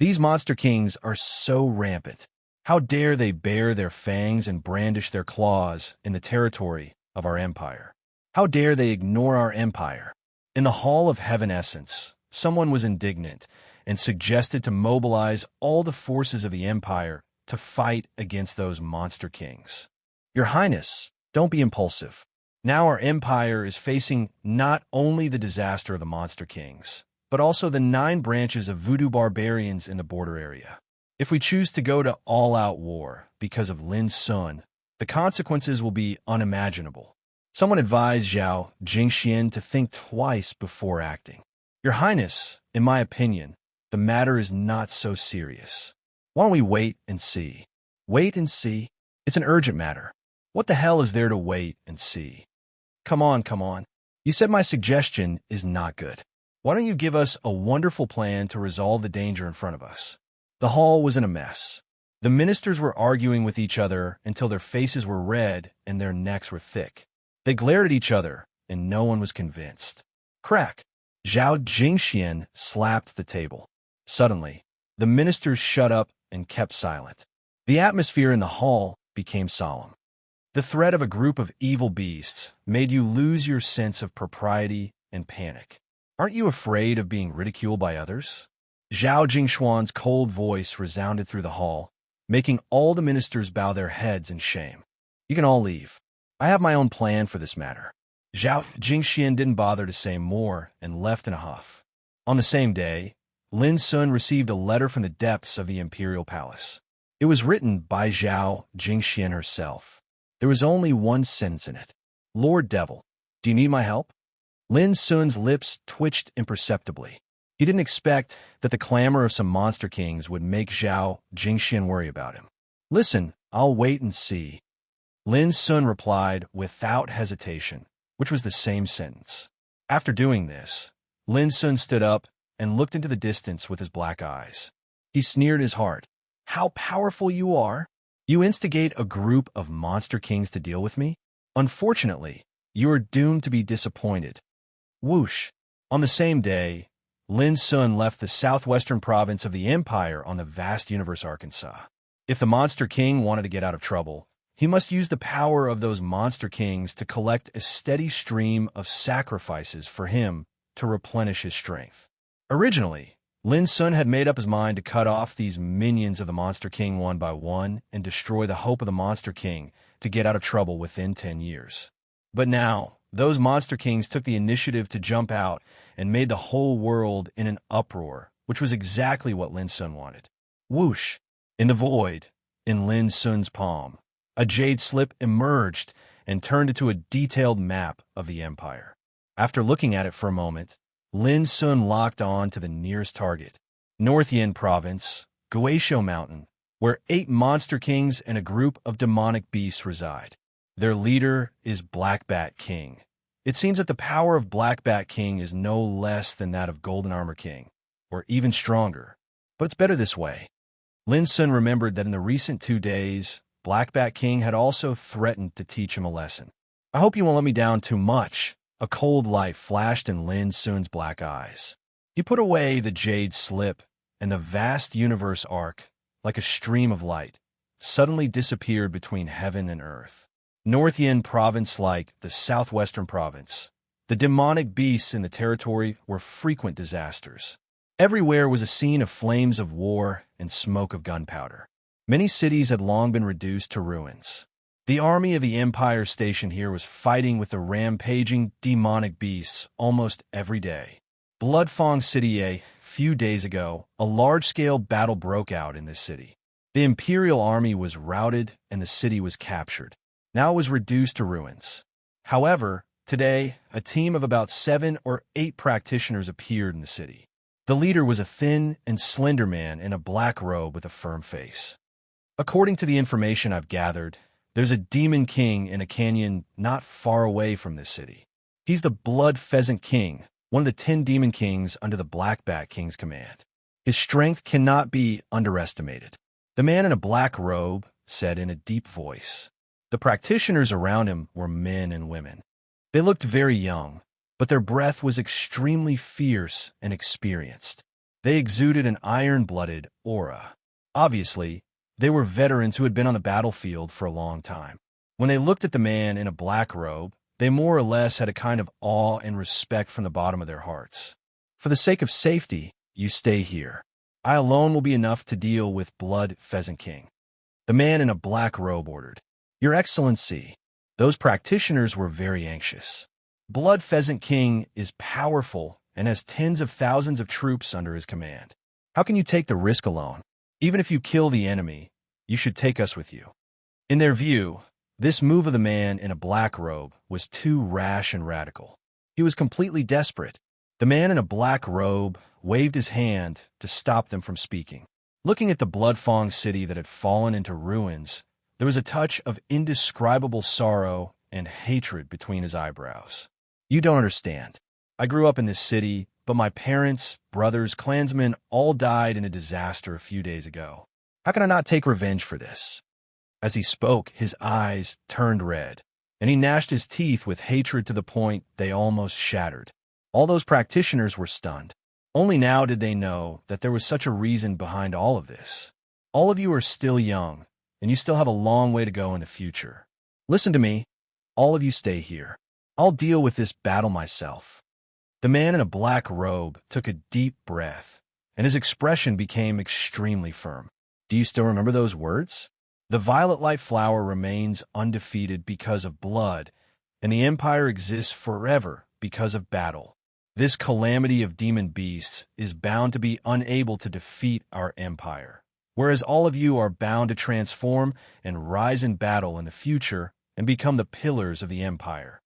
Speaker 1: These Monster Kings are so rampant. How dare they bare their fangs and brandish their claws in the territory of our empire? How dare they ignore our empire? In the Hall of Heaven Essence, someone was indignant and suggested to mobilize all the forces of the empire to fight against those Monster Kings. Your Highness, don't be impulsive. Now our empire is facing not only the disaster of the Monster Kings, but also the 9 branches of voodoo barbarians in the border area. If we choose to go to all-out war because of Lin Sun, the consequences will be unimaginable. Someone advised Zhao Jingxian to think twice before acting. Your Highness, in my opinion, the matter is not so serious. Why don't we wait and see? Wait and see? It's an urgent matter. What the hell is there to wait and see? Come on, come on. You said my suggestion is not good. Why don't you give us a wonderful plan to resolve the danger in front of us? The hall was in a mess. The ministers were arguing with each other until their faces were red and their necks were thick. They glared at each other, and no one was convinced. Crack! Zhao Jingxian slapped the table. Suddenly, the ministers shut up and kept silent. The atmosphere in the hall became solemn. The threat of a group of evil beasts made you lose your sense of propriety and panic. Aren't you afraid of being ridiculed by others? Zhao Jingshuan's cold voice resounded through the hall, making all the ministers bow their heads in shame. You can all leave. I have my own plan for this matter. Zhao Jingxian didn't bother to say more and left in a huff. On the same day, Lin Sun received a letter from the depths of the imperial palace. It was written by Zhao Jingxian herself. There was only one sentence in it. Lord Devil, do you need my help? Lin Sun's lips twitched imperceptibly. He didn't expect that the clamor of some Monster Kings would make Zhao Jingxian worry about him. Listen, I'll wait and see. Lin Sun replied without hesitation, which was the same sentence. After doing this, Lin Sun stood up and looked into the distance with his black eyes. He sneered his heart. How powerful you are! You instigate a group of Monster Kings to deal with me? Unfortunately, you are doomed to be disappointed. Whoosh! On the same day, Lin Sun left the southwestern province of the Empire on the vast universe Arkansas. If the Monster King wanted to get out of trouble, he must use the power of those Monster Kings to collect a steady stream of sacrifices for him to replenish his strength. Originally, Lin Sun had made up his mind to cut off these minions of the Monster King one by one and destroy the hope of the Monster King to get out of trouble within 10 years. But now, those Monster Kings took the initiative to jump out and made the whole world in an uproar, which was exactly what Lin Sun wanted. Whoosh! In the void, in Lin Sun's palm, a jade slip emerged and turned into a detailed map of the empire. After looking at it for a moment, Lin Sun locked on to the nearest target, North Yin Province, Guisho Mountain, where 8 Monster Kings and a group of demonic beasts reside. Their leader is Black Bat King. It seems that the power of Black Bat King is no less than that of Golden Armor King, or even stronger. But it's better this way. Lin Sun remembered that in the recent 2 days, Black Bat King had also threatened to teach him a lesson. I hope you won't let me down too much. A cold light flashed in Lin Sun's black eyes. He put away the jade slip, and the vast universe arc, like a stream of light, suddenly disappeared between heaven and earth. North Yin Province like the southwestern province, the demonic beasts in the territory were frequent disasters. Everywhere was a scene of flames of war and smoke of gunpowder. Many cities had long been reduced to ruins. The army of the Empire stationed here was fighting with the rampaging demonic beasts almost every day. Bloodfong City. A few days ago, a large-scale battle broke out in this city. The Imperial army was routed and the city was captured. Now it was reduced to ruins. However, today, a team of about 7 or 8 practitioners appeared in the city. The leader was a thin and slender man in a black robe with a firm face. According to the information I've gathered, there's a demon king in a canyon not far away from this city. He's the Blood Pheasant King, one of the 10 demon kings under the Black Bat King's command. His strength cannot be underestimated. The man in a black robe said in a deep voice. The practitioners around him were men and women. They looked very young, but their breath was extremely fierce and experienced. They exuded an iron-blooded aura. Obviously, they were veterans who had been on the battlefield for a long time. When they looked at the man in a black robe, they more or less had a kind of awe and respect from the bottom of their hearts. For the sake of safety, you stay here. I alone will be enough to deal with Blood Pheasant King. The man in a black robe ordered. Your Excellency, those practitioners were very anxious. Blood Pheasant King is powerful and has tens of thousands of troops under his command. How can you take the risk alone? Even if you kill the enemy, you should take us with you. In their view, this move of the man in a black robe was too rash and radical. He was completely desperate. The man in a black robe waved his hand to stop them from speaking. Looking at the Bloodfang city that had fallen into ruins, there was a touch of indescribable sorrow and hatred between his eyebrows. You don't understand. I grew up in this city, but my parents, brothers, clansmen all died in a disaster a few days ago. How can I not take revenge for this? As he spoke, his eyes turned red, and he gnashed his teeth with hatred to the point they almost shattered. All those practitioners were stunned. Only now did they know that there was such a reason behind all of this. All of you are still young, and you still have a long way to go in the future. Listen to me. All of you stay here. I'll deal with this battle myself. The man in a black robe took a deep breath, and his expression became extremely firm. Do you still remember those words? The violet light flower remains undefeated because of blood, and the Empire exists forever because of battle. This calamity of demon beasts is bound to be unable to defeat our Empire, whereas all of you are bound to transform and rise in battle in the future and become the pillars of the Empire.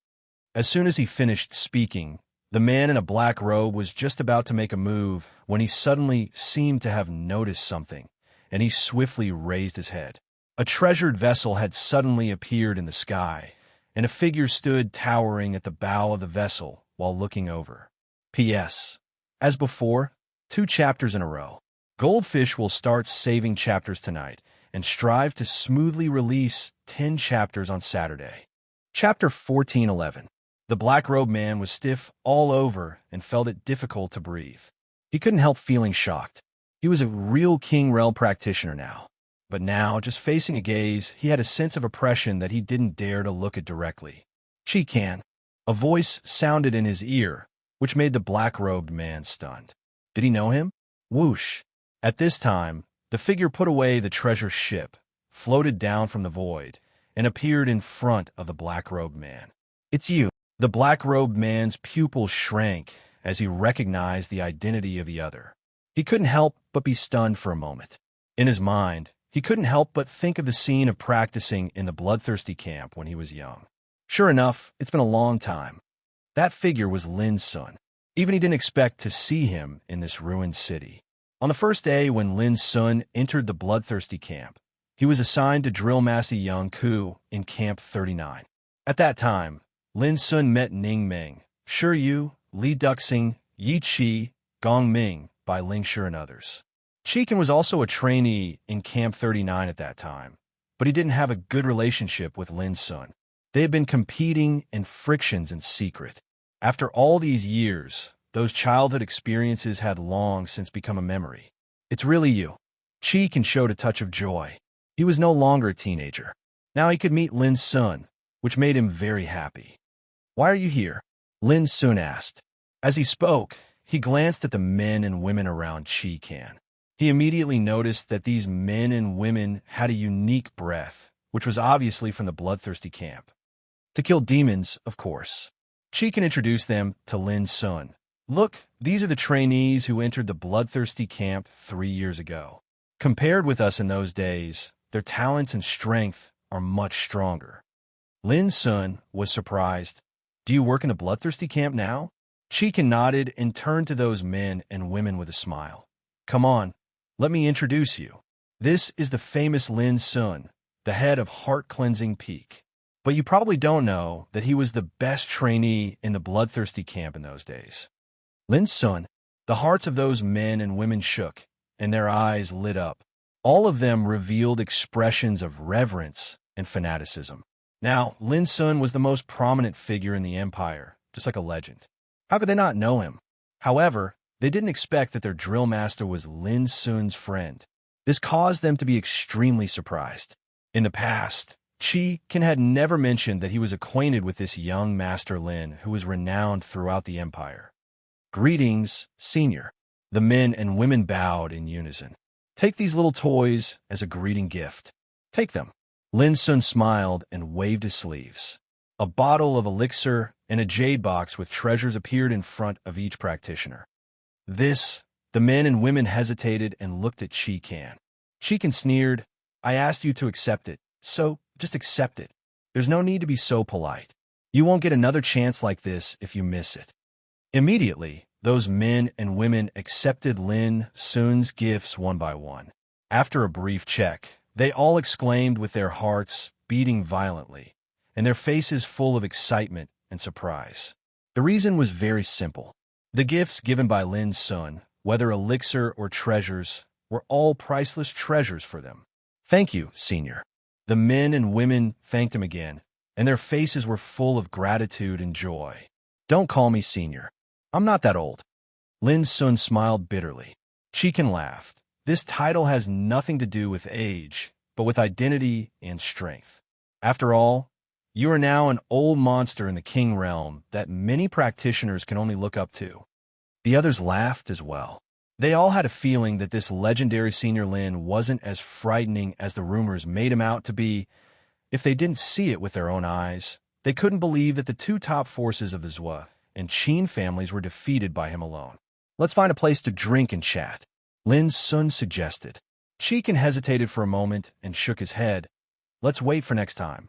Speaker 1: As soon as he finished speaking, the man in a black robe was just about to make a move when he suddenly seemed to have noticed something, and he swiftly raised his head. A treasured vessel had suddenly appeared in the sky, and a figure stood towering at the bow of the vessel while looking over. P.S. As before, 2 chapters in a row. Goldfish will start saving chapters tonight and strive to smoothly release 10 chapters on Saturday. Chapter 1411. The black-robed man was stiff all over and felt it difficult to breathe. He couldn't help feeling shocked. He was a real King Rel practitioner now. But now, just facing a gaze, he had a sense of oppression that he didn't dare to look at directly. Chikan. A voice sounded in his ear, which made the black-robed man stunned. Did he know him? Whoosh. At this time, the figure put away the treasure ship, floated down from the void, and appeared in front of the black-robed man. It's you. The black-robed man's pupils shrank as he recognized the identity of the other. He couldn't help but be stunned for a moment. In his mind, he couldn't help but think of the scene of practicing in the bloodthirsty camp when he was young. Sure enough, it's been a long time. That figure was Lin Sun. Even he didn't expect to see him in this ruined city. On the first day when Lin Sun entered the bloodthirsty camp, he was assigned to drill Massey Young Ku in Camp 39. At that time, Lin Sun met Ning Meng, Shi Yu, Li Duxing, Yi Qi, Gong Ming, Bai Lingshi, and others. Chikan was also a trainee in Camp 39 at that time, but he didn't have a good relationship with Lin Sun. They had been competing in frictions in secret. After all these years, those childhood experiences had long since become a memory. It's really you. Chikan showed a touch of joy. He was no longer a teenager. Now he could meet Lin Sun, which made him very happy. Why are you here? Lin Sun asked. As he spoke, he glanced at the men and women around Chikan. He immediately noticed that these men and women had a unique breath, which was obviously from the bloodthirsty camp. To kill demons, of course. Chikan introduced them to Lin Sun. Look, these are the trainees who entered the bloodthirsty camp 3 years ago. Compared with us in those days, their talents and strength are much stronger. Lin Sun was surprised. Do you work in the bloodthirsty camp now? Chicken nodded and turned to those men and women with a smile. Come on, let me introduce you. This is the famous Lin Sun, the head of Heart Cleansing Peak. But you probably don't know that he was the best trainee in the bloodthirsty camp in those days. Lin Sun, the hearts of those men and women shook, and their eyes lit up. All of them revealed expressions of reverence and fanaticism. Now, Lin Sun was the most prominent figure in the empire, just like a legend. How could they not know him? However, they didn't expect that their drill master was Lin Sun's friend. This caused them to be extremely surprised. In the past, Qi had never mentioned that he was acquainted with this young Master Lin who was renowned throughout the empire. Greetings, Senior. The men and women bowed in unison. Take these little toys as a greeting gift. Take them. Lin Sun smiled and waved his sleeves. A bottle of elixir and a jade box with treasures appeared in front of each practitioner. The men and women hesitated and looked at Qi sneered. I asked you to accept it, so just accept it. There's no need to be so polite. You won't get another chance like this if you miss it. Immediately, those men and women accepted Lin Sun's gifts one by one. After a brief check, they all exclaimed with their hearts beating violently, and their faces full of excitement and surprise. The reason was very simple. The gifts given by Lin Sun, whether elixir or treasures, were all priceless treasures for them. Thank you, Senior. The men and women thanked him again, and their faces were full of gratitude and joy. Don't call me Senior. I'm not that old. Lin Sun smiled bitterly. Chicken laughed. This title has nothing to do with age, but with identity and strength. After all, you are now an old monster in the king realm that many practitioners can only look up to. The others laughed as well. They all had a feeling that this legendary Senior Lin wasn't as frightening as the rumors made him out to be. If they didn't see it with their own eyes, they couldn't believe that the two top forces of the Zhua and Qin families were defeated by him alone. Let's find a place to drink and chat, Lin Sun suggested. Qi hesitated for a moment and shook his head. Let's wait for next time.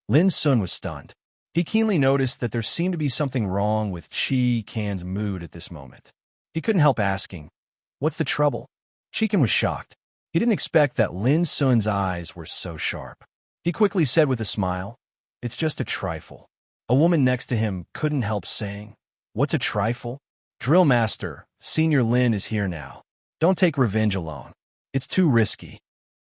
Speaker 1: Lin Sun was stunned. He keenly noticed that there seemed to be something wrong with Qi-Can's mood at this moment. He couldn't help asking, what's the trouble? Qi was shocked. He didn't expect that Lin Sun's eyes were so sharp. He quickly said with a smile, it's just a trifle. A woman next to him couldn't help saying, what's a trifle? Drill Master, Senior Lin is here now. Don't take revenge alone. It's too risky.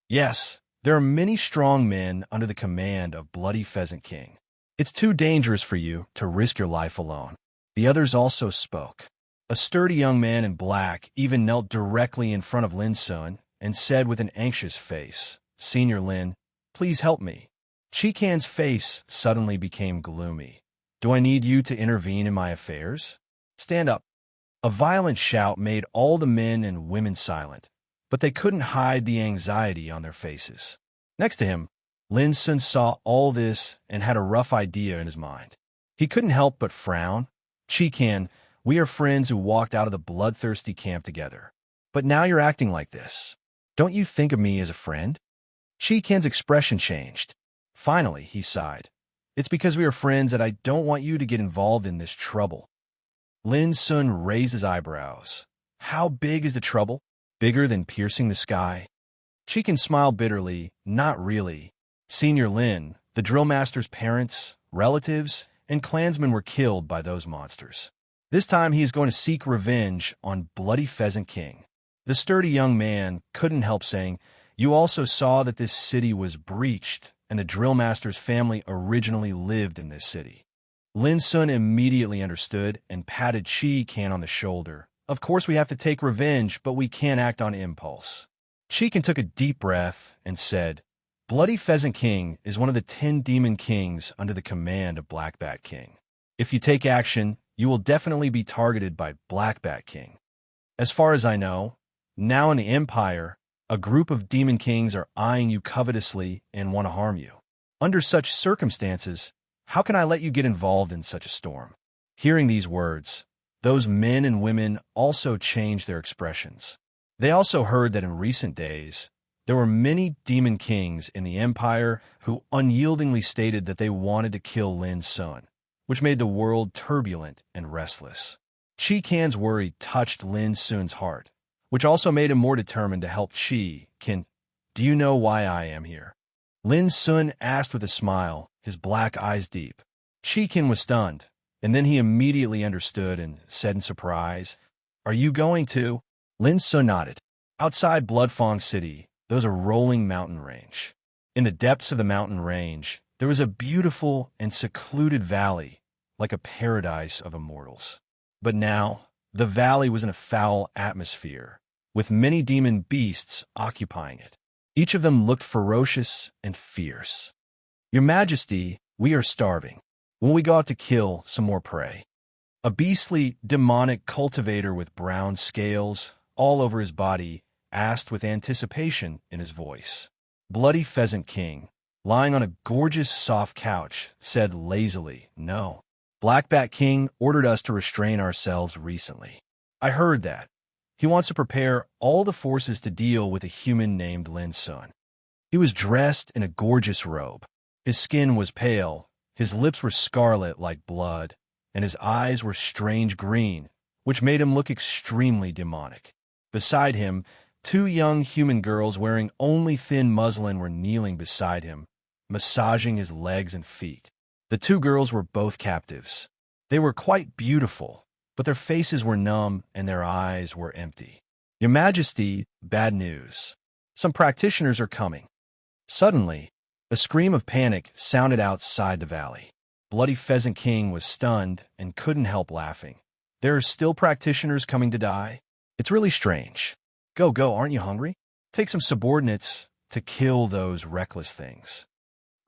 Speaker 1: Yes, there are many strong men under the command of Bloody Pheasant King. It's too dangerous for you to risk your life alone. The others also spoke. A sturdy young man in black even knelt directly in front of Lin Sun and said with an anxious face, Senior Lin, please help me. Qi-Can's face suddenly became gloomy. Do I need you to intervene in my affairs? Stand up. A violent shout made all the men and women silent, but they couldn't hide the anxiety on their faces. Next to him, Lin Sun saw all this and had a rough idea in his mind. He couldn't help but frown. Qi-Can, we are friends who walked out of the bloodthirsty camp together. But now you're acting like this. Don't you think of me as a friend? Qi-Can's expression changed. Finally, he sighed. It's because we are friends that I don't want you to get involved in this trouble. Lin Sun raised his eyebrows. How big is the trouble? Bigger than piercing the sky? Qi-Can smiled bitterly. Not really. Senior Lin, the drill master's parents, relatives, and clansmen were killed by those monsters. This time he is going to seek revenge on Bloody Pheasant King. The sturdy young man couldn't help saying, you also saw that this city was breached, and the drill master's family originally lived in this city. Lin Sun immediately understood and patted Qi-Can on the shoulder. Of course we have to take revenge, but we can't act on impulse. Qi-Can took a deep breath and said, Bloody Pheasant King is one of the 10 demon kings under the command of Black Bat King. If you take action, you will definitely be targeted by Black Bat King. As far as I know, now in the Empire, a group of demon kings are eyeing you covetously and want to harm you. Under such circumstances, how can I let you get involved in such a storm? Hearing these words, those men and women also changed their expressions. They also heard that in recent days, there were many demon kings in the empire who unyieldingly stated that they wanted to kill Lin's son, which made the world turbulent and restless. Chi Can's worry touched Lin Sun's heart, which also made him more determined to help Chi Can. Do you know why I am here? Lin Sun asked with a smile, his black eyes deep. Chi Can was stunned, and then he immediately understood and said in surprise, Are you going to? Lin Sun nodded. Outside Bloodfang City, there was a rolling mountain range. In the depths of the mountain range, there was a beautiful and secluded valley, like a paradise of immortals. But now, the valley was in a foul atmosphere, with many demon beasts occupying it. Each of them looked ferocious and fierce. Your Majesty, we are starving. Will we go out to kill some more prey? A beastly, demonic cultivator with brown scales all over his body asked with anticipation in his voice. Bloody Pheasant King, lying on a gorgeous soft couch, said lazily, No. Black Bat King ordered us to restrain ourselves recently. I heard that. He wants to prepare all the forces to deal with a human named Lin Sun. He was dressed in a gorgeous robe. His skin was pale, his lips were scarlet like blood, and his eyes were strange green, which made him look extremely demonic. Beside him, two young human girls wearing only thin muslin were kneeling beside him, massaging his legs and feet. The two girls were both captives. They were quite beautiful, but their faces were numb and their eyes were empty. Your Majesty, bad news. Some practitioners are coming. Suddenly, a scream of panic sounded outside the valley. Bloody Pheasant King was stunned and couldn't help laughing. There are still practitioners coming to die? It's really strange. Go, aren't you hungry? Take some subordinates to kill those reckless things.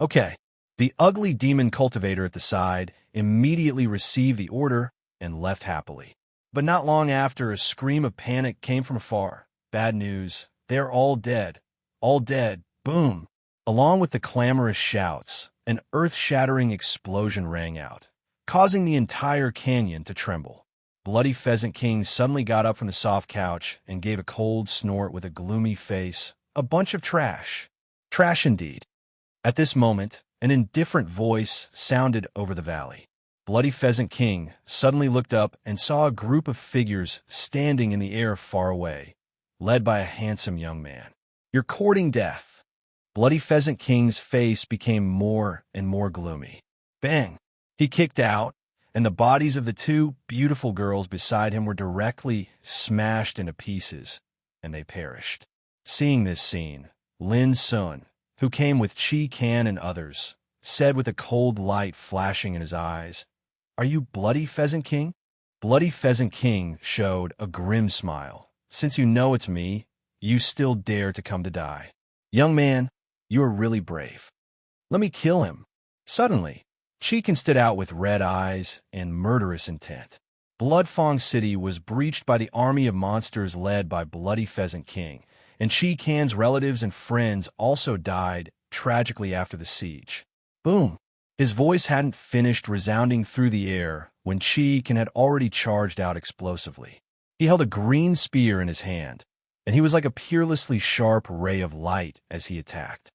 Speaker 1: Okay. The ugly demon cultivator at the side immediately received the order and left happily. But not long after, a scream of panic came from afar. Bad news. They're all dead. All dead. Boom. Along with the clamorous shouts, an earth-shattering explosion rang out, causing the entire canyon to tremble. Bloody Pheasant King suddenly got up from the soft couch and gave a cold snort with a gloomy face. A bunch of trash. Trash indeed. At this moment, an indifferent voice sounded over the valley. Bloody Pheasant King suddenly looked up and saw a group of figures standing in the air far away, led by a handsome young man. You're courting death. Bloody Pheasant King's face became more and more gloomy. Bang! He kicked out, and the bodies of the two beautiful girls beside him were directly smashed into pieces, and they perished. Seeing this scene, Lin Sun, who came with Chi Can and others, said with a cold light flashing in his eyes, Are you Bloody Pheasant King? Bloody Pheasant King showed a grim smile. Since you know it's me, you still dare to come to die. Young man, you are really brave. Let me kill him. Suddenly, Chi Can stood out with red eyes and murderous intent. Bloodfang City was breached by the army of monsters led by Bloody Pheasant King, and Chi Can's relatives and friends also died tragically after the siege. Boom! His voice hadn't finished resounding through the air when Chi Can had already charged out explosively. He held a green spear in his hand, and he was like a peerlessly sharp ray of light as he attacked.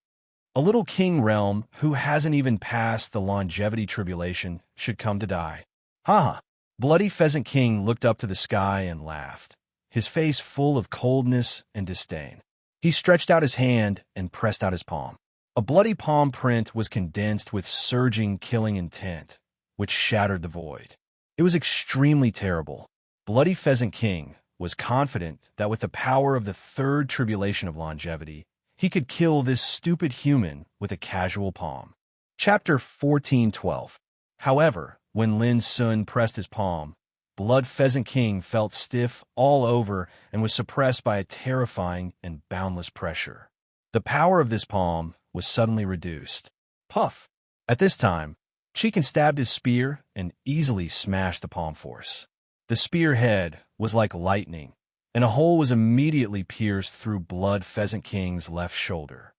Speaker 1: A little king realm who hasn't even passed the longevity tribulation should come to die. Ha! Bloody Pheasant King looked up to the sky and laughed, his face full of coldness and disdain. He stretched out his hand and pressed out his palm. A bloody palm print was condensed with surging, killing intent, which shattered the void. It was extremely terrible. Bloody Pheasant King was confident that with the power of the third tribulation of longevity, he could kill this stupid human with a casual palm. Chapter 14:12. However, when Lin Sun pressed his palm, Blood Pheasant King felt stiff all over and was suppressed by a terrifying and boundless pressure. The power of this palm was suddenly reduced. Puff! At this time, Chi Can stabbed his spear and easily smashed the palm force. The spearhead was like lightning, and a hole was immediately pierced through Blood Pheasant King's left shoulder.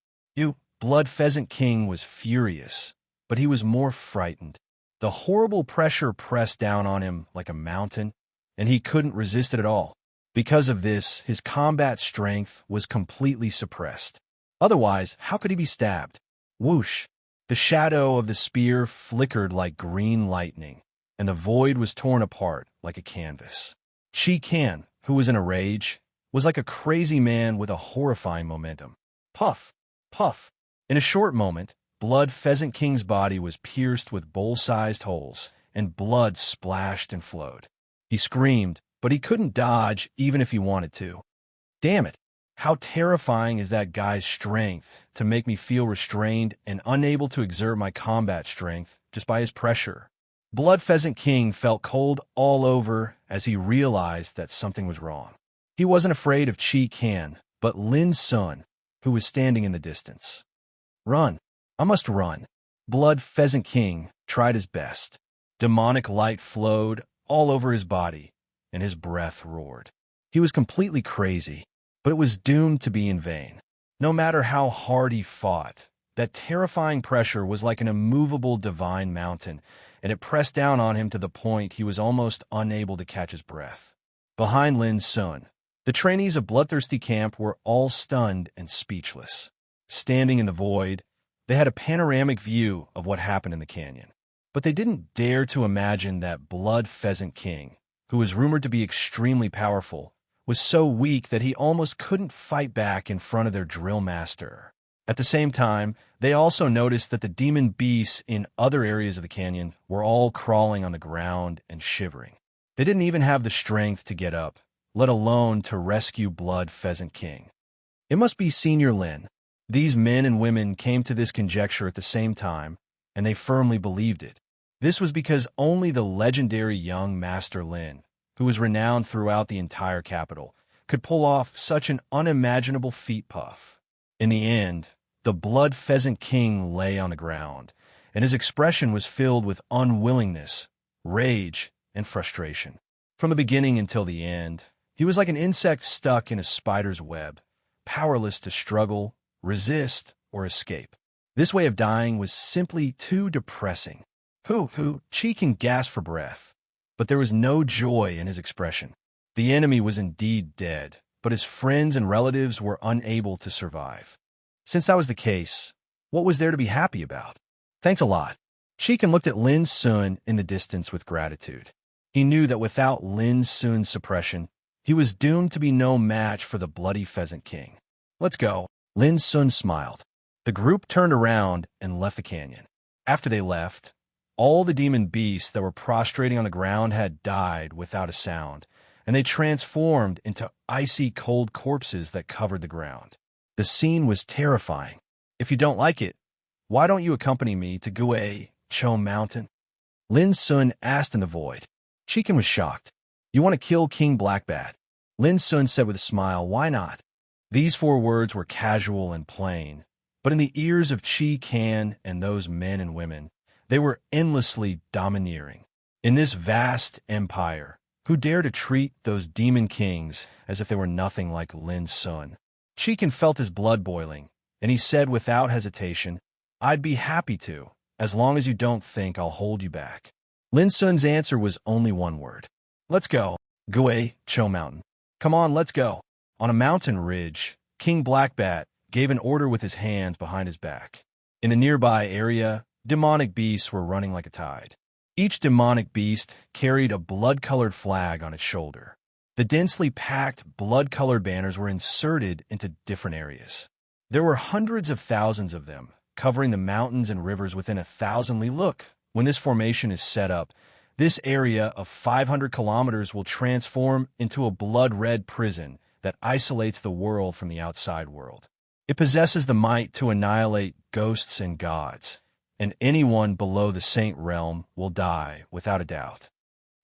Speaker 1: Blood Pheasant King was furious, but he was more frightened. The horrible pressure pressed down on him like a mountain, and he couldn't resist it at all. Because of this, his combat strength was completely suppressed. Otherwise, how could he be stabbed? Whoosh! The shadow of the spear flickered like green lightning, and the void was torn apart like a canvas. Chi Kan, who was in a rage, was like a crazy man with a horrifying momentum. Puff! Puff! In a short moment, Blood Pheasant King's body was pierced with bowl-sized holes, and blood splashed and flowed. He screamed, but he couldn't dodge even if he wanted to. Damn it! How terrifying is that guy's strength to make me feel restrained and unable to exert my combat strength just by his pressure. Blood Pheasant King felt cold all over as he realized that something was wrong. He wasn't afraid of Chi Kan, but Lin Sun, who was standing in the distance. Run! I must run. Blood Pheasant King tried his best. Demonic light flowed all over his body, and his breath roared. He was completely crazy, but it was doomed to be in vain. No matter how hard he fought, that terrifying pressure was like an immovable divine mountain, and it pressed down on him to the point he was almost unable to catch his breath. Behind Lin Sun, the trainees of Bloodthirsty Camp were all stunned and speechless. Standing in the void, they had a panoramic view of what happened in the canyon. But they didn't dare to imagine that Blood Pheasant King, who was rumored to be extremely powerful, was so weak that he almost couldn't fight back in front of their drill master. At the same time, they also noticed that the demon beasts in other areas of the canyon were all crawling on the ground and shivering. They didn't even have the strength to get up, let alone to rescue Blood Pheasant King. It must be Senior Lin. These men and women came to this conjecture at the same time, and they firmly believed it. This was because only the legendary young Master Lin, who was renowned throughout the entire capital, could pull off such an unimaginable feat. Puff. In the end, the Blood Pheasant King lay on the ground, and his expression was filled with unwillingness, rage, and frustration. From the beginning until the end, he was like an insect stuck in a spider's web, powerless to struggle, resist, or escape. This way of dying was simply too depressing. Chi Kan gasped for breath, but there was no joy in his expression. The enemy was indeed dead, but his friends and relatives were unable to survive. Since that was the case, what was there to be happy about? Thanks a lot. Chi Kan looked at Lin Sun in the distance with gratitude. He knew that without Lin Sun's suppression, he was doomed to be no match for the Bloody Pheasant King. Let's go. Lin Sun smiled. The group turned around and left the canyon. After they left, all the demon beasts that were prostrating on the ground had died without a sound, and they transformed into icy cold corpses that covered the ground. The scene was terrifying. If you don't like it, why don't you accompany me to Gue Cho Mountain? Lin Sun asked in the void. Chi Kan was shocked. You want to kill King Blackbat? Lin Sun said with a smile, why not? These 4 words were casual and plain, but in the ears of Chi Kan and those men and women, they were endlessly domineering. In this vast empire, who dared to treat those demon kings as if they were nothing like Lin Sun? Chi Kan felt his blood boiling, and he said without hesitation, I'd be happy to, as long as you don't think I'll hold you back. Lin Sun's answer was only one word. Let's go. Gue Cho Mountain. Come on, let's go. On a mountain ridge, King Blackbat gave an order with his hands behind his back. In a nearby area, demonic beasts were running like a tide. Each demonic beast carried a blood-colored flag on its shoulder. The densely packed, blood-colored banners were inserted into different areas. There were hundreds of thousands of them, covering the mountains and rivers within a 1,000 li. Look, when this formation is set up, this area of 500 kilometers will transform into a blood-red prison that isolates the world from the outside world. It possesses the might to annihilate ghosts and gods, and anyone below the saint realm will die without a doubt.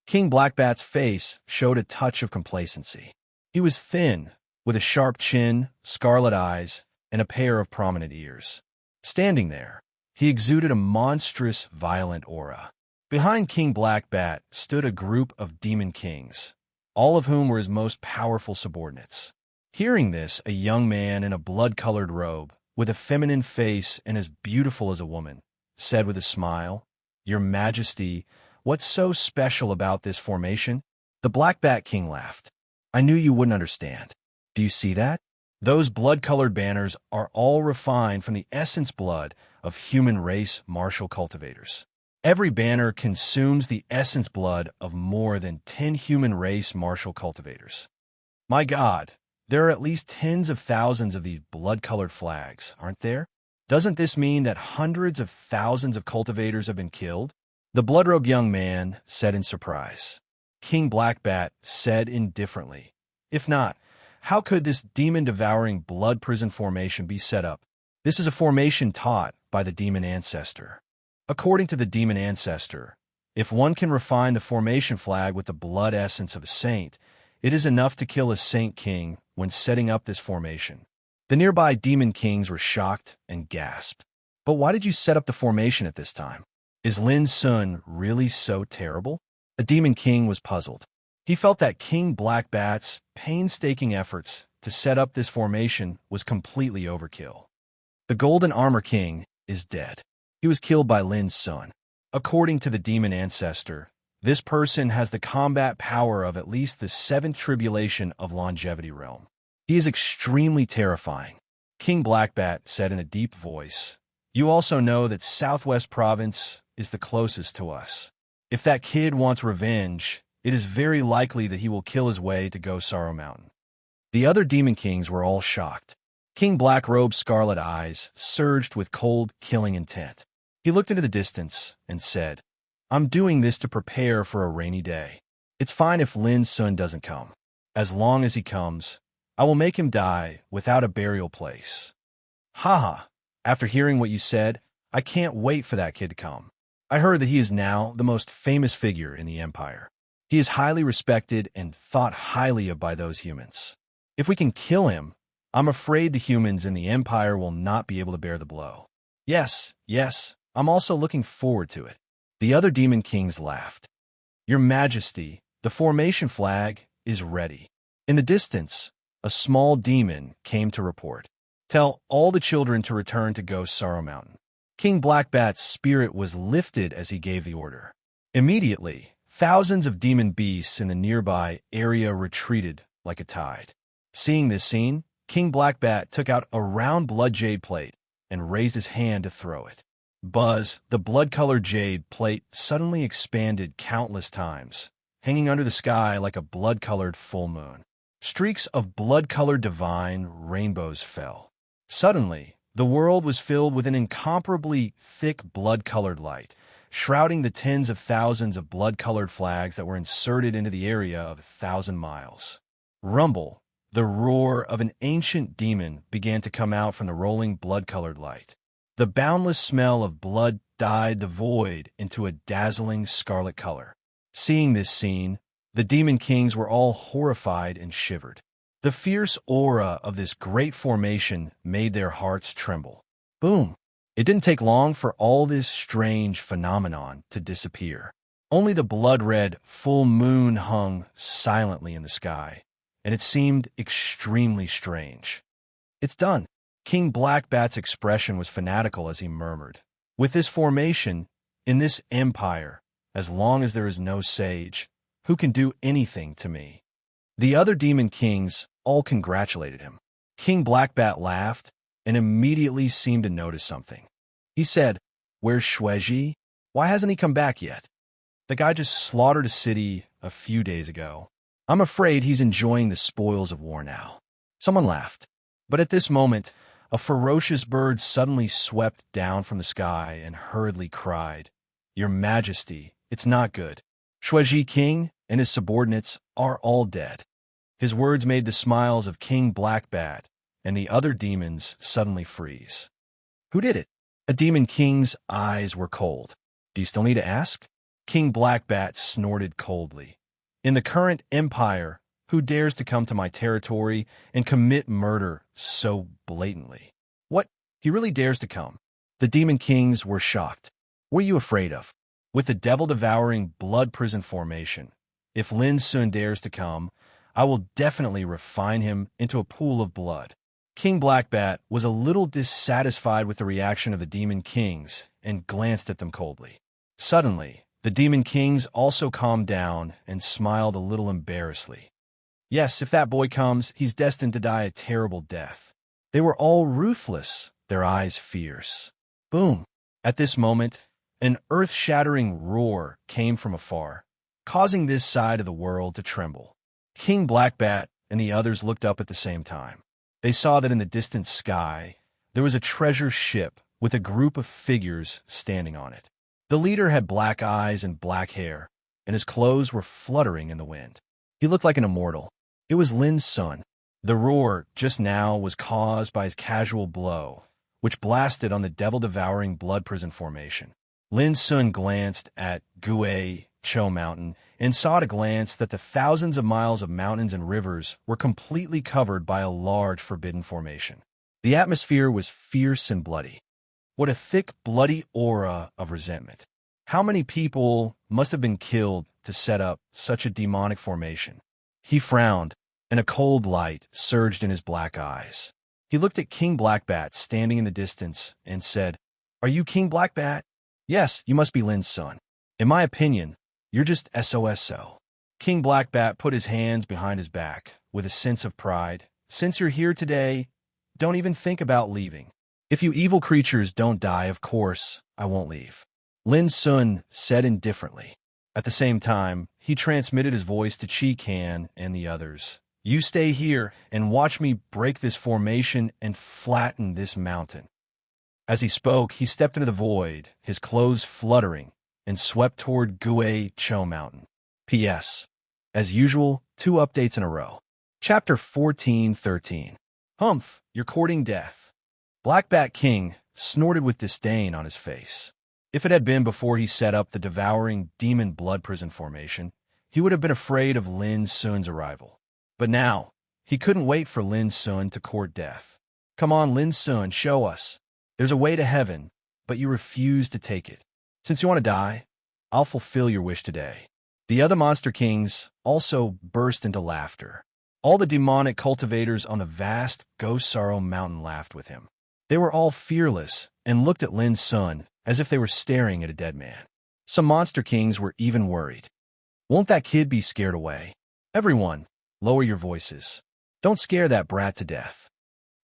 Speaker 1: King Blackbat's face showed a touch of complacency. He was thin, with a sharp chin, scarlet eyes, and a pair of prominent ears. Standing there, he exuded a monstrous, violent aura. Behind King Blackbat stood a group of demon kings, all of whom were his most powerful subordinates. Hearing this, a young man in a blood-colored robe, with a feminine face and as beautiful as a woman, said with a smile, Your Majesty, what's so special about this formation? The Blackbat King laughed. I knew you wouldn't understand. Do you see that? Those blood-colored banners are all refined from the essence blood of human race martial cultivators. Every banner consumes the essence blood of more than 10 human race martial cultivators. My God, there are at least tens of thousands of these blood-colored flags, aren't there? Doesn't this mean that hundreds of thousands of cultivators have been killed? The blood-robed young man said in surprise. King Blackbat said indifferently, if not, how could this demon-devouring blood prison formation be set up? This is a formation taught by the demon ancestor. According to the demon ancestor, if one can refine the formation flag with the blood essence of a saint, it is enough to kill a saint king when setting up this formation. The nearby demon kings were shocked and gasped. But why did you set up the formation at this time? Is Lin Sun really so terrible? A demon king was puzzled. He felt that King Blackbat's painstaking efforts to set up this formation was completely overkill. The Golden Armor King is dead. He was killed by Lin Sun. According to the demon ancestor, this person has the combat power of at least the seventh tribulation of longevity realm. He is extremely terrifying. King Blackbat said in a deep voice, you also know that Southwest Province is the closest to us. If that kid wants revenge, it is very likely that he will kill his way to Go Sorrow Mountain. The other demon kings were all shocked. King Blackrobe's scarlet eyes surged with cold, killing intent. He looked into the distance and said, I'm doing this to prepare for a rainy day. It's fine if Lin Sun doesn't come. As long as he comes, I will make him die without a burial place. Haha, after hearing what you said, I can't wait for that kid to come. I heard that he is now the most famous figure in the Empire. He is highly respected and thought highly of by those humans. If we can kill him, I'm afraid the humans in the Empire will not be able to bear the blow. Yes, I'm also looking forward to it. The other demon kings laughed. Your Majesty, the formation flag is ready. In the distance, a small demon came to report. Tell all the children to return to Go Sorrow Mountain. King Blackbat's spirit was lifted as he gave the order. Immediately, thousands of demon beasts in the nearby area retreated like a tide. Seeing this scene, King Blackbat took out a round blood jade plate and raised his hand to throw it. Buzz, the blood-colored jade plate suddenly expanded countless times, hanging under the sky like a blood-colored full moon. Streaks of blood-colored divine rainbows fell. Suddenly, the world was filled with an incomparably thick blood-colored light, shrouding the tens of thousands of blood-colored flags that were inserted into the area of 1,000 miles. Rumble, the roar of an ancient demon, began to come out from the rolling blood-colored light. The boundless smell of blood dyed the void into a dazzling scarlet color. Seeing this scene, the demon kings were all horrified and shivered. The fierce aura of this great formation made their hearts tremble. Boom! It didn't take long for all this strange phenomenon to disappear. Only the blood-red full moon hung silently in the sky, and it seemed extremely strange. It's done. King Blackbat's expression was fanatical as he murmured, with this formation, in this empire, as long as there is no sage, who can do anything to me? The other demon kings all congratulated him. King Blackbat laughed and immediately seemed to notice something. He said, Where's Shueji? Why hasn't he come back yet? The guy just slaughtered a city a few days ago. I'm afraid he's enjoying the spoils of war now. Someone laughed. But at this moment, a ferocious bird suddenly swept down from the sky and hurriedly cried, Your Majesty, it's not good. Shueji King and his subordinates are all dead. His words made the smiles of King Blackbat and the other demons suddenly freeze. Who did it? A demon king's eyes were cold. Do you still need to ask? King Blackbat snorted coldly. In the current empire, who dares to come to my territory and commit murder so blatantly? What? He really dares to come? The demon kings were shocked. What are you afraid of? With the devil-devouring blood prison formation, if Lin Sun dares to come, I will definitely refine him into a pool of blood. King Blackbat was a little dissatisfied with the reaction of the demon kings and glanced at them coldly. Suddenly, the demon kings also calmed down and smiled a little embarrassedly. Yes, if that boy comes, he's destined to die a terrible death. They were all ruthless, their eyes fierce. Boom! At this moment, an earth-shattering roar came from afar, causing this side of the world to tremble. King Blackbat and the others looked up at the same time. They saw that in the distant sky, there was a treasure ship with a group of figures standing on it. The leader had black eyes and black hair, and his clothes were fluttering in the wind. He looked like an immortal. It was Lin's son. The roar just now was caused by his casual blow, which blasted on the devil-devouring blood prison formation. Lin Sun glanced at Gue Cho Mountain and saw at a glance that the thousands of miles of mountains and rivers were completely covered by a large forbidden formation. The atmosphere was fierce and bloody. What a thick, bloody aura of resentment. How many people must have been killed to set up such a demonic formation? He frowned, and a cold light surged in his black eyes. He looked at King Blackbat standing in the distance and said, "Are you King Blackbat?" "Yes, you must be Lin's son. In my opinion, you're just SOSO. King Blackbat put his hands behind his back with a sense of pride. "Since you're here today, don't even think about leaving. If you evil creatures don't die, of course, I won't leave." Lin Sun said indifferently. At the same time, he transmitted his voice to Chi Can and the others. "You stay here and watch me break this formation and flatten this mountain." As he spoke, he stepped into the void, his clothes fluttering, and swept toward Gue Cho Mountain. P.S. As usual, 2 updates in a row. Chapter 14:13. Humph, you're courting death. Blackbat King snorted with disdain on his face. If it had been before he set up the devouring demon blood prison formation, he would have been afraid of Lin Sun's arrival. But now, he couldn't wait for Lin Sun to court death. "Come on, Lin Sun, show us. There's a way to heaven, but you refuse to take it. Since you want to die, I'll fulfill your wish today." The other monster kings also burst into laughter. All the demonic cultivators on the vast Ghost Sorrow Mountain laughed with him. They were all fearless and looked at Lin Sun as if they were staring at a dead man. Some monster kings were even worried. "Won't that kid be scared away? Everyone, lower your voices. Don't scare that brat to death."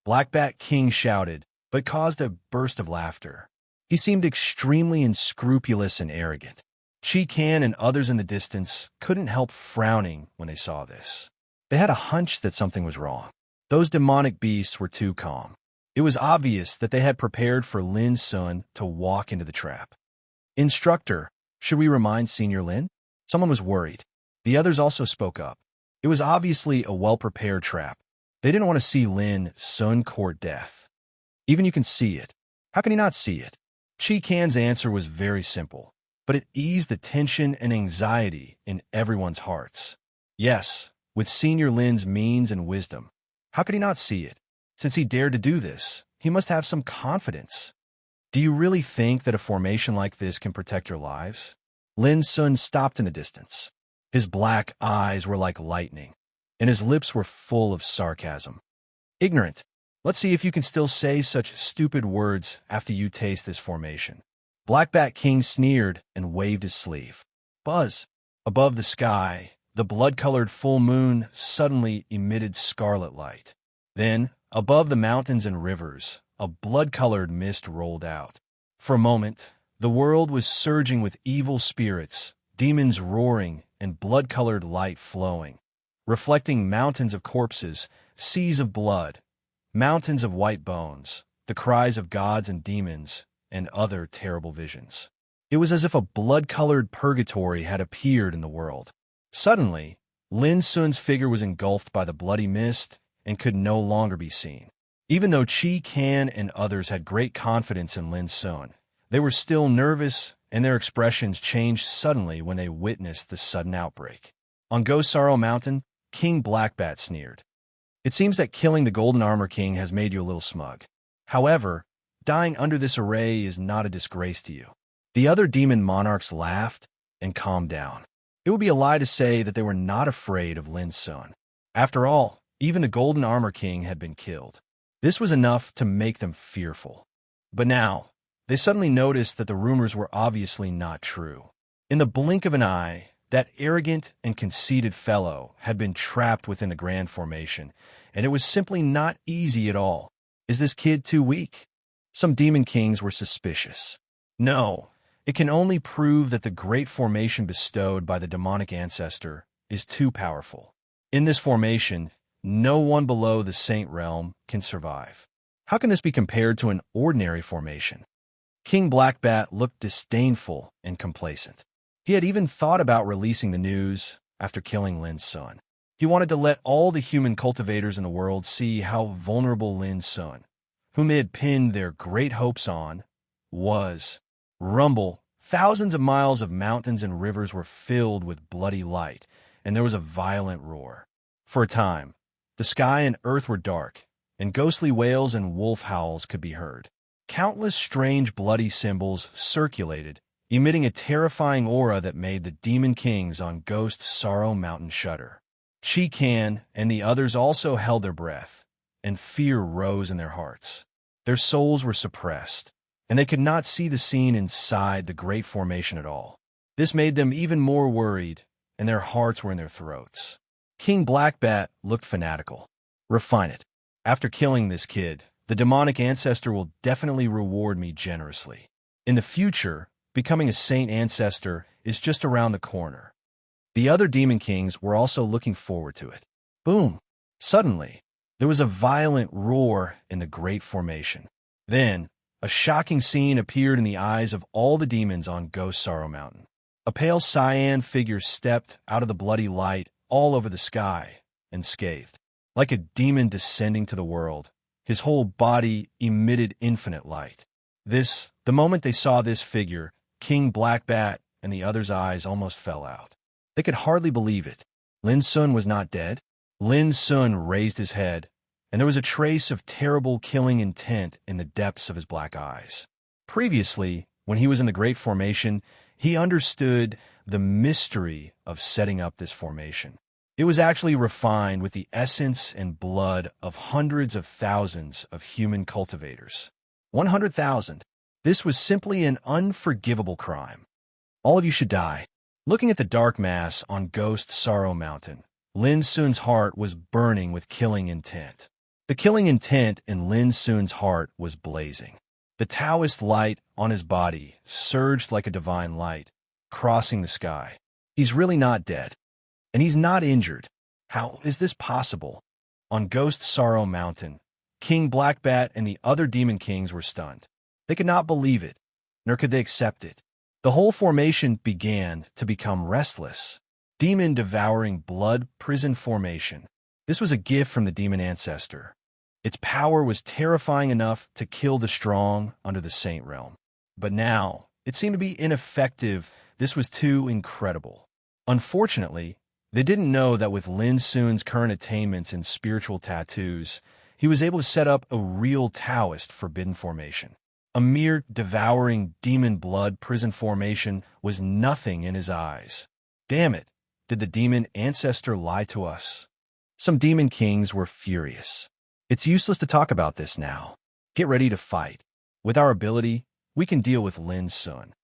Speaker 1: Blackbat King shouted, but caused a burst of laughter. He seemed extremely unscrupulous and arrogant. Chi Can and others in the distance couldn't help frowning when they saw this. They had a hunch that something was wrong. Those demonic beasts were too calm. It was obvious that they had prepared for Lin Sun to walk into the trap. "Instructor, should we remind Senior Lin?" Someone was worried. The others also spoke up. It was obviously a well-prepared trap. They didn't want to see Lin Sun court death. Even you can see it. How can he not see it? Chi Can's answer was very simple, but it eased the tension and anxiety in everyone's hearts. Yes, with Senior Lin's means and wisdom, how could he not see it? Since he dared to do this, he must have some confidence. "Do you really think that a formation like this can protect your lives?" Lin Sun stopped in the distance. His black eyes were like lightning, and his lips were full of sarcasm. "Ignorant. Let's see if you can still say such stupid words after you taste this formation." Blackbat King sneered and waved his sleeve. Buzz! Above the sky, the blood-colored full moon suddenly emitted scarlet light. Then, above the mountains and rivers, a blood-colored mist rolled out. For a moment, the world was surging with evil spirits, demons roaring, and blood-colored light flowing, reflecting mountains of corpses, seas of blood, mountains of white bones, the cries of gods and demons, and other terrible visions. It was as if a blood-colored purgatory had appeared in the world. Suddenly, Lin Sun's figure was engulfed by the bloody mist and could no longer be seen. Even though Chi Can and others had great confidence in Lin Sun, they were still nervous, and their expressions changed suddenly when they witnessed the sudden outbreak. On Ghost Sorrow Mountain, King Blackbat sneered. "It seems that killing the Golden Armor King has made you a little smug. However, dying under this array is not a disgrace to you." The other demon monarchs laughed and calmed down. It would be a lie to say that they were not afraid of Lin Sun. After all, even the Golden Armor King had been killed. This was enough to make them fearful. But now, they suddenly noticed that the rumors were obviously not true. In the blink of an eye, That arrogant and conceited fellow had been trapped within the grand formation, and it was simply not easy at all. Is this kid too weak? Some demon kings were suspicious. No, it can only prove that the great formation bestowed by the demonic ancestor is too powerful. In this formation, no one below the saint realm can survive. How can this be compared to an ordinary formation? King Blackbat looked disdainful and complacent. He had even thought about releasing the news after killing Lin's son. He wanted to let all the human cultivators in the world see how vulnerable Lin's son, whom they had pinned their great hopes on, was. Rumble, thousands of miles of mountains and rivers were filled with bloody light, and there was a violent roar. For a time, the sky and earth were dark, and ghostly wails and wolf howls could be heard. Countless strange bloody symbols circulated, emitting a terrifying aura that made the demon kings on Ghost Sorrow Mountain shudder. Chi-Kan and the others also held their breath, and fear rose in their hearts. Their souls were suppressed, and they could not see the scene inside the great formation at all. This made them even more worried, and their hearts were in their throats. King Blackbat looked fanatical. Refine it. After killing this kid, the demonic ancestor will definitely reward me generously. In the future, becoming a saint ancestor is just around the corner. The other demon kings were also looking forward to it. Boom! Suddenly, there was a violent roar in the great formation. Then, a shocking scene appeared in the eyes of all the demons on Ghost Sorrow Mountain. A pale cyan figure stepped out of the bloody light all over the sky and scathed. Like a demon descending to the world, his whole body emitted infinite light. The moment they saw this figure, King Blackbat and the others' eyes almost fell out. They could hardly believe it. Lin Sun was not dead. Lin Sun raised his head, and there was a trace of terrible killing intent in the depths of his black eyes. Previously, when he was in the Great Formation, he understood the mystery of setting up this formation. It was actually refined with the essence and blood of hundreds of thousands of human cultivators. 100,000. This was simply an unforgivable crime. All of you should die. Looking at the dark mass on Ghost Sorrow Mountain, Lin Sun's heart was burning with killing intent. The killing intent in Lin Sun's heart was blazing. The Taoist light on his body surged like a divine light, crossing the sky. He's really not dead. And he's not injured. How is this possible? On Ghost Sorrow Mountain, King Blackbat and the other demon kings were stunned. They could not believe it, nor could they accept it. The whole formation began to become restless. Demon-devouring blood prison formation. This was a gift from the demon ancestor. Its power was terrifying enough to kill the strong under the saint realm. But now, it seemed to be ineffective. This was too incredible. Unfortunately, they didn't know that with Lin Sun's current attainments in spiritual tattoos, he was able to set up a real Taoist forbidden formation. A mere devouring demon blood prison formation was nothing in his eyes. Damn it, did the demon ancestor lie to us? Some demon kings were furious. It's useless to talk about this now. Get ready to fight. With our ability, we can deal with Lin Sun.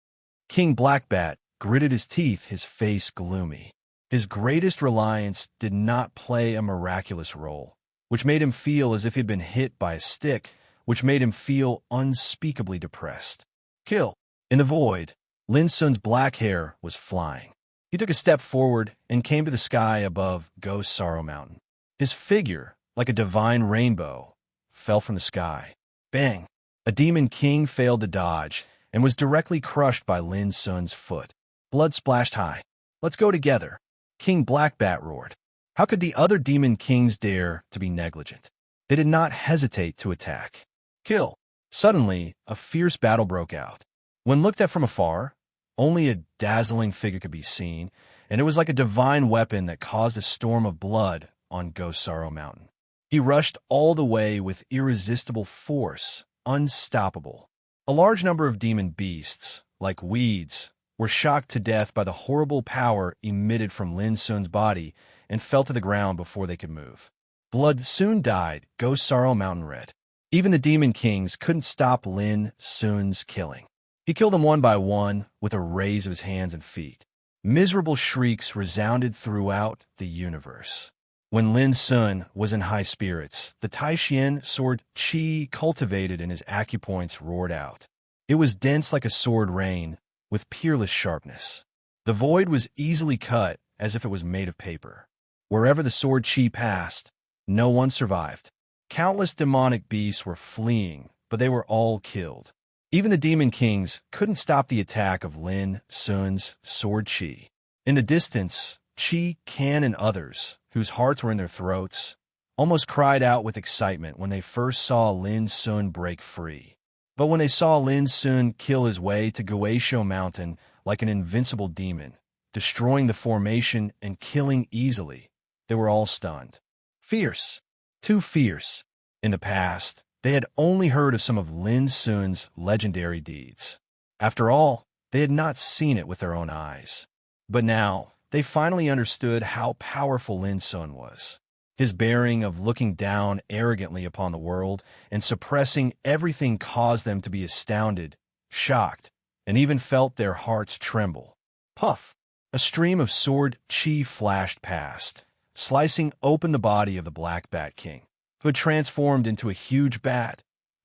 Speaker 1: King Blackbat gritted his teeth, his face gloomy. His greatest reliance did not play a miraculous role, which made him feel as if he'd been hit by a stick, which made him feel unspeakably depressed. Kill. In the void, Lin Sun's black hair was flying. He took a step forward and came to the sky above Ghost Sorrow Mountain. His figure, like a divine rainbow, fell from the sky. Bang! A demon king failed to dodge and was directly crushed by Lin Sun's foot. Blood splashed high. Let's go together. King Blackbat roared. How could the other demon kings dare to be negligent? They did not hesitate to attack. Kill. Suddenly, a fierce battle broke out. When looked at from afar, only a dazzling figure could be seen, and it was like a divine weapon that caused a storm of blood on Ghost Sorrow Mountain. He rushed all the way with irresistible force, unstoppable. A large number of demon beasts, like weeds, were shocked to death by the horrible power emitted from Lin Sun's body and fell to the ground before they could move. Blood soon dyed Ghost Sorrow Mountain red. Even the demon kings couldn't stop Lin Sun's killing. He killed them one by one with a raise of his hands and feet. Miserable shrieks resounded throughout the universe. When Lin Sun was in high spirits, the Taishian sword qi cultivated in his acupoints roared out. It was dense like a sword rain, with peerless sharpness. The void was easily cut as if it was made of paper. Wherever the sword qi passed, no one survived. Countless demonic beasts were fleeing, but they were all killed. Even the demon kings couldn't stop the attack of Lin Sun's sword qi. In the distance, Qi, Kan, and others, whose hearts were in their throats, almost cried out with excitement when they first saw Lin Sun break free. But when they saw Lin Sun kill his way to Guisho Mountain like an invincible demon, destroying the formation and killing easily, they were all stunned. Fierce. Too fierce. In the past, they had only heard of some of Lin Sun's legendary deeds. After all, they had not seen it with their own eyes. But now, they finally understood how powerful Lin Sun was. His bearing of looking down arrogantly upon the world and suppressing everything caused them to be astounded, shocked, and even felt their hearts tremble. Puff! A stream of sword qi flashed past, slicing open the body of the Black Bat King, who had transformed into a huge bat,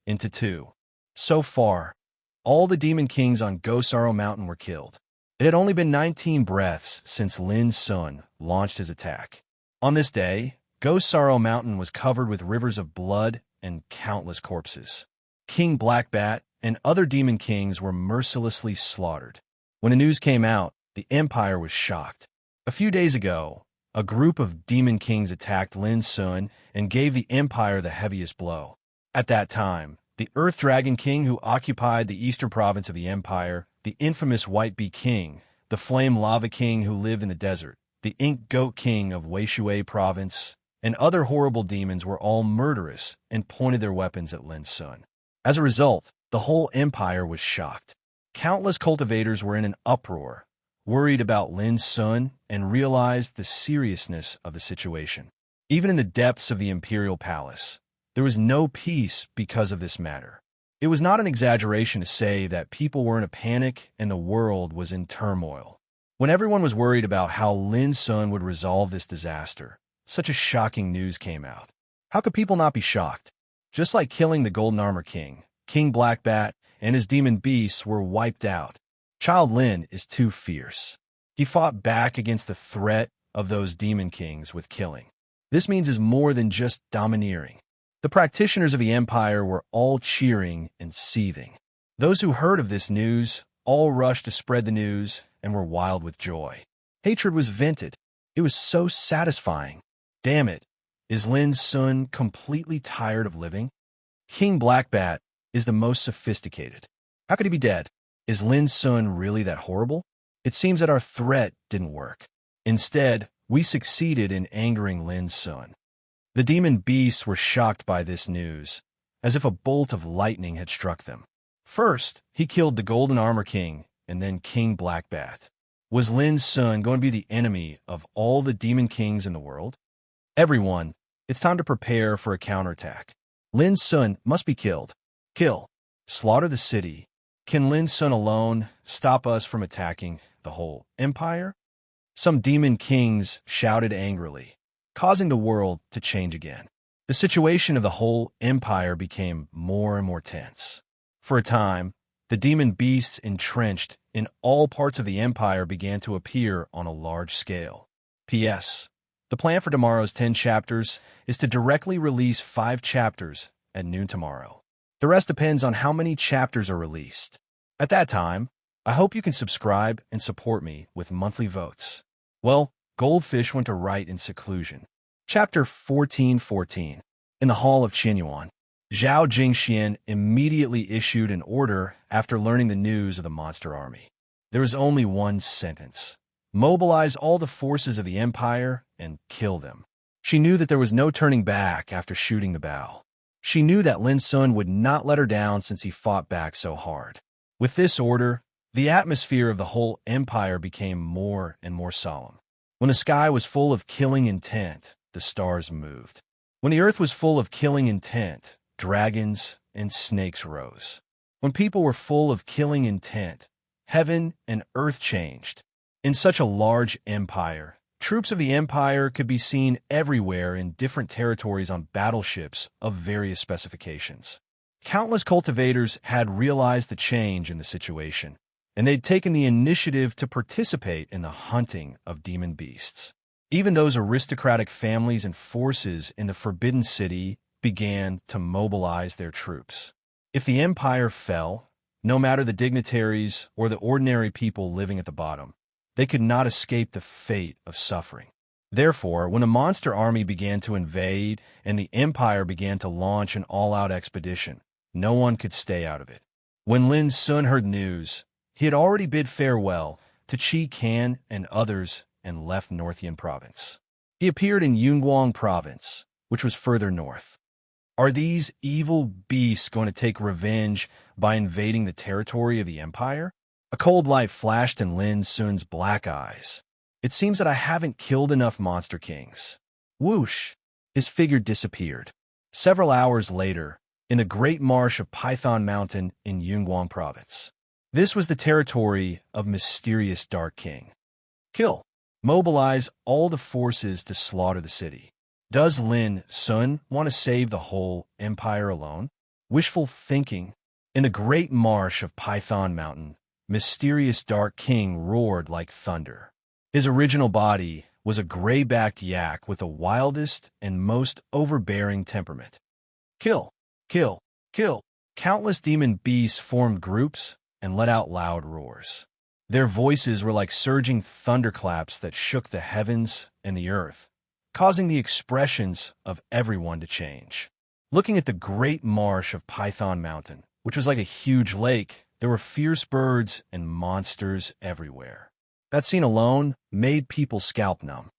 Speaker 1: into two. So far, all the demon kings on Gosaro Mountain were killed. It had only been 19 breaths since Lin Sun launched his attack. On this day, Gosaro Mountain was covered with rivers of blood and countless corpses. King Blackbat and other demon kings were mercilessly slaughtered. When the news came out, the empire was shocked. A few days ago, a group of demon kings attacked Lin Sun and gave the empire the heaviest blow. At that time, the Earth Dragon King who occupied the eastern province of the empire, the infamous White Bee King, the Flame Lava King who lived in the desert, the Ink Goat King of Weishui Province, and other horrible demons were all murderous and pointed their weapons at Lin Sun. As a result, the whole empire was shocked. Countless cultivators were in an uproar, worried about Lin Sun, and realized the seriousness of the situation. Even in the depths of the imperial palace, there was no peace because of this matter. It was not an exaggeration to say that people were in a panic and the world was in turmoil. When everyone was worried about how Lin Sun would resolve this disaster, such a shocking news came out. How could people not be shocked? Just like killing the Golden Armor King, King Blackbat and his demon beasts were wiped out. Child Lin is too fierce. He fought back against the threat of those demon kings with killing. This means is more than just domineering. The practitioners of the empire were all cheering and seething. Those who heard of this news all rushed to spread the news and were wild with joy. Hatred was vented. It was so satisfying. Damn it, is Lin Sun completely tired of living? King Blackbat is the most sophisticated. How could he be dead? Is Lin Sun really that horrible? It seems that our threat didn't work. Instead, we succeeded in angering Lin Sun. The demon beasts were shocked by this news, as if a bolt of lightning had struck them. First, he killed the Golden Armor King, and then King Blackbat. Was Lin Sun going to be the enemy of all the demon kings in the world? Everyone, it's time to prepare for a counterattack. Lin Sun must be killed. Kill. Slaughter the city. Can Lin Sun alone stop us from attacking the whole empire? Some demon kings shouted angrily, causing the world to change again. The situation of the whole empire became more and more tense. For a time, the demon beasts entrenched in all parts of the empire began to appear on a large scale. P.S. The plan for tomorrow's 10 chapters is to directly release 5 chapters at noon tomorrow. The rest depends on how many chapters are released. At that time, I hope you can subscribe and support me with monthly votes. Well, Goldfish went to write in seclusion. Chapter 1414. In the Hall of Qinyuan, Zhao Jingxian immediately issued an order after learning the news of the monster army. There was only one sentence. Mobilize all the forces of the empire and kill them. She knew that there was no turning back after shooting the bow. She knew that Lin Sun would not let her down since he fought back so hard. With this order, the atmosphere of the whole empire became more and more solemn. When the sky was full of killing intent, the stars moved. When the earth was full of killing intent, dragons and snakes rose. When people were full of killing intent, heaven and earth changed. In such a large empire, troops of the empire could be seen everywhere in different territories on battleships of various specifications. Countless cultivators had realized the change in the situation, and they'd taken the initiative to participate in the hunting of demon beasts. Even those aristocratic families and forces in the Forbidden City began to mobilize their troops. If the empire fell, no matter the dignitaries or the ordinary people living at the bottom, they could not escape the fate of suffering. Therefore, when the monster army began to invade and the empire began to launch an all-out expedition, no one could stay out of it. When Lin Sun heard news, he had already bid farewell to Qi Kan and others and left Northian province. He appeared in Yunguang province, which was further north. Are these evil beasts going to take revenge by invading the territory of the empire? A cold light flashed in Lin Sun's black eyes. It seems that I haven't killed enough monster kings. Whoosh! His figure disappeared. Several hours later, in the great marsh of Python Mountain in Yunguang province. This was the territory of mysterious Dark King. Kill. Mobilize all the forces to slaughter the city. Does Lin Sun want to save the whole empire alone? Wishful thinking. In the great marsh of Python Mountain, mysterious Dark King roared like thunder. His original body was a gray-backed yak with the wildest and most overbearing temperament. Kill, kill, kill. Countless demon beasts formed groups and let out loud roars. Their voices were like surging thunderclaps that shook the heavens and the earth, causing the expressions of everyone to change. Looking at the great marsh of Python Mountain, which was like a huge lake, there were fierce birds and monsters everywhere. That scene alone made people scalp numb.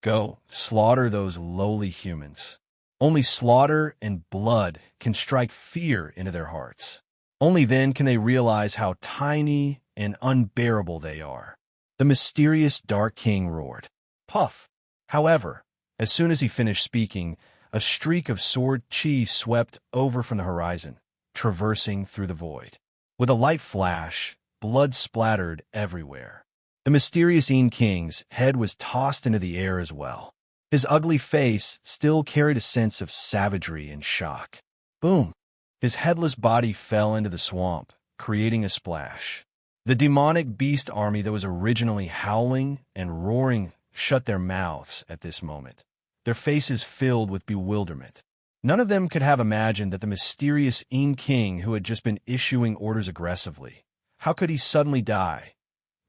Speaker 1: Go, slaughter those lowly humans. Only slaughter and blood can strike fear into their hearts. Only then can they realize how tiny and unbearable they are. The mysterious Dark King roared. Puff! However, as soon as he finished speaking, a streak of sword chi swept over from the horizon, traversing through the void. With a light flash, blood splattered everywhere. The mysterious Yin King's head was tossed into the air as well. His ugly face still carried a sense of savagery and shock. Boom! His headless body fell into the swamp, creating a splash. The demonic beast army that was originally howling and roaring shut their mouths at this moment, their faces filled with bewilderment. None of them could have imagined that the mysterious Yin King who had just been issuing orders aggressively, how could he suddenly die?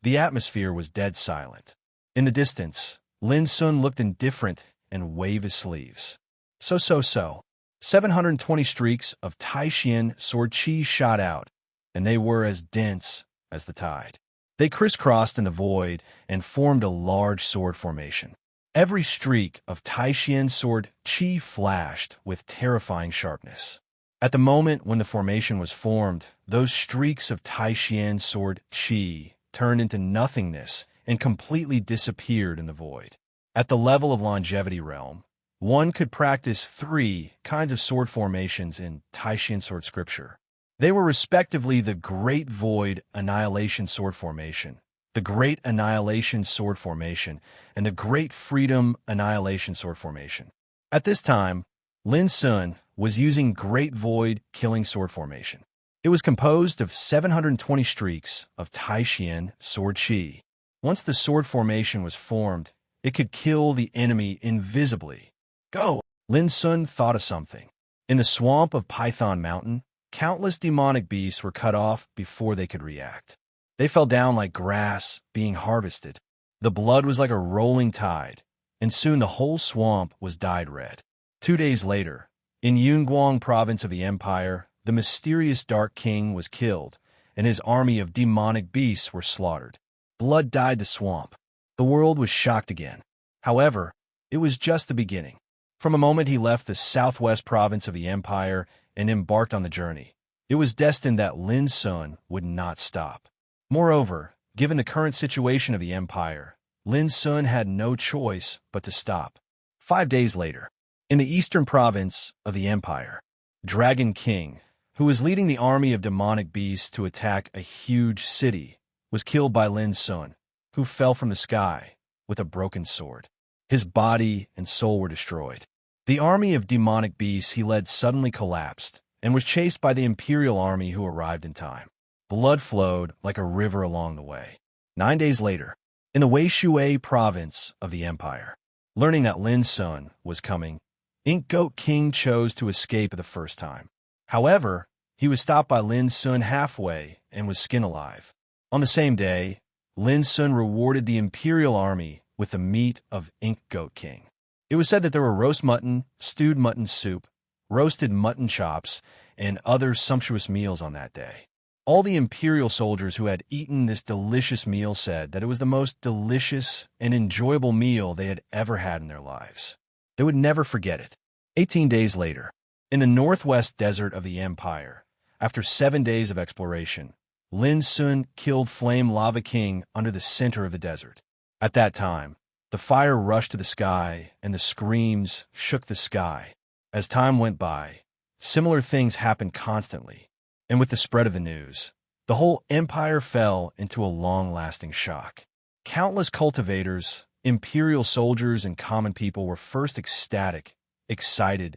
Speaker 1: The atmosphere was dead silent. In the distance, Lin Sun looked indifferent and waved his sleeves. So. 720 streaks of Taishian sword chi shot out, and they were as dense as the tide. They crisscrossed in the void and formed a large sword formation. Every streak of Taishian sword chi flashed with terrifying sharpness. At the moment when the formation was formed, those streaks of Taishian sword chi turned into nothingness and completely disappeared in the void. At the level of longevity realm, one could practice 3 kinds of sword formations in Taishian sword scripture. They were respectively the Great Void Annihilation Sword Formation, the Great Annihilation Sword Formation, and the Great Freedom Annihilation Sword Formation. At this time, Lin Sun was using Great Void Killing Sword Formation. It was composed of 720 streaks of Taishian sword chi. Once the sword formation was formed, it could kill the enemy invisibly. Go! Lin Sun thought of something. In the swamp of Python Mountain, countless demonic beasts were cut off before they could react. They fell down like grass being harvested. The blood was like a rolling tide, and soon the whole swamp was dyed red. 2 days later, in Yunguang province of the empire, the mysterious Dark King was killed, and his army of demonic beasts were slaughtered. Blood dyed the swamp. The world was shocked again. However, it was just the beginning. From a moment he left the southwest province of the empire and embarked on the journey, it was destined that Lin Sun would not stop. Moreover, given the current situation of the empire, Lin Sun had no choice but to stop. 5 days later, in the eastern province of the empire, Dragon King, who was leading the army of demonic beasts to attack a huge city, was killed by Lin Sun, who fell from the sky with a broken sword. His body and soul were destroyed. The army of demonic beasts he led suddenly collapsed and was chased by the imperial army who arrived in time. Blood flowed like a river along the way. 9 days later, in the Weishui province of the empire, learning that Lin Sun was coming, Ink Goat King chose to escape the first time. However, he was stopped by Lin Sun halfway and was skinned alive. On the same day, Lin Sun rewarded the imperial army with the meat of Ink Goat King. It was said that there were roast mutton, stewed mutton soup, roasted mutton chops, and other sumptuous meals on that day. All the imperial soldiers who had eaten this delicious meal said that it was the most delicious and enjoyable meal they had ever had in their lives. They would never forget it. 18 days later, in the northwest desert of the empire, after 7 days of exploration, Lin Sun killed Flame Lava King under the center of the desert. At that time, the fire rushed to the sky and the screams shook the sky. As time went by, similar things happened constantly, and with the spread of the news, the whole empire fell into a long-lasting shock. Countless cultivators, imperial soldiers, and common people were first ecstatic, excited,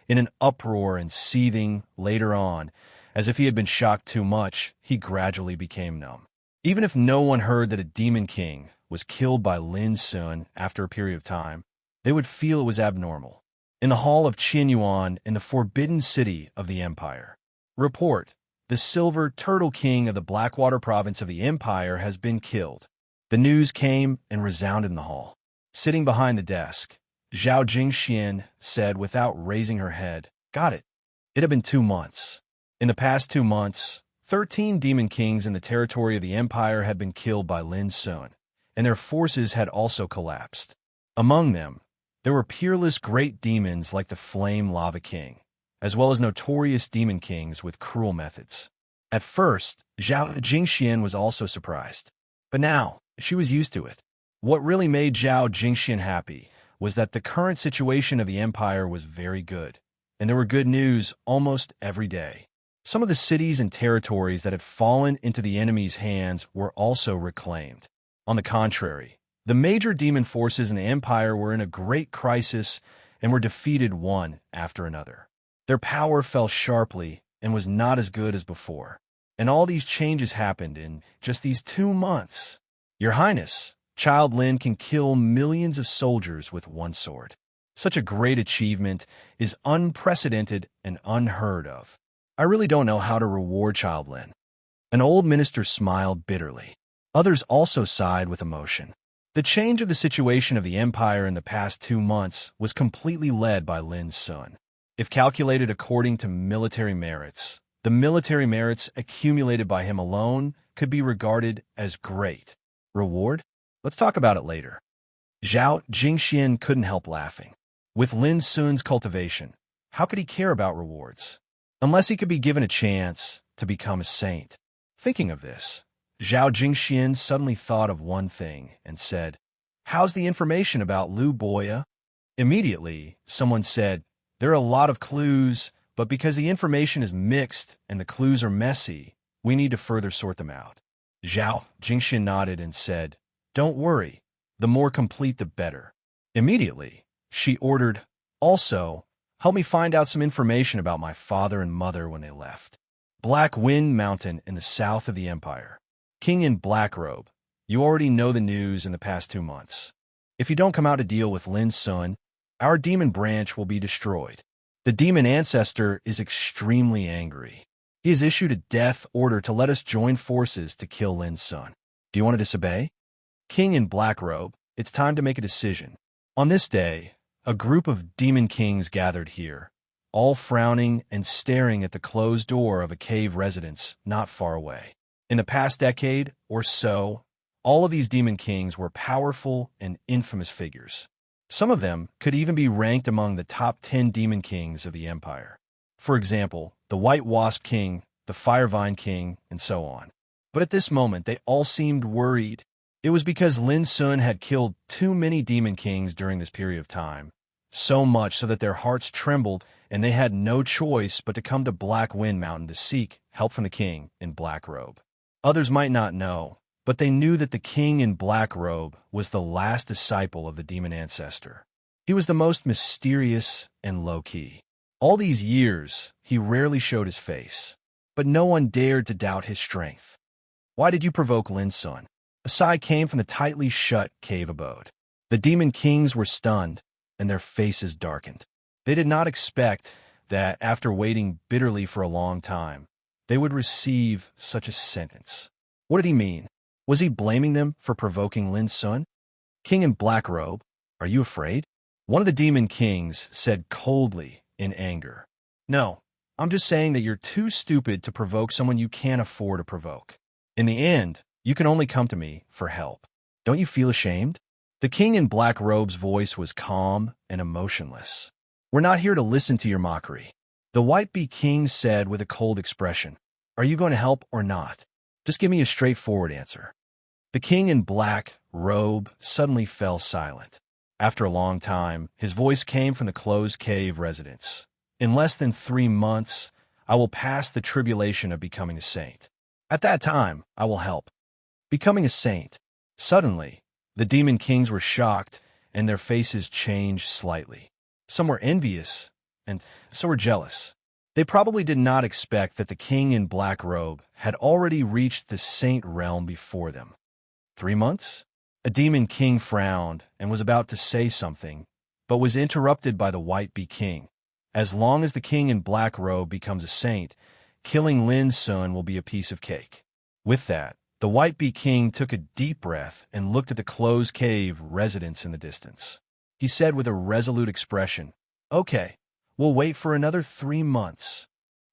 Speaker 1: in an uproar and seething. Later on, as if he had been shocked too much, he gradually became numb. Even if no one heard that a demon king was killed by Lin Sun after a period of time, they would feel it was abnormal. In the hall of Qianyuan in the forbidden city of the empire, report, the Silver Turtle King of the Blackwater province of the empire has been killed. The news came and resounded in the hall. Sitting behind the desk, Zhao Jingxian said without raising her head, "Got it. It had been 2 months. In the past 2 months, 13 demon kings in the territory of the empire had been killed by Lin Sun, and their forces had also collapsed. Among them, there were peerless great demons like the Flame Lava King, as well as notorious demon kings with cruel methods." At first, Zhao Jingxian was also surprised, but now she was used to it. What really made Zhao Jingxian happy was that the current situation of the empire was very good, and there were good news almost every day. Some of the cities and territories that had fallen into the enemy's hands were also reclaimed. On the contrary, the major demon forces in the empire were in a great crisis and were defeated one after another. Their power fell sharply and was not as good as before. And all these changes happened in just these 2 months. Your Highness, Child Lin can kill millions of soldiers with one sword. Such a great achievement is unprecedented and unheard of. I really don't know how to reward Child Lin. An old minister smiled bitterly. Others also sighed with emotion. The change of the situation of the empire in the past 2 months was completely led by Lin Sun. If calculated according to military merits, the military merits accumulated by him alone could be regarded as great. Reward? Let's talk about it later. Zhao Jingxian couldn't help laughing. With Lin Sun's cultivation, how could he care about rewards? Unless he could be given a chance to become a saint. Thinking of this, Zhao Jingxian suddenly thought of one thing and said, "How's the information about Lu Boya?" Immediately, someone said, "There are a lot of clues, but because the information is mixed and the clues are messy, we need to further sort them out." Zhao Jingxian nodded and said, "Don't worry, the more complete the better." Immediately, she ordered, "Also, help me find out some information about my father and mother when they left." Black Wind Mountain in the south of the empire. King in Black Robe, you already know the news in the past 2 months. If you don't come out to deal with Lin Sun, our demon branch will be destroyed. The demon ancestor is extremely angry. He has issued a death order to let us join forces to kill Lin Sun. Do you want to disobey? King in Black Robe, it's time to make a decision. On this day, a group of demon kings gathered here, all frowning and staring at the closed door of a cave residence not far away. In the past decade or so, all of these demon kings were powerful and infamous figures. Some of them could even be ranked among the top 10 demon kings of the empire. For example, the White Wasp King, the Firevine King, and so on. But at this moment, they all seemed worried. It was because Lin Sun had killed too many demon kings during this period of time, so much so that their hearts trembled and they had no choice but to come to Black Wind Mountain to seek help from the king in Black Robe. Others might not know, but they knew that the king in black robe was the last disciple of the demon ancestor. He was the most mysterious and low-key. All these years, he rarely showed his face, but no one dared to doubt his strength. "Why did you provoke Lin Sun?" A sigh came from the tightly shut cave abode. The demon kings were stunned, and their faces darkened. They did not expect that, after waiting bitterly for a long time, they would receive such a sentence. What did he mean? Was he blaming them for provoking Lin Sun? "King in black robe, are you afraid?" One of the demon kings said coldly in anger. "No, I'm just saying that you're too stupid to provoke someone you can't afford to provoke. In the end, you can only come to me for help. Don't you feel ashamed?" The king in black robe's voice was calm and emotionless. "We're not here to listen to your mockery." The white bee king said with a cold expression, "Are you going to help or not? Just give me a straightforward answer." The king in black robe suddenly fell silent. After a long time, his voice came from the closed cave residence. "In less than 3 months, I will pass the tribulation of becoming a saint. At that time, I will help." Becoming a saint. Suddenly, the demon kings were shocked, and their faces changed slightly. Some were envious, and some were jealous. They probably did not expect that the king in black robe had already reached the saint realm before them. 3 months? A demon king frowned and was about to say something, but was interrupted by the white bee king. As long as the king in black robe becomes a saint, killing Lin Sun will be a piece of cake. With that, the white bee king took a deep breath and looked at the closed cave residence in the distance. He said with a resolute expression, "Okay, we'll wait for another 3 months.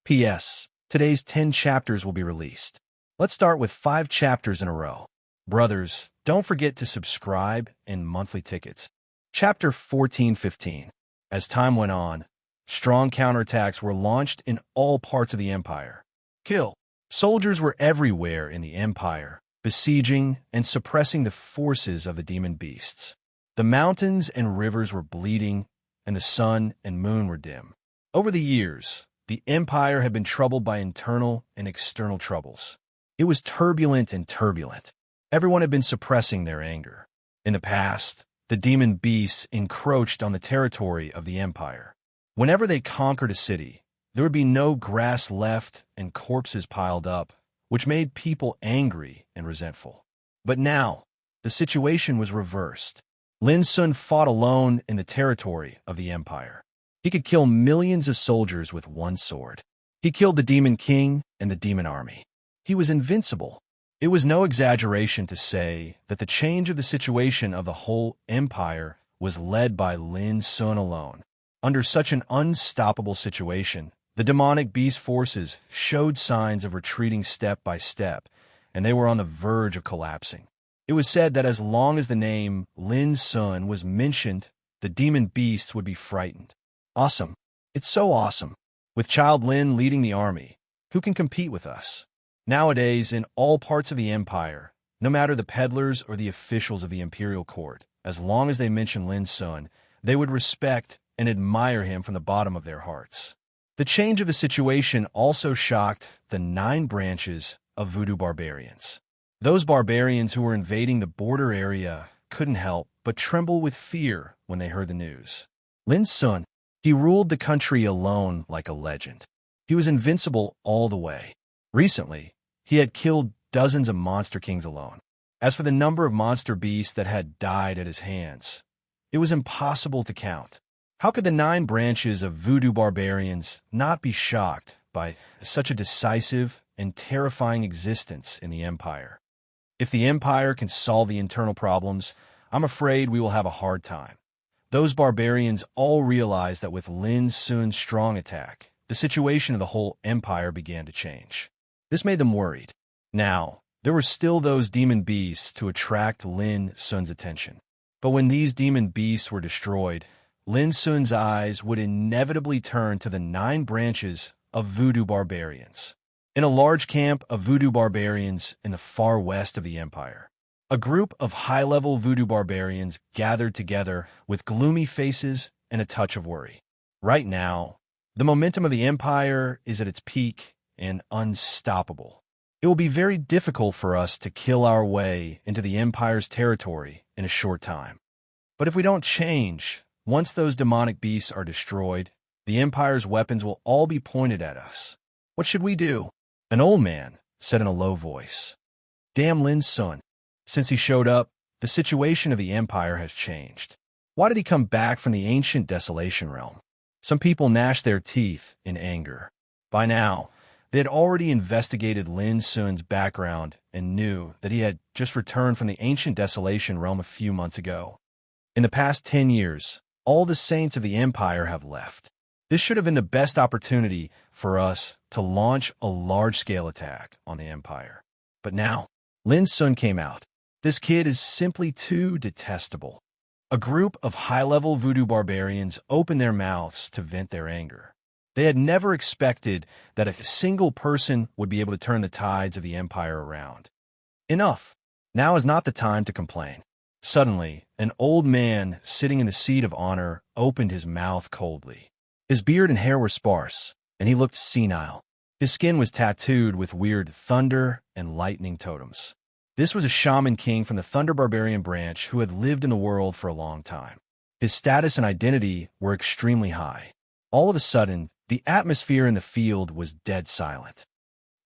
Speaker 1: P.S. Today's 10 chapters will be released. Let's start with 5 chapters in a row. Brothers, don't forget to subscribe and monthly tickets." Chapter 14-15. As time went on, strong counterattacks were launched in all parts of the empire. Kill. Soldiers were everywhere in the empire, besieging and suppressing the forces of the demon beasts. The mountains and rivers were bleeding, and the sun and moon were dim. Over the years, the empire had been troubled by internal and external troubles. It was turbulent and turbulent. Everyone had been suppressing their anger. In the past, the demon beasts encroached on the territory of the empire. Whenever they conquered a city, there would be no grass left and corpses piled up, which made people angry and resentful. But now, the situation was reversed. Lin Sun fought alone in the territory of the empire. He could kill millions of soldiers with one sword. He killed the demon king and the demon army. He was invincible. It was no exaggeration to say that the change of the situation of the whole empire was led by Lin Sun alone. Under such an unstoppable situation, the demonic beast forces showed signs of retreating step by step, and they were on the verge of collapsing. It was said that as long as the name Lin Sun was mentioned, the demon beasts would be frightened. Awesome. It's so awesome. With Child Lin leading the army, who can compete with us? Nowadays, in all parts of the empire, no matter the peddlers or the officials of the imperial court, as long as they mention Lin Sun, they would respect and admire him from the bottom of their hearts. The change of the situation also shocked the 9 branches of voodoo barbarians. Those barbarians who were invading the border area couldn't help but tremble with fear when they heard the news. Lin Sun, he ruled the country alone like a legend. He was invincible all the way. Recently, he had killed dozens of monster kings alone. As for the number of monster beasts that had died at his hands, it was impossible to count. How could the 9 branches of voodoo barbarians not be shocked by such a decisive and terrifying existence in the empire? If the empire can solve the internal problems, I'm afraid we will have a hard time. Those barbarians all realized that with Lin Sun's strong attack, the situation of the whole empire began to change. This made them worried. Now, there were still those demon beasts to attract Lin Sun's attention. But when these demon beasts were destroyed, Lin Sun's eyes would inevitably turn to the 9 branches of voodoo barbarians. In a large camp of voodoo barbarians in the far west of the empire, a group of high-level voodoo barbarians gathered together with gloomy faces and a touch of worry. Right now, the momentum of the empire is at its peak and unstoppable. It will be very difficult for us to kill our way into the Empire's territory in a short time. But if we don't change, once those demonic beasts are destroyed, the Empire's weapons will all be pointed at us. What should we do? An old man said in a low voice. Damn Lin's son. Since he showed up, the situation of the Empire has changed. Why did he come back from the ancient Desolation realm? Some people gnashed their teeth in anger. By now, they had already investigated Lin Sun's background and knew that he had just returned from the ancient Desolation realm a few months ago. In the past 10 years, all the saints of the Empire have left. This should have been the best opportunity for us to launch a large-scale attack on the Empire. But now, Lin Sun came out. This kid is simply too detestable. A group of high-level voodoo barbarians opened their mouths to vent their anger. They had never expected that a single person would be able to turn the tides of the Empire around. Enough. Now is not the time to complain. Suddenly, an old man sitting in the seat of honor opened his mouth coldly. His beard and hair were sparse, and he looked senile. His skin was tattooed with weird thunder and lightning totems. This was a shaman king from the Thunder Barbarian branch who had lived in the world for a long time. His status and identity were extremely high. All of a sudden, the atmosphere in the field was dead silent.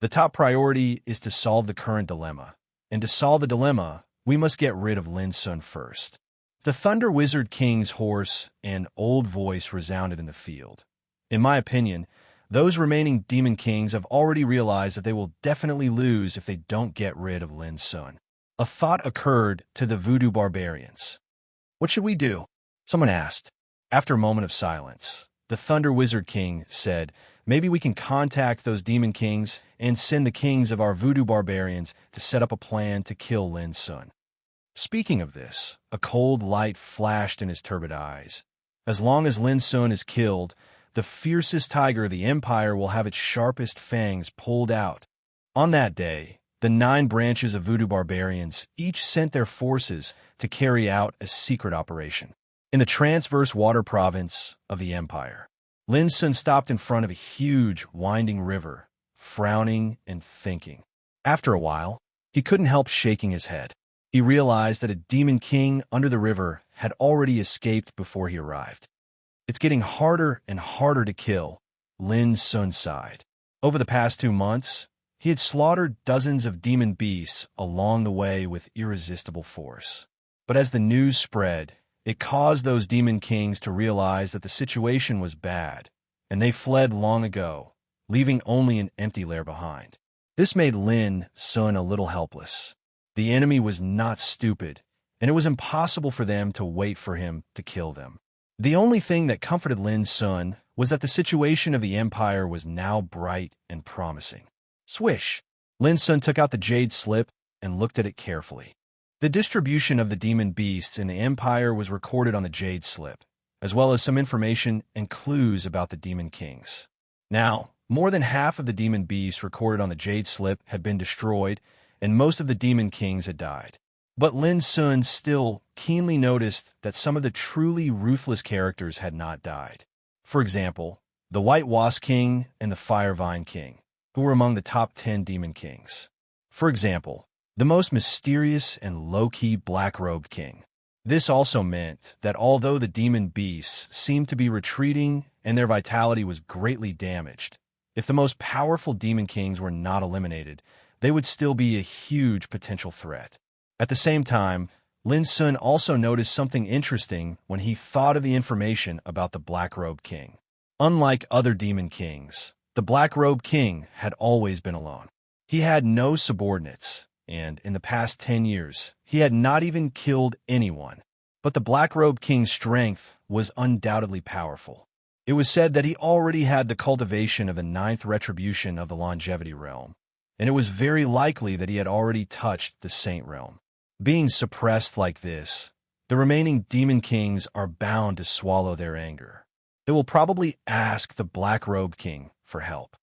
Speaker 1: The top priority is to solve the current dilemma, and to solve the dilemma, we must get rid of Lin Sun first. The Thunder Wizard King's hoarse and old voice resounded in the field. In my opinion, those remaining Demon Kings have already realized that they will definitely lose if they don't get rid of Lin Sun. A thought occurred to the Voodoo Barbarians. What should we do? Someone asked. After a moment of silence, the Thunder Wizard King said, maybe we can contact those Demon Kings and send the kings of our Voodoo Barbarians to set up a plan to kill Lin Sun. Speaking of this, a cold light flashed in his turbid eyes. As long as Lin Sun is killed, the fiercest tiger of the Empire will have its sharpest fangs pulled out. On that day, the 9 branches of Voodoo Barbarians each sent their forces to carry out a secret operation. In the transverse water province of the Empire, Lin Sun stopped in front of a huge, winding river, frowning and thinking. After a while, he couldn't help shaking his head. He realized that a demon king under the river had already escaped before he arrived. It's getting harder and harder to kill, Lin Sun sighed. Over the past 2 months, he had slaughtered dozens of demon beasts along the way with irresistible force. But as the news spread, it caused those demon kings to realize that the situation was bad, and they fled long ago, leaving only an empty lair behind. This made Lin Sun a little helpless. The enemy was not stupid, and it was impossible for them to wait for him to kill them. The only thing that comforted Lin Sun was that the situation of the Empire was now bright and promising. Swish! Lin Sun took out the jade slip and looked at it carefully. The distribution of the demon beasts in the Empire was recorded on the jade slip, as well as some information and clues about the demon kings. Now, more than half of the demon beasts recorded on the jade slip had been destroyed, and most of the demon kings had died. But Lin Sun still keenly noticed that some of the truly ruthless characters had not died. For example, the White Wasp King and the Fire Vine King, who were among the top 10 demon kings. For example, the most mysterious and low-key Black-Robed King. This also meant that although the demon beasts seemed to be retreating and their vitality was greatly damaged, if the most powerful demon kings were not eliminated, they would still be a huge potential threat. At the same time, Lin Sun also noticed something interesting when he thought of the information about the Black-Robed King. Unlike other demon kings, the Black-Robed King had always been alone. He had no subordinates, and in the past 10 years, he had not even killed anyone. But the Black-Robed King's strength was undoubtedly powerful. It was said that he already had the cultivation of the 9th retribution of the Longevity Realm, and it was very likely that he had already touched the Saint Realm. Being suppressed like this, the remaining demon kings are bound to swallow their anger. They will probably ask the Black-Robed King for help.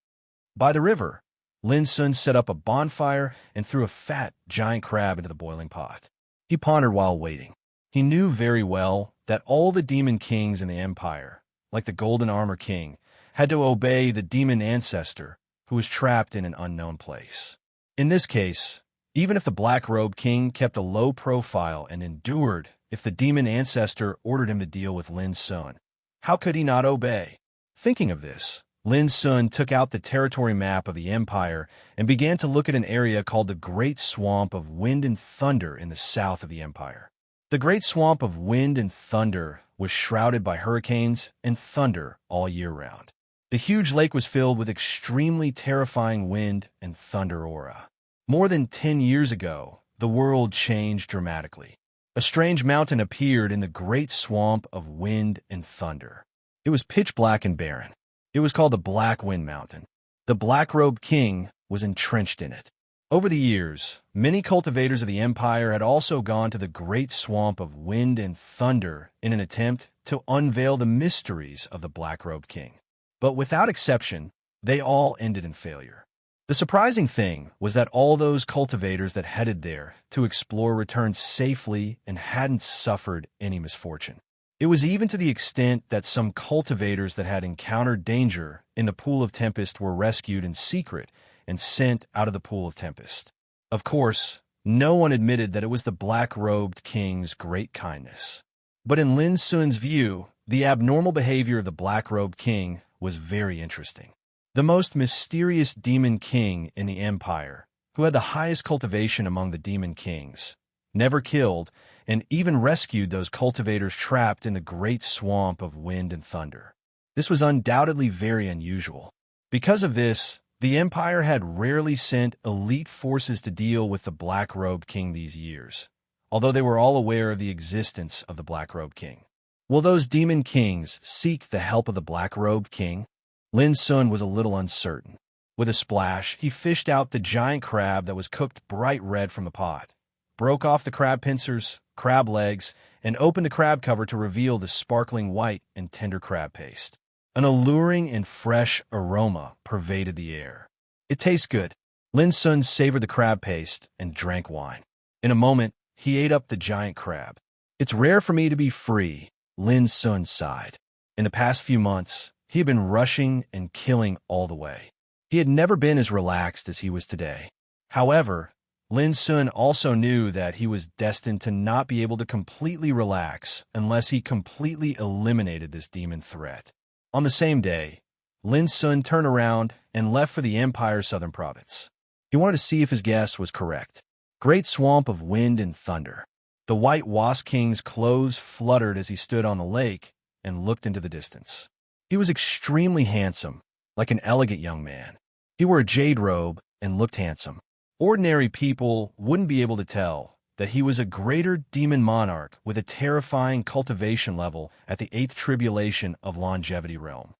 Speaker 1: By the river, Lin Sun set up a bonfire and threw a fat, giant crab into the boiling pot. He pondered while waiting. He knew very well that all the demon kings in the Empire, like the Golden Armor King, had to obey the demon ancestor who was trapped in an unknown place. In this case, even if the Black-Robed King kept a low profile and endured if the demon ancestor ordered him to deal with Lin Sun, how could he not obey? Thinking of this, Lin Sun took out the territory map of the empire and began to look at an area called the Great Swamp of Wind and Thunder in the south of the empire. The Great Swamp of Wind and Thunder was shrouded by hurricanes and thunder all year round. The huge lake was filled with extremely terrifying wind and thunder aura. More than 10 years ago, the world changed dramatically. A strange mountain appeared in the Great Swamp of Wind and Thunder. It was pitch black and barren. It was called the Black Wind Mountain. The Black-Robed King was entrenched in it. Over the years, many cultivators of the empire had also gone to the Great Swamp of Wind and Thunder in an attempt to unveil the mysteries of the Black-Robed King. But without exception, they all ended in failure. The surprising thing was that all those cultivators that headed there to explore returned safely and hadn't suffered any misfortune. It was even to the extent that some cultivators that had encountered danger in the Pool of Tempest were rescued in secret and sent out of the Pool of Tempest. Of course, no one admitted that it was the Black-Robed King's great kindness. But in Lin Sun's view, the abnormal behavior of the Black-Robed King was very interesting. The most mysterious demon king in the empire, who had the highest cultivation among the demon kings, never killed and even rescued those cultivators trapped in the Great Swamp of Wind and Thunder. This was undoubtedly very unusual. Because of this, the empire had rarely sent elite forces to deal with the Black-Robed King these years, although they were all aware of the existence of the Black-Robed King. Will those demon kings seek the help of the Black-Robed King? Lin Sun was a little uncertain. With a splash, he fished out the giant crab that was cooked bright red from the pot, broke off the crab pincers, crab legs, and opened the crab cover to reveal the sparkling white and tender crab paste. An alluring and fresh aroma pervaded the air. It tastes good. Lin Sun savored the crab paste and drank wine. In a moment, he ate up the giant crab. It's rare for me to be free, Lin Sun sighed. In the past few months, he had been rushing and killing all the way. He had never been as relaxed as he was today. However, Lin Sun also knew that he was destined to not be able to completely relax unless he completely eliminated this demon threat. On the same day, Lin Sun turned around and left for the Empire's southern province. He wanted to see if his guess was correct. Great Swamp of Wind and Thunder. The White Wasp King's clothes fluttered as he stood on the lake and looked into the distance. He was extremely handsome, like an elegant young man. He wore a jade robe and looked handsome. Ordinary people wouldn't be able to tell that he was a greater demon monarch with a terrifying cultivation level at the 8th tribulation of Longevity Realm.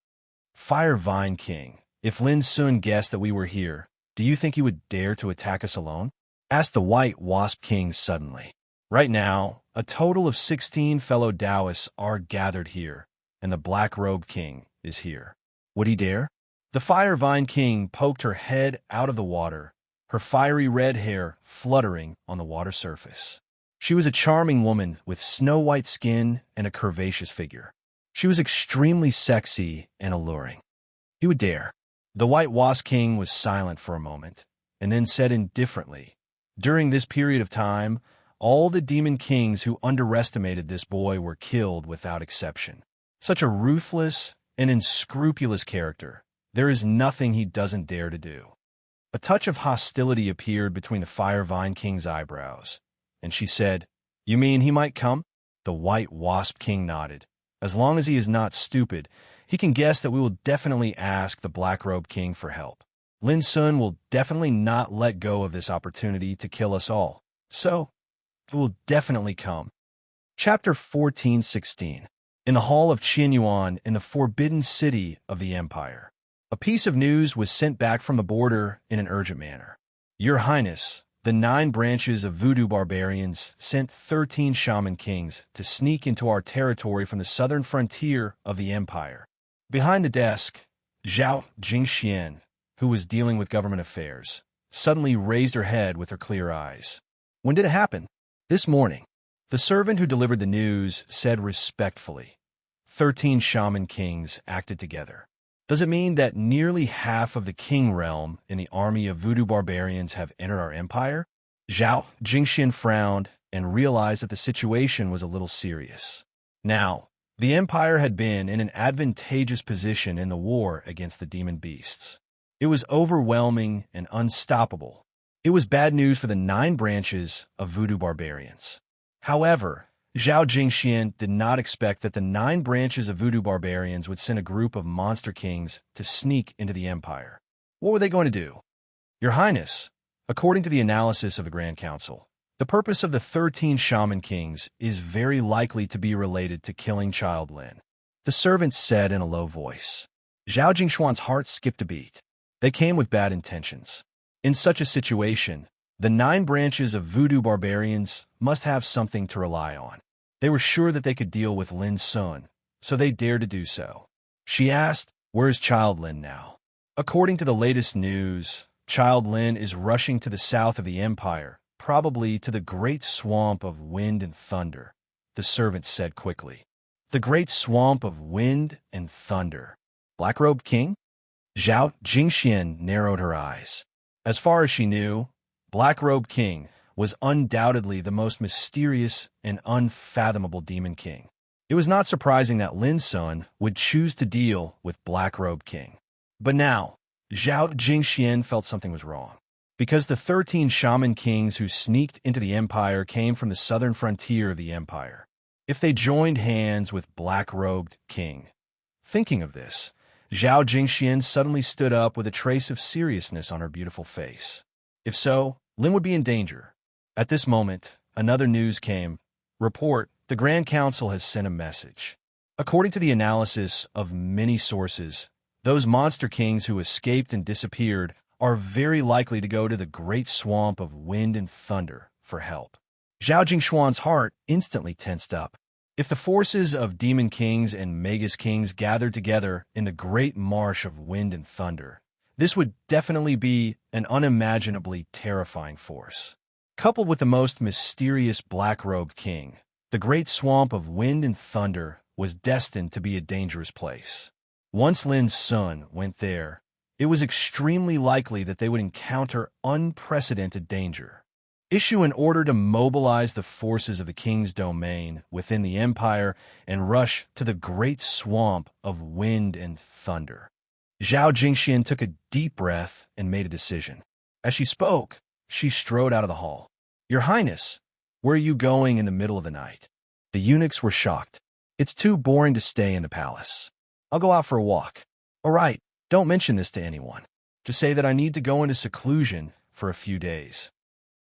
Speaker 1: Fire Vine King, if Lin Sun guessed that we were here, do you think he would dare to attack us alone? Asked the White Wasp King suddenly. Right now, a total of 16 fellow Taoists are gathered here, and the Black-Robed King is here. Would he dare? The Fire Vine King poked her head out of the water, her fiery red hair fluttering on the water surface. She was a charming woman with snow-white skin and a curvaceous figure. She was extremely sexy and alluring. He would dare. The White Wasp King was silent for a moment, and then said indifferently, "During this period of time, all the demon kings who underestimated this boy were killed without exception. Such a ruthless and unscrupulous character. There is nothing he doesn't dare to do." A touch of hostility appeared between the Fire Vine King's eyebrows, and she said, "You mean he might come?" The White Wasp King nodded. "As long as he is not stupid, he can guess that we will definitely ask the Black-Robed King for help. Lin Sun will definitely not let go of this opportunity to kill us all, so it will definitely come." Chapter 14:16. In the Hall of Qianyuan in the Forbidden City of the Empire. A piece of news was sent back from the border in an urgent manner. "Your Highness, the 9 branches of voodoo barbarians sent 13 shaman kings to sneak into our territory from the southern frontier of the empire." Behind the desk, Zhao Jingxian, who was dealing with government affairs, suddenly raised her head with her clear eyes. "When did it happen?" "This morning." The servant who delivered the news said respectfully. 13 shaman kings acted together. Does it mean that nearly half of the king realm in the army of voodoo barbarians have entered our empire? Zhao Jingxian frowned and realized that the situation was a little serious. Now, the empire had been in an advantageous position in the war against the demon beasts. It was overwhelming and unstoppable. It was bad news for the 9 branches of voodoo barbarians. However, Zhao Jingxian did not expect that the 9 branches of voodoo barbarians would send a group of monster kings to sneak into the empire. What were they going to do? Your Highness, according to the analysis of the Grand Council, the purpose of the 13 shaman kings is very likely to be related to killing Child Lin. The servant said in a low voice. Zhao Jingxuan's heart skipped a beat. They came with bad intentions. In such a situation, the 9 branches of voodoo barbarians must have something to rely on. They were sure that they could deal with Lin Sun, so they dared to do so. She asked, "Where's Child Lin now?" According to the latest news, Child Lin is rushing to the south of the empire, probably to the great swamp of wind and thunder, the servant said quickly. The great swamp of wind and thunder. Black-robed king? Zhao Jingxian narrowed her eyes. As far as she knew, Black-robed king was undoubtedly the most mysterious and unfathomable demon king. It was not surprising that Lin Sun would choose to deal with Black-robed king. But now, Zhao Jingxian felt something was wrong. Because the 13 shaman kings who sneaked into the empire came from the southern frontier of the empire. If they joined hands with Black-robed king. Thinking of this, Zhao Jingxian suddenly stood up with a trace of seriousness on her beautiful face. If so, Lin would be in danger. At this moment, another news came. Report, the Grand Council has sent a message. According to the analysis of many sources, those monster kings who escaped and disappeared are very likely to go to the great swamp of wind and thunder for help. Zhao Jingxuan's heart instantly tensed up. If the forces of demon kings and magus kings gathered together in the great marsh of wind and thunder, this would definitely be an unimaginably terrifying force. Coupled with the most mysterious black-robed king, the great swamp of wind and thunder was destined to be a dangerous place. Once Lin Sun went there, it was extremely likely that they would encounter unprecedented danger. Issue an order to mobilize the forces of the king's domain within the empire and rush to the great swamp of wind and thunder. Zhao Jingxian took a deep breath and made a decision. As she spoke, she strode out of the hall. Your Highness, where are you going in the middle of the night? The eunuchs were shocked. It's too boring to stay in the palace. I'll go out for a walk. All right, don't mention this to anyone. Just say that I need to go into seclusion for a few days.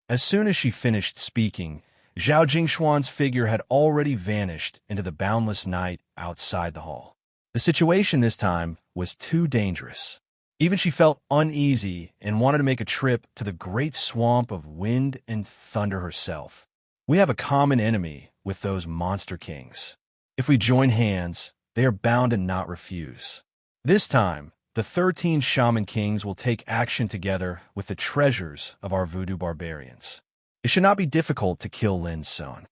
Speaker 1: As soon as she finished speaking, Zhao Jingxuan's figure had already vanished into the boundless night outside the hall. The situation this time was too dangerous. Even she felt uneasy and wanted to make a trip to the great swamp of wind and thunder herself. We have a common enemy with those monster kings. If we join hands, they are bound to not refuse. This time, the 13 shaman kings will take action together with the treasures of our voodoo barbarians. It should not be difficult to kill Lin Sun.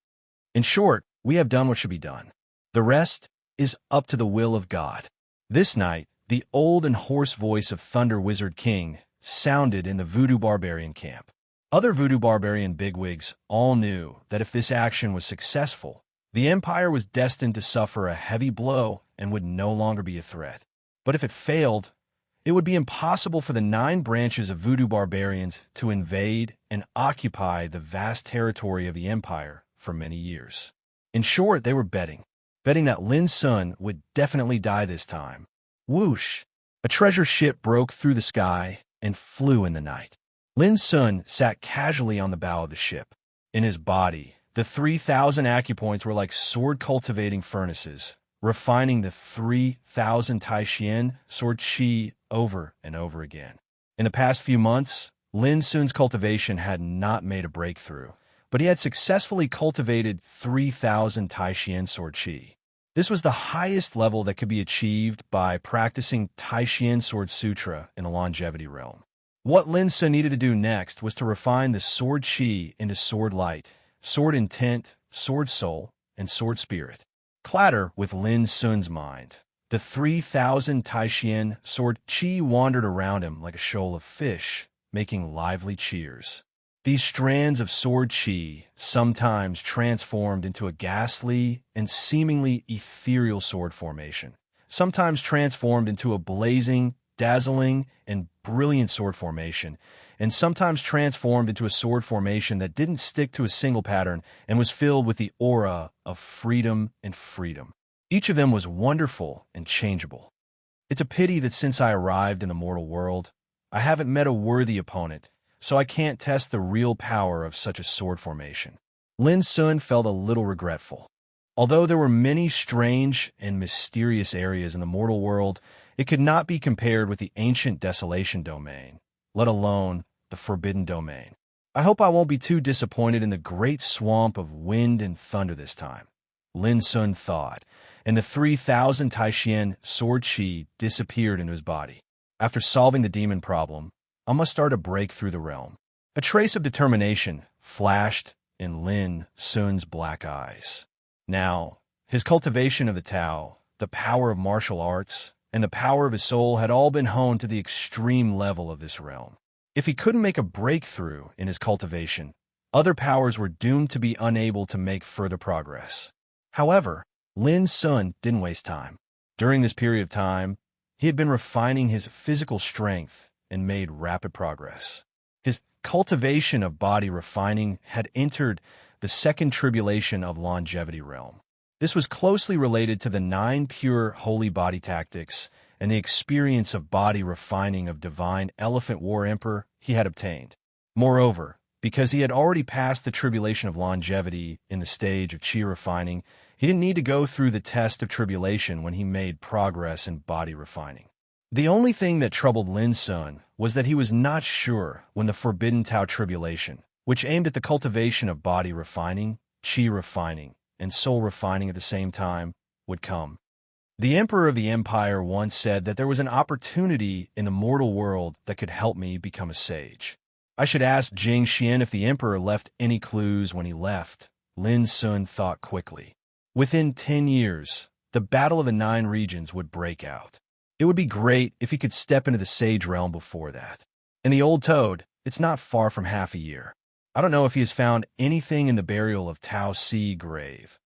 Speaker 1: In short, we have done what should be done. The rest is up to the will of God. This night, the old and hoarse voice of Thunder Wizard King sounded in the voodoo barbarian camp. Other voodoo barbarian bigwigs all knew that if this action was successful, the empire was destined to suffer a heavy blow and would no longer be a threat. But if it failed, it would be impossible for the 9 branches of voodoo barbarians to invade and occupy the vast territory of the empire for many years. In short, they were betting that Lin Sun would definitely die this time. Whoosh! A treasure ship broke through the sky and flew in the night. Lin Sun sat casually on the bow of the ship. In his body, the 3,000 acupoints were like sword-cultivating furnaces, refining the 3,000 Taishian sword chi over and over again. In the past few months, Lin Sun's cultivation had not made a breakthrough, but he had successfully cultivated 3,000 Taishian sword chi. This was the highest level that could be achieved by practicing Taishian Sword Sutra in the longevity realm. What Lin Sun needed to do next was to refine the sword chi into sword light, sword intent, sword soul, and sword spirit. Clatter with Lin Sun's mind. The 3,000 Taishian sword Qi wandered around him like a shoal of fish, making lively cheers. These strands of sword Qi sometimes transformed into a ghastly and seemingly ethereal sword formation, sometimes transformed into a blazing, dazzling, and brilliant sword formation, and sometimes transformed into a sword formation that didn't stick to a single pattern and was filled with the aura of freedom and freedom. Each of them was wonderful and changeable. It's a pity that since I arrived in the mortal world, I haven't met a worthy opponent, so I can't test the real power of such a sword formation. Lin Sun felt a little regretful. Although there were many strange and mysterious areas in the mortal world, it could not be compared with the ancient desolation domain, let alone the forbidden domain. I hope I won't be too disappointed in the great swamp of wind and thunder this time, Lin Sun thought, and the 3,000 Taishian sword Qi disappeared into his body. After solving the demon problem, I must start a break through the realm. A trace of determination flashed in Lin Sun's black eyes. Now, his cultivation of the Tao, the power of martial arts, and the power of his soul had all been honed to the extreme level of this realm. If he couldn't make a breakthrough in his cultivation, other powers were doomed to be unable to make further progress. However, Lin Sun didn't waste time. During this period of time, he had been refining his physical strength and made rapid progress. His cultivation of body refining had entered the second tribulation of longevity realm. This was closely related to the 9 pure holy body tactics and the experience of body refining of divine elephant war emperor he had obtained. Moreover, because he had already passed the tribulation of longevity in the stage of qi refining, he didn't need to go through the test of tribulation when he made progress in body refining. The only thing that troubled Lin Sun was that he was not sure when the forbidden Tao tribulation, which aimed at the cultivation of body refining, qi refining, and soul refining at the same time, would come. The emperor of the empire once said that there was an opportunity in the mortal world that could help me become a sage. I should ask Jing Xian if the emperor left any clues when he left, Lin Sun thought quickly. Within 10 years, the Battle of the 9 Regions would break out. It would be great if he could step into the sage realm before that. And the old toad, it's not far from half a year. I don't know if he has found anything in the burial of Tao Si grave.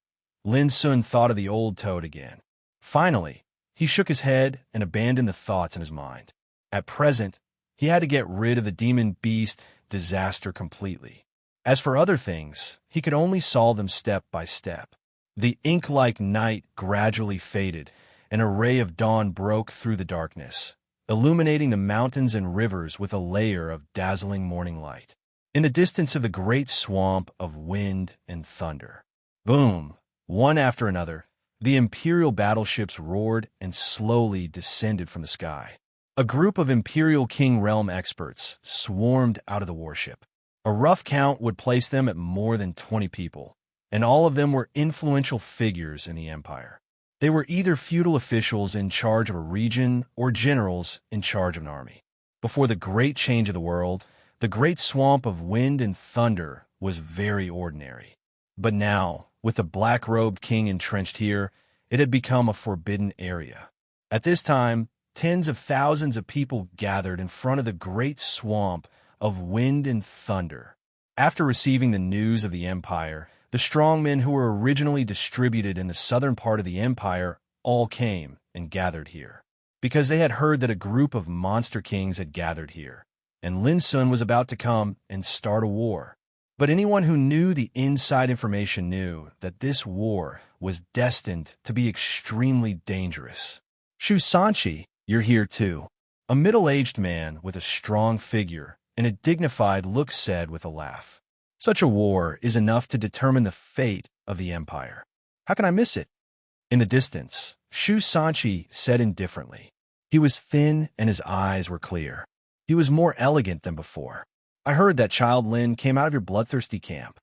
Speaker 1: Lin Sun thought of the old toad again. Finally, he shook his head and abandoned the thoughts in his mind. At present, he had to get rid of the demon beast disaster completely. As for other things, he could only solve them step by step. The ink-like night gradually faded, and a ray of dawn broke through the darkness, illuminating the mountains and rivers with a layer of dazzling morning light. In the distance of the great swamp of wind and thunder, boom, one after another, the Imperial battleships roared and slowly descended from the sky. A group of Imperial King Realm experts swarmed out of the warship. A rough count would place them at more than 20 people, and all of them were influential figures in the Empire. They were either feudal officials in charge of a region or generals in charge of an army. Before the great change of the world, the great swamp of wind and thunder was very ordinary. But now, with the black-robed king entrenched here, it had become a forbidden area. At this time, tens of thousands of people gathered in front of the great swamp of wind and thunder. After receiving the news of the Empire, the strongmen who were originally distributed in the southern part of the Empire all came and gathered here, because they had heard that a group of monster kings had gathered here, and Lin Sun was about to come and start a war. But anyone who knew the inside information knew that this war was destined to be extremely dangerous. Shu Sanchi, you're here too. A middle-aged man with a strong figure and a dignified look said with a laugh. Such a war is enough to determine the fate of the Empire. How can I miss it? In the distance, Shu Sanchi said indifferently. He was thin and his eyes were clear. He was more elegant than before. I heard that Child Lin came out of your bloodthirsty camp.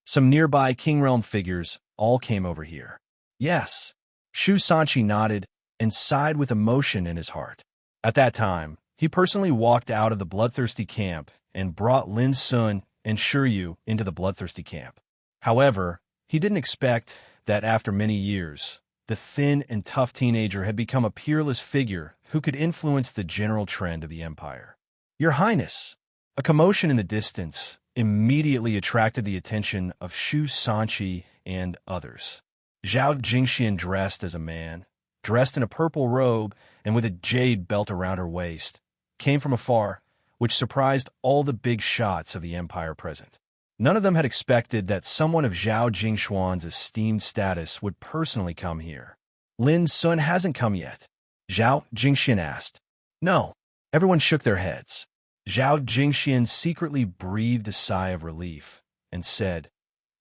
Speaker 1: Some nearby King Realm figures all came over here. Yes. Shu Sanchi nodded and sighed with emotion in his heart. At that time, he personally walked out of the bloodthirsty camp and brought Lin Sun and Shiryu into the bloodthirsty camp. However, he didn't expect that after many years, the thin and tough teenager had become a peerless figure who could influence the general trend of the empire. "Your Highness!" A commotion in the distance immediately attracted the attention of Shu Sanqi and others. Zhao Jingxian, dressed as a man, dressed in a purple robe and with a jade belt around her waist, came from afar, which surprised all the big shots of the empire present. None of them had expected that someone of Zhao Jingxuan's esteemed status would personally come here. "Lin Sun hasn't come yet?" Zhao Jingxian asked. "No." Everyone shook their heads. Zhao Jingxian secretly breathed a sigh of relief and said,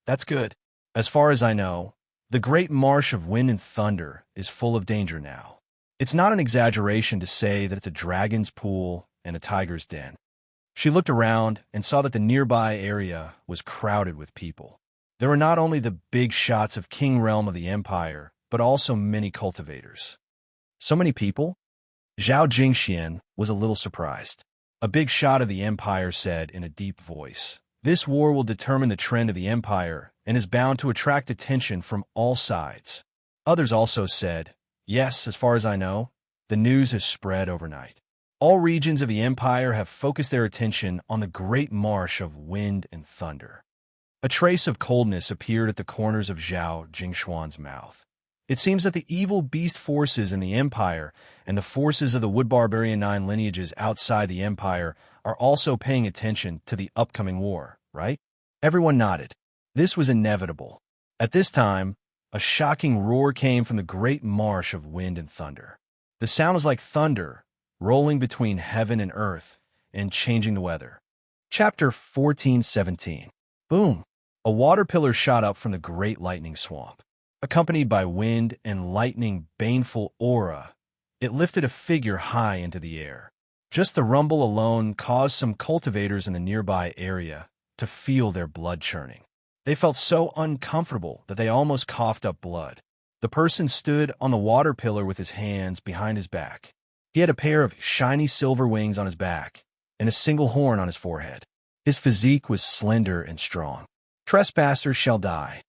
Speaker 1: "That's good. As far as I know, the great marsh of wind and thunder is full of danger now. It's not an exaggeration to say that it's a dragon's pool and a tiger's den." She looked around and saw that the nearby area was crowded with people. There were not only the big shots of King Realm of the Empire, but also many cultivators. So many people? Zhao Jingxian was a little surprised. A big shot of the Empire said in a deep voice, "This war will determine the trend of the Empire and is bound to attract attention from all sides." Others also said, "Yes, as far as I know, the news has spread overnight. All regions of the Empire have focused their attention on the great marsh of wind and thunder." A trace of coldness appeared at the corners of Zhao Jingxuan's mouth. It seems that the evil beast forces in the Empire and the forces of the Wood Barbarian 9 lineages outside the Empire are also paying attention to the upcoming war, right? Everyone nodded. This was inevitable. At this time, a shocking roar came from the great marsh of wind and thunder. The sound was like thunder, rolling between heaven and earth and changing the weather. Chapter 14:17. Boom! A water pillar shot up from the great lightning swamp. Accompanied by wind and lightning baneful aura, it lifted a figure high into the air. Just the rumble alone caused some cultivators in the nearby area to feel their blood churning. They felt so uncomfortable that they almost coughed up blood. The person stood on the water pillar with his hands behind his back. He had a pair of shiny silver wings on his back and a single horn on his forehead. His physique was slender and strong. "Trespassers shall die."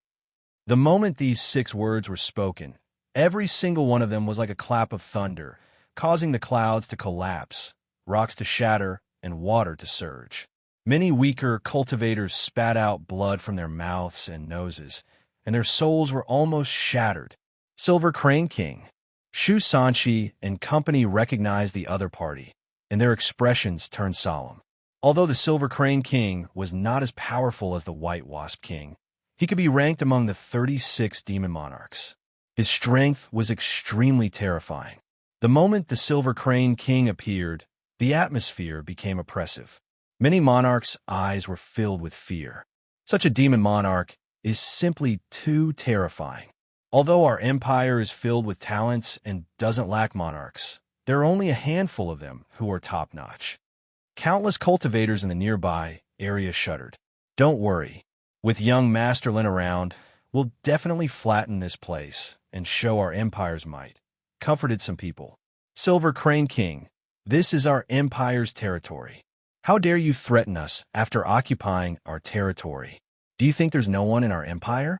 Speaker 1: The moment these 6 words were spoken, every single one of them was like a clap of thunder, causing the clouds to collapse, rocks to shatter, and water to surge. Many weaker cultivators spat out blood from their mouths and noses, and their souls were almost shattered. Silver Crane King, Shu Sanqi and company recognized the other party, and their expressions turned solemn. Although the Silver Crane King was not as powerful as the White Wasp King, he could be ranked among the 36 demon monarchs. His strength was extremely terrifying. The moment the Silver Crane King appeared, the atmosphere became oppressive. Many monarchs' eyes were filled with fear. Such a demon monarch is simply too terrifying. Although our empire is filled with talents and doesn't lack monarchs, there are only a handful of them who are top-notch. Countless cultivators in the nearby area shuddered. "Don't worry. With young Master Lin around, we'll definitely flatten this place and show our empire's might," comforted some people. "Silver Crane King, this is our empire's territory. How dare you threaten us after occupying our territory? Do you think there's no one in our empire?"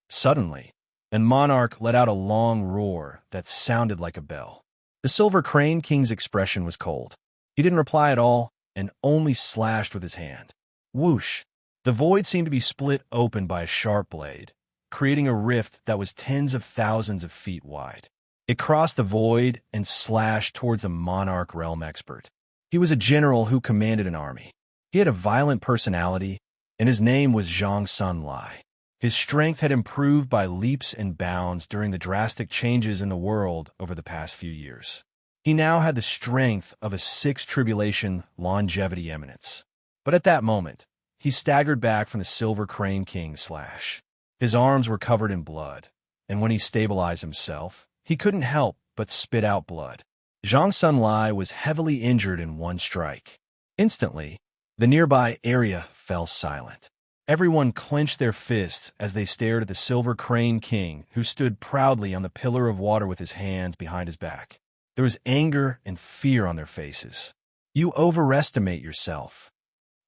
Speaker 1: Suddenly, a monarch let out a long roar that sounded like a bell. The Silver Crane King's expression was cold. He didn't reply at all and only slashed with his hand. Whoosh! The void seemed to be split open by a sharp blade, creating a rift that was tens of thousands of feet wide. It crossed the void and slashed towards a monarch realm expert. He was a general who commanded an army. He had a violent personality, and his name was Zhang Sun Lai. His strength had improved by leaps and bounds during the drastic changes in the world over the past few years. He now had the strength of a 6th tribulation longevity eminence. But at that moment, he staggered back from the Silver Crane King's slash. His arms were covered in blood, and when he stabilized himself, he couldn't help but spit out blood. Zhang Sun Lai was heavily injured in one strike. Instantly, the nearby area fell silent. Everyone clenched their fists as they stared at the Silver Crane King, who stood proudly on the pillar of water with his hands behind his back. There was anger and fear on their faces. "You overestimate yourself,"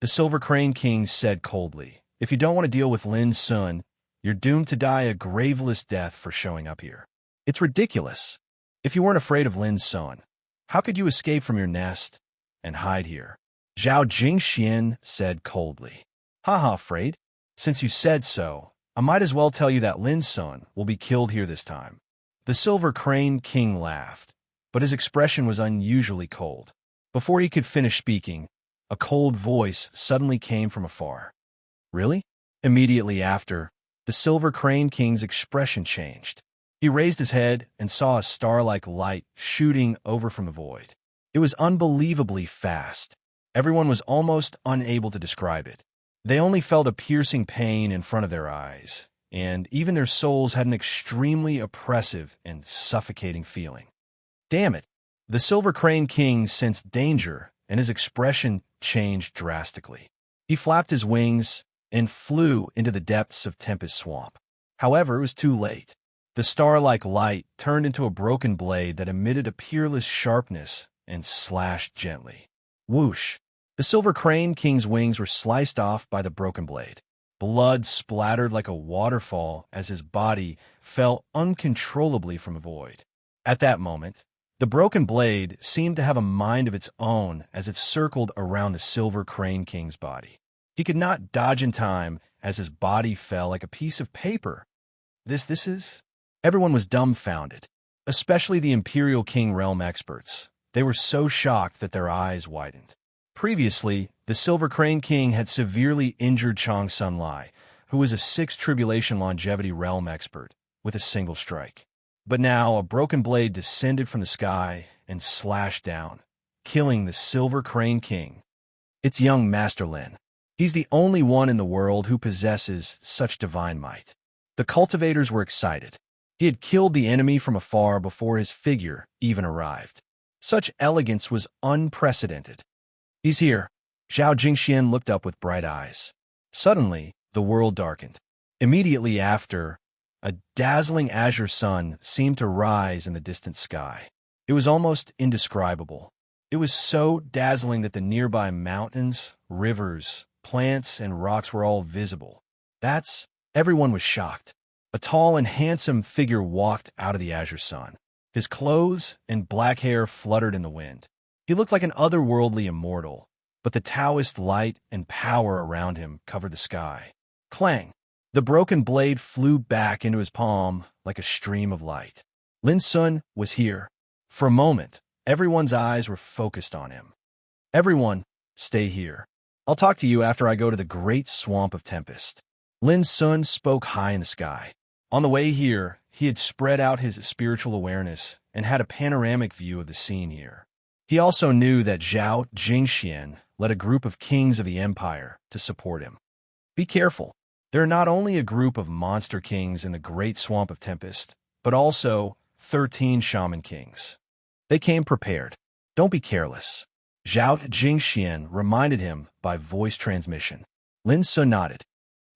Speaker 1: the Silver Crane King said coldly. "If you don't want to deal with Lin Sun, you're doomed to die a graveless death for showing up here." It's ridiculous. If you weren't afraid of Lin's son, how could you escape from your nest and hide here? Zhao Jingxian said coldly. Haha, afraid? Since you said so, I might as well tell you that Lin's son will be killed here this time. The Silver Crane King laughed, but his expression was unusually cold. Before he could finish speaking, a cold voice suddenly came from afar. Really? Immediately after, the Silver Crane King's expression changed. He raised his head and saw a star-like light shooting over from the void. It was unbelievably fast. Everyone was almost unable to describe it. They only felt a piercing pain in front of their eyes, and even their souls had an extremely oppressive and suffocating feeling. Damn it! The Silver Crane King sensed danger, and his expression changed drastically. He flapped his wings and flew into the depths of Tempest Swamp. However, it was too late. The star-like light turned into a broken blade that emitted a peerless sharpness and slashed gently. Whoosh! The Silver Crane King's wings were sliced off by the broken blade. Blood splattered like a waterfall as his body fell uncontrollably from a void. At that moment, the broken blade seemed to have a mind of its own as it circled around the Silver Crane King's body. He could not dodge in time as his body fell like a piece of paper. This is... Everyone was dumbfounded, especially the Imperial King realm experts. They were so shocked that their eyes widened. Previously, the Silver Crane King had severely injured Chong Sun Lai, who was a 6th Tribulation Longevity realm expert, with a single strike. But now a broken blade descended from the sky and slashed down, killing the Silver Crane King. It's young Master Lin. He's the only one in the world who possesses such divine might. The cultivators were excited. He had killed the enemy from afar before his figure even arrived. Such elegance was unprecedented. He's here. Zhao Jingxian looked up with bright eyes. Suddenly, the world darkened. Immediately after, a dazzling azure sun seemed to rise in the distant sky. It was almost indescribable. It was so dazzling that the nearby mountains, rivers, plants, and rocks were all visible. Everyone was shocked. A tall and handsome figure walked out of the azure sun. His clothes and black hair fluttered in the wind. He looked like an otherworldly immortal, but the Taoist light and power around him covered the sky. Clang! The broken blade flew back into his palm like a stream of light. Lin Sun was here. For a moment, everyone's eyes were focused on him. Everyone, stay here. I'll talk to you after I go to the Great Swamp of Tempest. Lin Sun spoke high in the sky. On the way here, he had spread out his spiritual awareness and had a panoramic view of the scene here. He also knew that Zhao Jingxian led a group of kings of the empire to support him. Be careful. There are not only a group of monster kings in the Great Swamp of Tempest, but also 13 shaman kings. They came prepared. Don't be careless. Zhao Jingxian reminded him by voice transmission. Lin Sun nodded.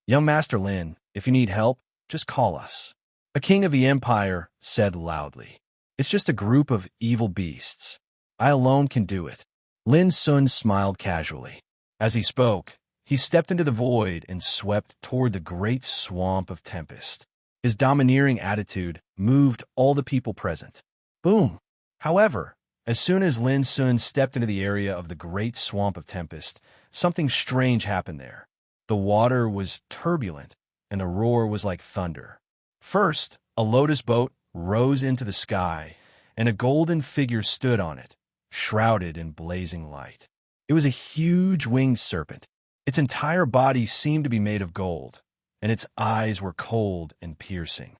Speaker 1: Young Master Lin, if you need help, just call us. A king of the empire said loudly. It's just a group of evil beasts. I alone can do it. Lin Sun smiled casually. As he spoke, he stepped into the void and swept toward the Great Swamp of Tempest. His domineering attitude moved all the people present. Boom! However, as soon as Lin Sun stepped into the area of the Great Swamp of Tempest, something strange happened there. The water was turbulent, and the roar was like thunder. First, a lotus boat rose into the sky, and a golden figure stood on it, shrouded in blazing light. It was a huge winged serpent. Its entire body seemed to be made of gold, and its eyes were cold and piercing.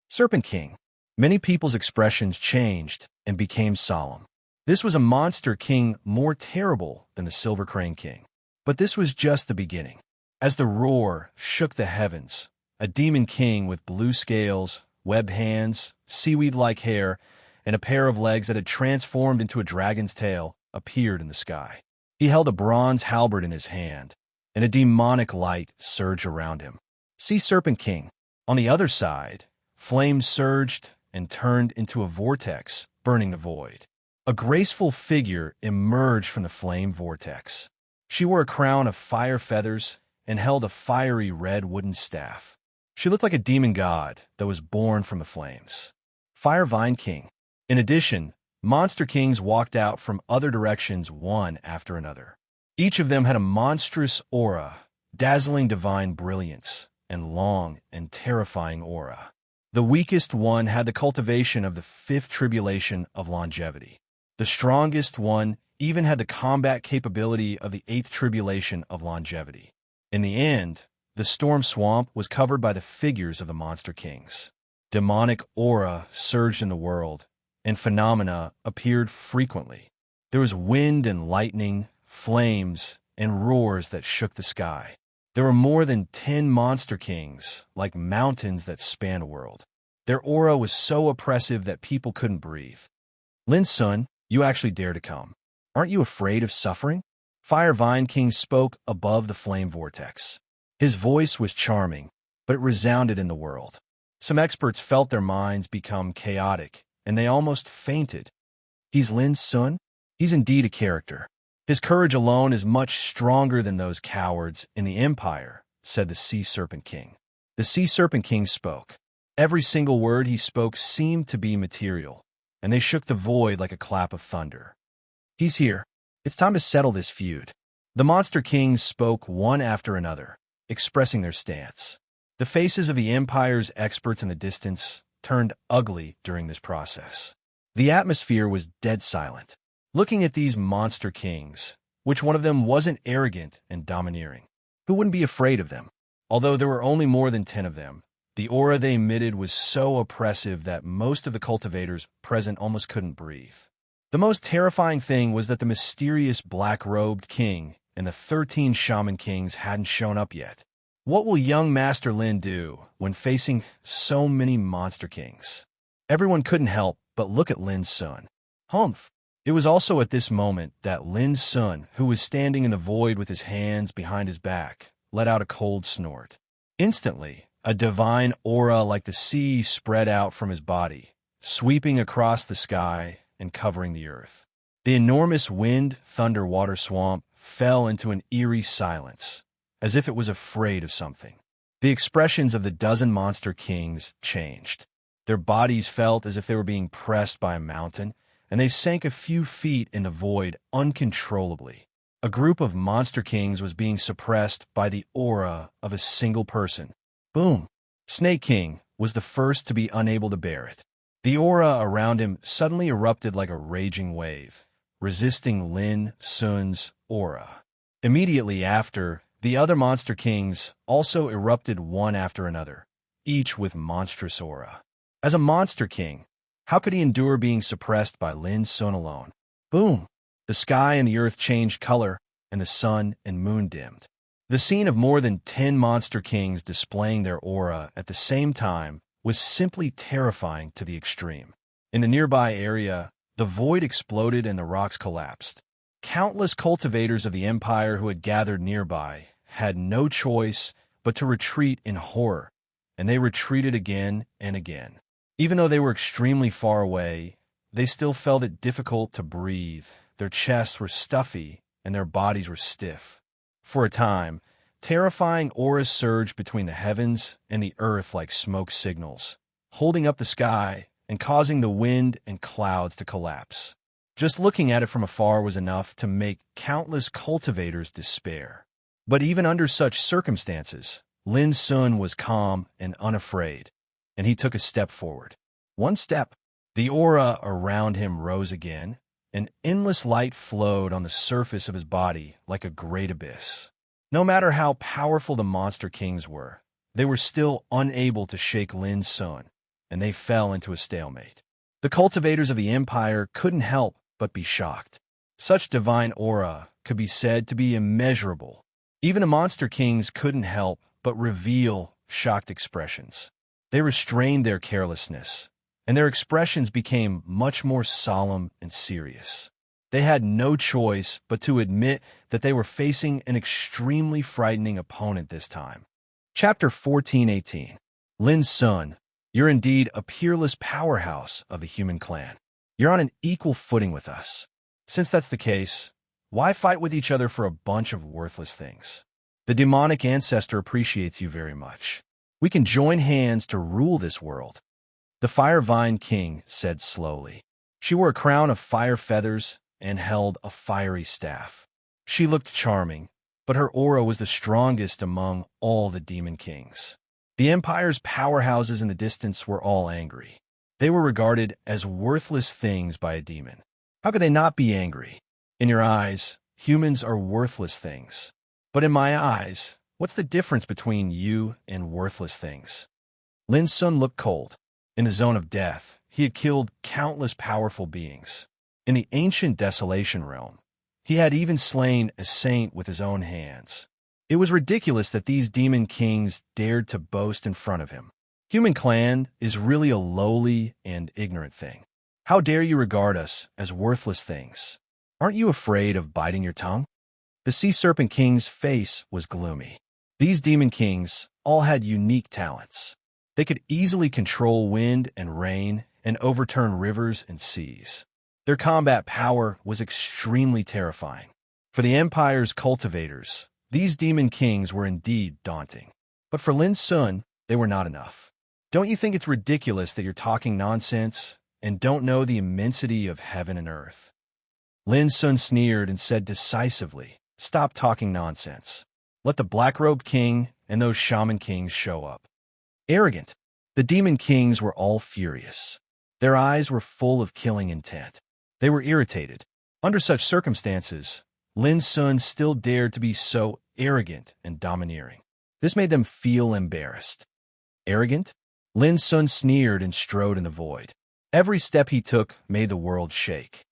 Speaker 1: Serpent King. Many people's expressions changed and became solemn. This was a monster king more terrible than the Silver Crane King. But this was just the beginning. As the roar shook the heavens, a demon king with blue scales, webbed hands, seaweed-like hair, and a pair of legs that had transformed into a dragon's tail appeared in the sky. He held a bronze halberd in his hand, and a demonic light surged around him. Sea Serpent King. On the other side, flames surged and turned into a vortex, burning the void. A graceful figure emerged from the flame vortex. She wore a crown of fire feathers and held a fiery red wooden staff. She looked like a demon god that was born from the flames. Fire Vine King. In addition, monster kings walked out from other directions one after another. Each of them had a monstrous aura, dazzling divine brilliance, and long and terrifying aura. The weakest one had the cultivation of the fifth tribulation of longevity. The strongest one even had the combat capability of the eighth tribulation of longevity. In the end, the storm swamp was covered by the figures of the monster kings. Demonic aura surged in the world, and phenomena appeared frequently. There was wind and lightning, flames, and roars that shook the sky. There were more than 10 monster kings, like mountains that span a world. Their aura was so oppressive that people couldn't breathe. Lin Sun, you actually dare to come. Aren't you afraid of suffering? Fire Vine King spoke above the flame vortex. His voice was charming, but it resounded in the world. Some experts felt their minds become chaotic, and they almost fainted. He's Lin Sun? He's indeed a character. His courage alone is much stronger than those cowards in the Empire, said the Sea Serpent King. The Sea Serpent King spoke. Every single word he spoke seemed to be material, and they shook the void like a clap of thunder. He's here. It's time to settle this feud. The Monster Kings spoke one after another, expressing their stance. The faces of the Empire's experts in the distance turned ugly during this process. The atmosphere was dead silent. Looking at these monster kings, which one of them wasn't arrogant and domineering? Who wouldn't be afraid of them? Although there were only more than 10 of them, the aura they emitted was so oppressive that most of the cultivators present almost couldn't breathe. The most terrifying thing was that the mysterious black-robed king and the 13 shaman kings hadn't shown up yet. What will young Master Lin do when facing so many monster kings? Everyone couldn't help but look at Lin Sun. Humph! It was also at this moment that Lin Sun, who was standing in the void with his hands behind his back, let out a cold snort. Instantly, a divine aura like the sea spread out from his body, sweeping across the sky and covering the earth. The enormous wind-thunder water swamp fell into an eerie silence, as if it was afraid of something. The expressions of the dozen monster kings changed. Their bodies felt as if they were being pressed by a mountain, and they sank a few feet in the void uncontrollably. A group of monster kings was being suppressed by the aura of a single person. Boom! Snake King was the first to be unable to bear it. The aura around him suddenly erupted like a raging wave, resisting Lin Sun's aura. Immediately after, the other monster kings also erupted one after another, each with monstrous aura. As a monster king, how could he endure being suppressed by Lin Sun alone? Boom! The sky and the earth changed color, and the sun and moon dimmed. The scene of more than 10 monster kings displaying their aura at the same time was simply terrifying to the extreme. In the nearby area, the void exploded and the rocks collapsed. Countless cultivators of the Empire who had gathered nearby had no choice but to retreat in horror, and they retreated again and again. Even though they were extremely far away, they still felt it difficult to breathe. Their chests were stuffy, and their bodies were stiff. For a time, terrifying auras surged between the heavens and the earth like smoke signals, holding up the sky and causing the wind and clouds to collapse. Just looking at it from afar was enough to make countless cultivators despair. But even under such circumstances, Lin Sun was calm and unafraid, and he took a step forward. One step. The aura around him rose again. An endless light flowed on the surface of his body like a great abyss. No matter how powerful the monster kings were, they were still unable to shake Lin Sun, and they fell into a stalemate. The cultivators of the Empire couldn't help but be shocked. Such divine aura could be said to be immeasurable. Even the monster kings couldn't help but reveal shocked expressions. They restrained their carelessness, and their expressions became much more solemn and serious. They had no choice but to admit that they were facing an extremely frightening opponent this time. Chapter 14:18. Lin Sun, you're indeed a peerless powerhouse of the human clan. You're on an equal footing with us. Since that's the case, why fight with each other for a bunch of worthless things? The demonic ancestor appreciates you very much. We can join hands to rule this world. The Fire Vine King said slowly. She wore a crown of fire feathers and held a fiery staff. She looked charming, but her aura was the strongest among all the demon kings. The Empire's powerhouses in the distance were all angry. They were regarded as worthless things by a demon. How could they not be angry? In your eyes, humans are worthless things. But in my eyes, what's the difference between you and worthless things? Lin Sun looked cold. In the zone of death, he had killed countless powerful beings. In the ancient Desolation realm, he had even slain a saint with his own hands. It was ridiculous that these demon kings dared to boast in front of him. Human clan is really a lowly and ignorant thing. How dare you regard us as worthless things? Aren't you afraid of biting your tongue? The Sea Serpent King's face was gloomy. These demon kings all had unique talents. They could easily control wind and rain and overturn rivers and seas. Their combat power was extremely terrifying. For the Empire's cultivators, these demon kings were indeed daunting. But for Lin Sun, they were not enough. Don't you think it's ridiculous that you're talking nonsense and don't know the immensity of heaven and earth? Lin Sun sneered and said decisively, "Stop talking nonsense. Let the Black-Robed King and those Shaman Kings show up." Arrogant. The demon kings were all furious. Their eyes were full of killing intent. They were irritated. Under such circumstances, Lin Sun still dared to be so arrogant and domineering. This made them feel embarrassed. Arrogant? Lin Sun sneered and strode in the void. Every step he took made the world shake.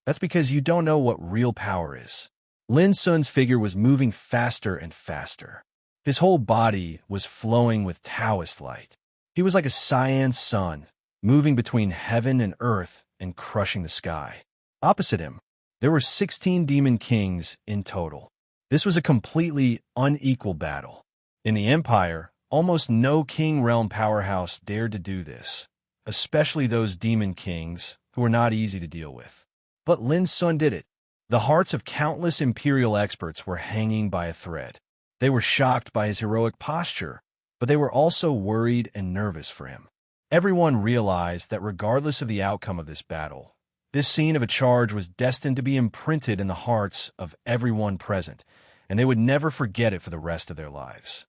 Speaker 1: That's because you don't know what real power is. Lin Sun's figure was moving faster and faster. His whole body was flowing with Taoist light. He was like a cyan sun, moving between heaven and earth and crushing the sky. Opposite him, there were 16 demon kings in total. This was a completely unequal battle. In the Empire, almost no king realm powerhouse dared to do this, especially those demon kings who were not easy to deal with. But Lin Sun did it. The hearts of countless imperial experts were hanging by a thread. They were shocked by his heroic posture, but they were also worried and nervous for him. Everyone realized that regardless of the outcome of this battle, this scene of a charge was destined to be imprinted in the hearts of everyone present, and they would never forget it for the rest of their lives.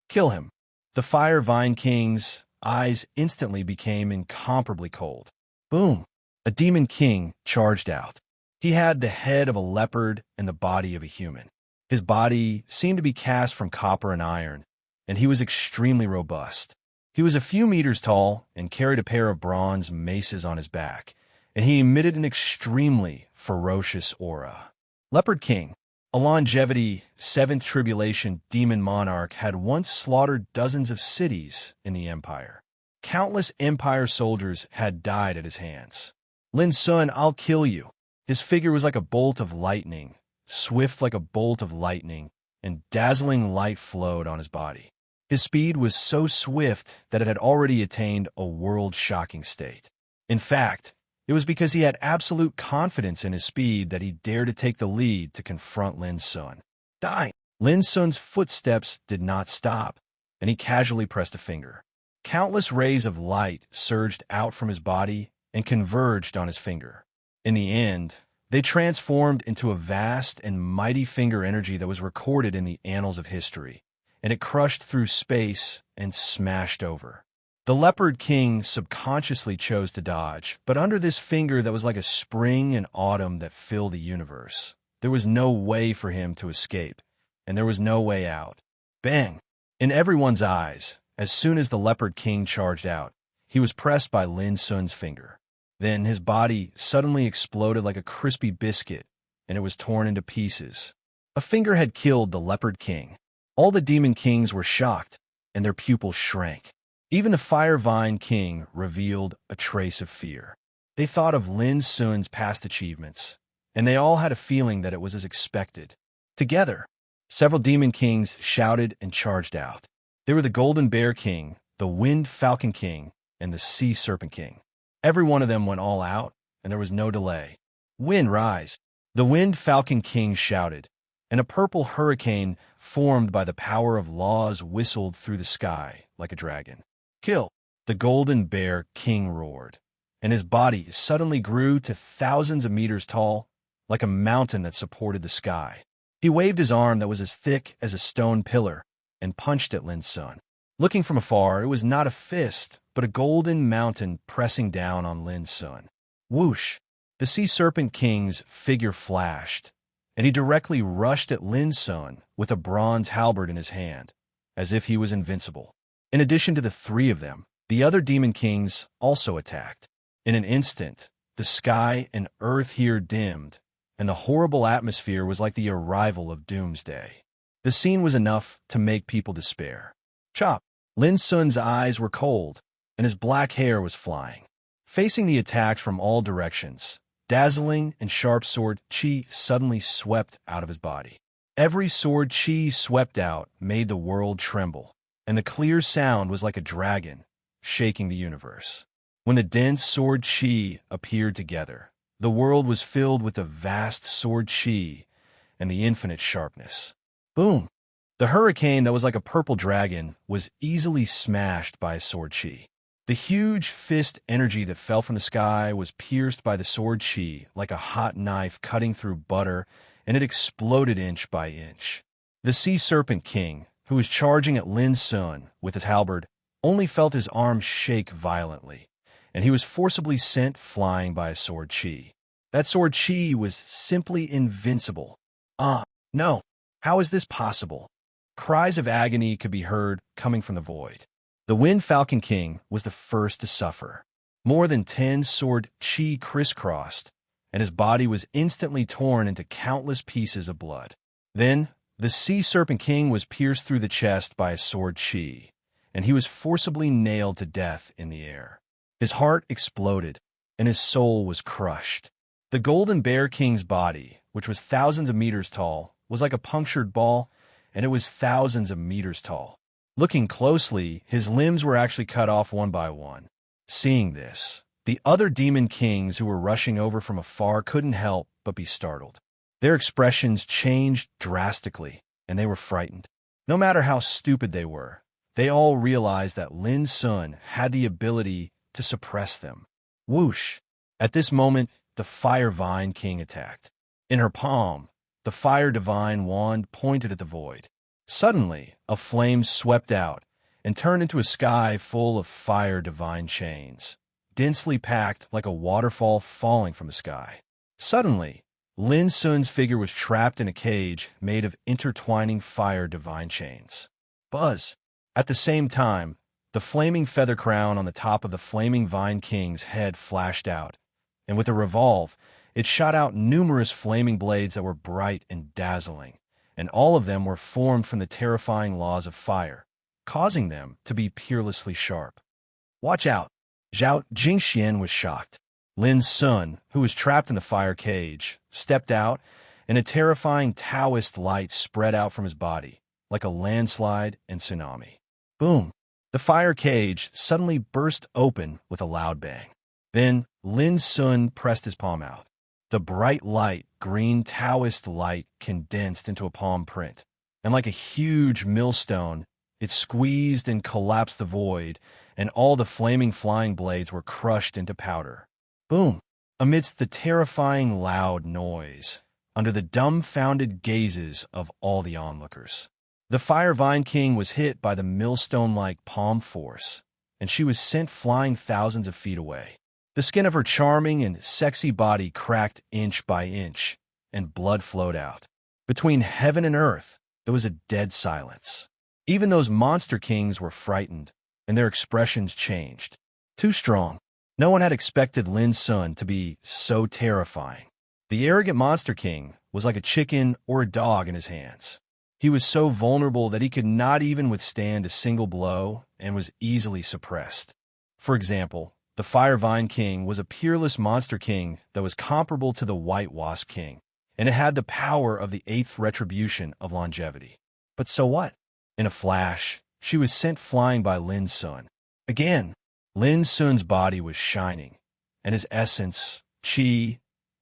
Speaker 1: Kill him. The Fire Vine King's eyes instantly became incomparably cold. Boom! A demon king charged out. He had the head of a leopard and the body of a human. His body seemed to be cast from copper and iron, and he was extremely robust. He was a few meters tall and carried a pair of bronze maces on his back, and he emitted an extremely ferocious aura. Leopard King, a longevity, seventh tribulation demon monarch, had once slaughtered dozens of cities in the Empire. Countless Empire soldiers had died at his hands. Lin Sun, I'll kill you. His figure was like a bolt of lightning, swift like a bolt of lightning, and dazzling light flowed on his body. His speed was so swift that it had already attained a world-shocking state. In fact, it was because he had absolute confidence in his speed that he dared to take the lead to confront Lin Sun. Die! Lin Sun's footsteps did not stop, and he casually pressed a finger. Countless rays of light surged out from his body and converged on his finger. In the end, they transformed into a vast and mighty finger energy that was recorded in the annals of history, and it crushed through space and smashed over. The Leopard King subconsciously chose to dodge, but under this finger that was like a spring and autumn that filled the universe, there was no way for him to escape, and there was no way out. Bang! In everyone's eyes, as soon as the Leopard King charged out, he was pressed by Lin Sun's finger. Then his body suddenly exploded like a crispy biscuit, and it was torn into pieces. A finger had killed the Leopard King. All the demon kings were shocked, and their pupils shrank. Even the Fire Vine King revealed a trace of fear. They thought of Lin Sun's past achievements, and they all had a feeling that it was as expected. Together, several demon kings shouted and charged out. They were the Golden Bear King, the Wind Falcon King, and the Sea Serpent King. Every one of them went all out, and there was no delay. Wind, rise! The Wind Falcon King shouted, and a purple hurricane formed by the power of laws whistled through the sky like a dragon. Kill! the golden bear king roared, and his body suddenly grew to thousands of meters tall, like a mountain that supported the sky. He waved his arm that was as thick as a stone pillar and punched at Lin's son. Looking from afar, it was not a fist, but a golden mountain pressing down on Lin's son. Whoosh! The Sea Serpent King's figure flashed, and he directly rushed at Lin's son with a bronze halberd in his hand, as if he was invincible. In addition to the three of them, the other demon kings also attacked. In an instant, the sky and earth here dimmed, and the horrible atmosphere was like the arrival of doomsday. The scene was enough to make people despair. Chop! Lin's son's eyes were cold, and his black hair was flying. Facing the attacks from all directions, dazzling and sharp sword chi suddenly swept out of his body. Every sword chi swept out made the world tremble, and the clear sound was like a dragon, shaking the universe. When the dense sword chi appeared together, the world was filled with the vast sword chi and the infinite sharpness. Boom! The hurricane that was like a purple dragon was easily smashed by a sword chi. The huge fist energy that fell from the sky was pierced by the sword chi like a hot knife cutting through butter, and it exploded inch by inch. The Sea Serpent King, who was charging at Lin's son with his halberd, only felt his arm shake violently, and he was forcibly sent flying by a sword chi. That sword chi was simply invincible. No, how is this possible? Cries of agony could be heard coming from the void. The Wind Falcon King was the first to suffer. More than 10 sword chi crisscrossed, and his body was instantly torn into countless pieces of blood. Then, the Sea Serpent King was pierced through the chest by a sword chi, and he was forcibly nailed to death in the air. His heart exploded, and his soul was crushed. The Golden Bear King's body, which was thousands of meters tall, was like a punctured ball, and it was thousands of meters tall. Looking closely, his limbs were actually cut off one by one. Seeing this, the other demon kings who were rushing over from afar couldn't help but be startled. Their expressions changed drastically, and they were frightened. No matter how stupid they were, they all realized that Lin's son had the ability to suppress them. Whoosh! At this moment, the Fire Vine King attacked. In her palm, the Fire Divine wand pointed at the void. Suddenly, a flame swept out and turned into a sky full of Fire Divine chains, densely packed like a waterfall falling from the sky. Suddenly, Lin Sun's figure was trapped in a cage made of intertwining Fire Divine chains. Buzz! At the same time, the flaming feather crown on the top of the Flaming Vine King's head flashed out, and with a revolve, it shot out numerous flaming blades that were bright and dazzling, and all of them were formed from the terrifying laws of fire, causing them to be peerlessly sharp. Watch out! Zhao Jingxian was shocked. Lin's son, who was trapped in the fire cage, stepped out, and a terrifying Taoist light spread out from his body, like a landslide and tsunami. Boom! The fire cage suddenly burst open with a loud bang. Then Lin's son pressed his palm out. The bright light, green Taoist light condensed into a palm print, and like a huge millstone, it squeezed and collapsed the void, and all the flaming flying blades were crushed into powder. Boom! Amidst the terrifying loud noise, under the dumbfounded gazes of all the onlookers, the Fire Vine King was hit by the millstone-like palm force, and she was sent flying thousands of feet away. The skin of her charming and sexy body cracked inch by inch, and blood flowed out. Between heaven and earth, there was a dead silence. Even those monster kings were frightened, and their expressions changed. Too strong. No one had expected Lin's son to be so terrifying. The arrogant monster king was like a chicken or a dog in his hands. He was so vulnerable that he could not even withstand a single blow and was easily suppressed. For example, the Fire Vine King was a peerless monster king that was comparable to the White Wasp King, and it had the power of the 8th retribution of longevity. But so what? In a flash, she was sent flying by Lin's son. Again, Lin's son's body was shining, and his essence, chi,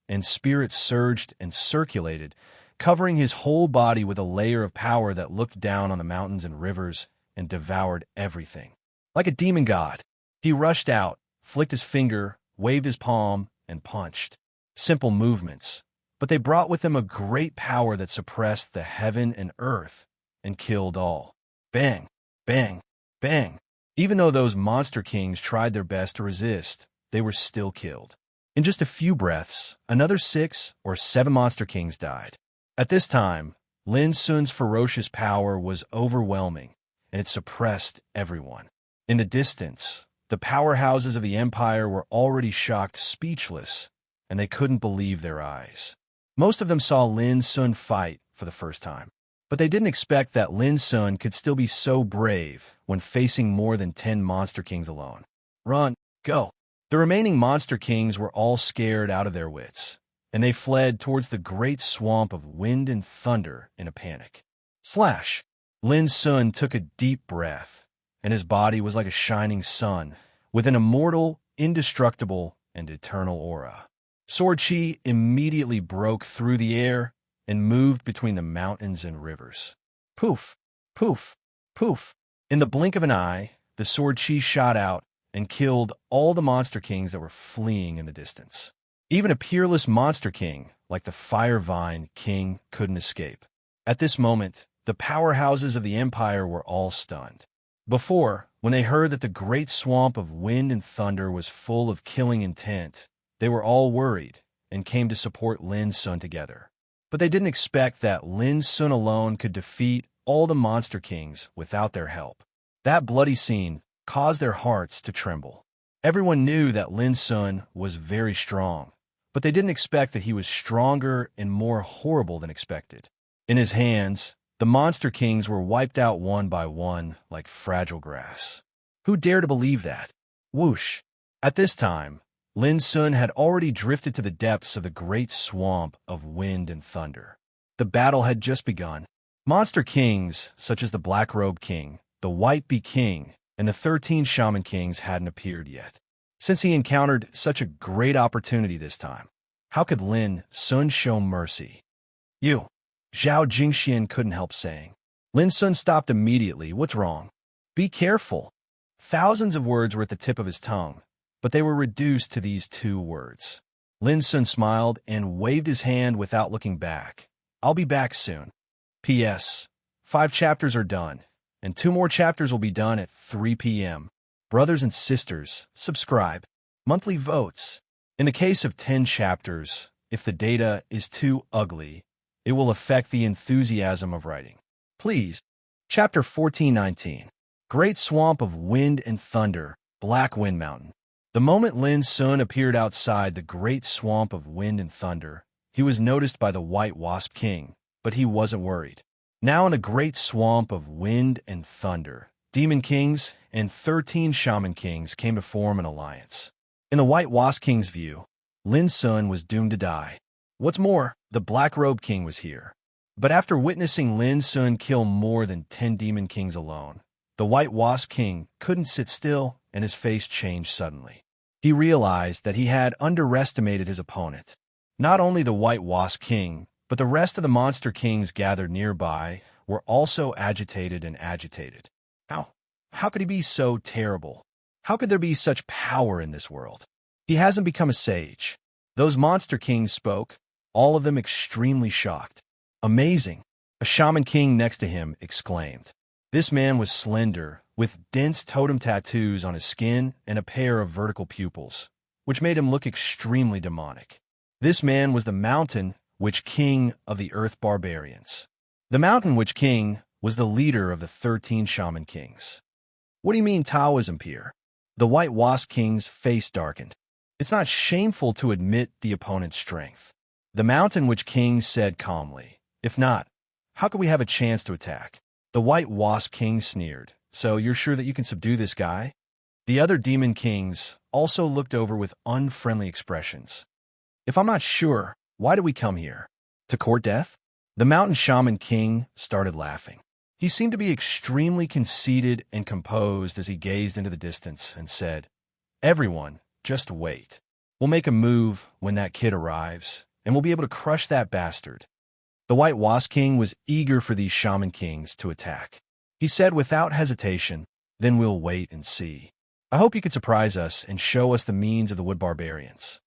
Speaker 1: and spirit surged and circulated, covering his whole body with a layer of power that looked down on the mountains and rivers and devoured everything. Like a demon god, He rushed out, flicked his finger, waved his palm, and punched. Simple movements, but they brought with them a great power that suppressed the heaven and earth and killed all. Bang, bang, bang. Even though those monster kings tried their best to resist, they were still killed. In just a few breaths, another 6 or 7 monster kings died. At this time, Lin Sun's ferocious power was overwhelming, and it suppressed everyone. In the distance, the powerhouses of the empire were already shocked speechless, and they couldn't believe their eyes. Most of them saw Lin Sun fight for the first time, but they didn't expect that Lin Sun could still be so brave when facing more than 10 monster kings alone. Run, go. The remaining monster kings were all scared out of their wits, and they fled towards the great swamp of wind and thunder in a panic. Slash! Lin Sun took a deep breath, and his body was like a shining sun, with an immortal, indestructible, and eternal aura. Sword Chi immediately broke through the air and moved between the mountains and rivers. Poof! Poof! Poof! In the blink of an eye, the sword Chi shot out and killed all the monster kings that were fleeing in the distance. Even a peerless monster king, like the Firevine King, couldn't escape. At this moment, the powerhouses of the empire were all stunned. Before, when they heard that the great swamp of wind and thunder was full of killing intent, they were all worried and came to support Lin Sun together. But they didn't expect that Lin Sun alone could defeat all the monster kings without their help. That bloody scene caused their hearts to tremble. Everyone knew that Lin Sun was very strong, but they didn't expect that he was stronger and more horrible than expected. In his hands, the monster kings were wiped out one by one like fragile grass. Who dared to believe that? Whoosh! At this time, Lin Sun had already drifted to the depths of the great swamp of wind and thunder. The battle had just begun. Monster kings, such as the Black Robe King, the White Bee King, and the 13 Shaman Kings hadn't appeared yet. Since he encountered such a great opportunity this time, how could Lin Sun show mercy? You! Zhao Jingxian couldn't help saying. Lin Sun stopped immediately. What's wrong? Be careful. Thousands of words were at the tip of his tongue, but they were reduced to these 2 words. Lin Sun smiled and waved his hand without looking back. I'll be back soon. P.S. 5 chapters are done, and 2 more chapters will be done at 3 p.m. Brothers and sisters, subscribe. Monthly votes. In the case of 10 chapters, if the data is too ugly, it will affect the enthusiasm of writing. Please. Chapter 1419. Great Swamp of Wind and Thunder, Black Wind Mountain. The moment Lin Sun appeared outside the great swamp of wind and thunder, he was noticed by the White Wasp King, but he wasn't worried. Now in the great swamp of wind and thunder, Demon Kings and 13 Shaman Kings came to form an alliance. In the White Wasp King's view, Lin Sun was doomed to die. What's more, the Black Robe King was here. But after witnessing Lin Sun kill more than 10 Demon Kings alone, the White Wasp King couldn't sit still, and his face changed suddenly. He realized that he had underestimated his opponent. Not only the White Wasp King, but the rest of the monster kings gathered nearby were also agitated and agitated. How could he be so terrible? How could there be such power in this world? He hasn't become a sage. Those monster kings spoke, all of them extremely shocked. Amazing! A shaman king next to him exclaimed. This man was slender, with dense totem tattoos on his skin and a pair of vertical pupils, which made him look extremely demonic. This man was the Mountain Witch King of the Earth Barbarians. The Mountain Witch King was the leader of the 13 Shaman Kings. What do you mean Taoism, Pierre? The White Wasp King's face darkened. It's not shameful to admit the opponent's strength. The Mountain Witch King said calmly. If not, how could we have a chance to attack? The White Wasp King sneered. So you're sure that you can subdue this guy? The other Demon Kings also looked over with unfriendly expressions. If I'm not sure, why do we come here? To court death? The Mountain Shaman King started laughing. He seemed to be extremely conceited and composed as he gazed into the distance and said, Everyone, just wait. We'll make a move when that kid arrives, and we'll be able to crush that bastard. The White Wasp King was eager for these Shaman Kings to attack. He said without hesitation, then we'll wait and see. I hope you could surprise us and show us the means of the wood barbarians.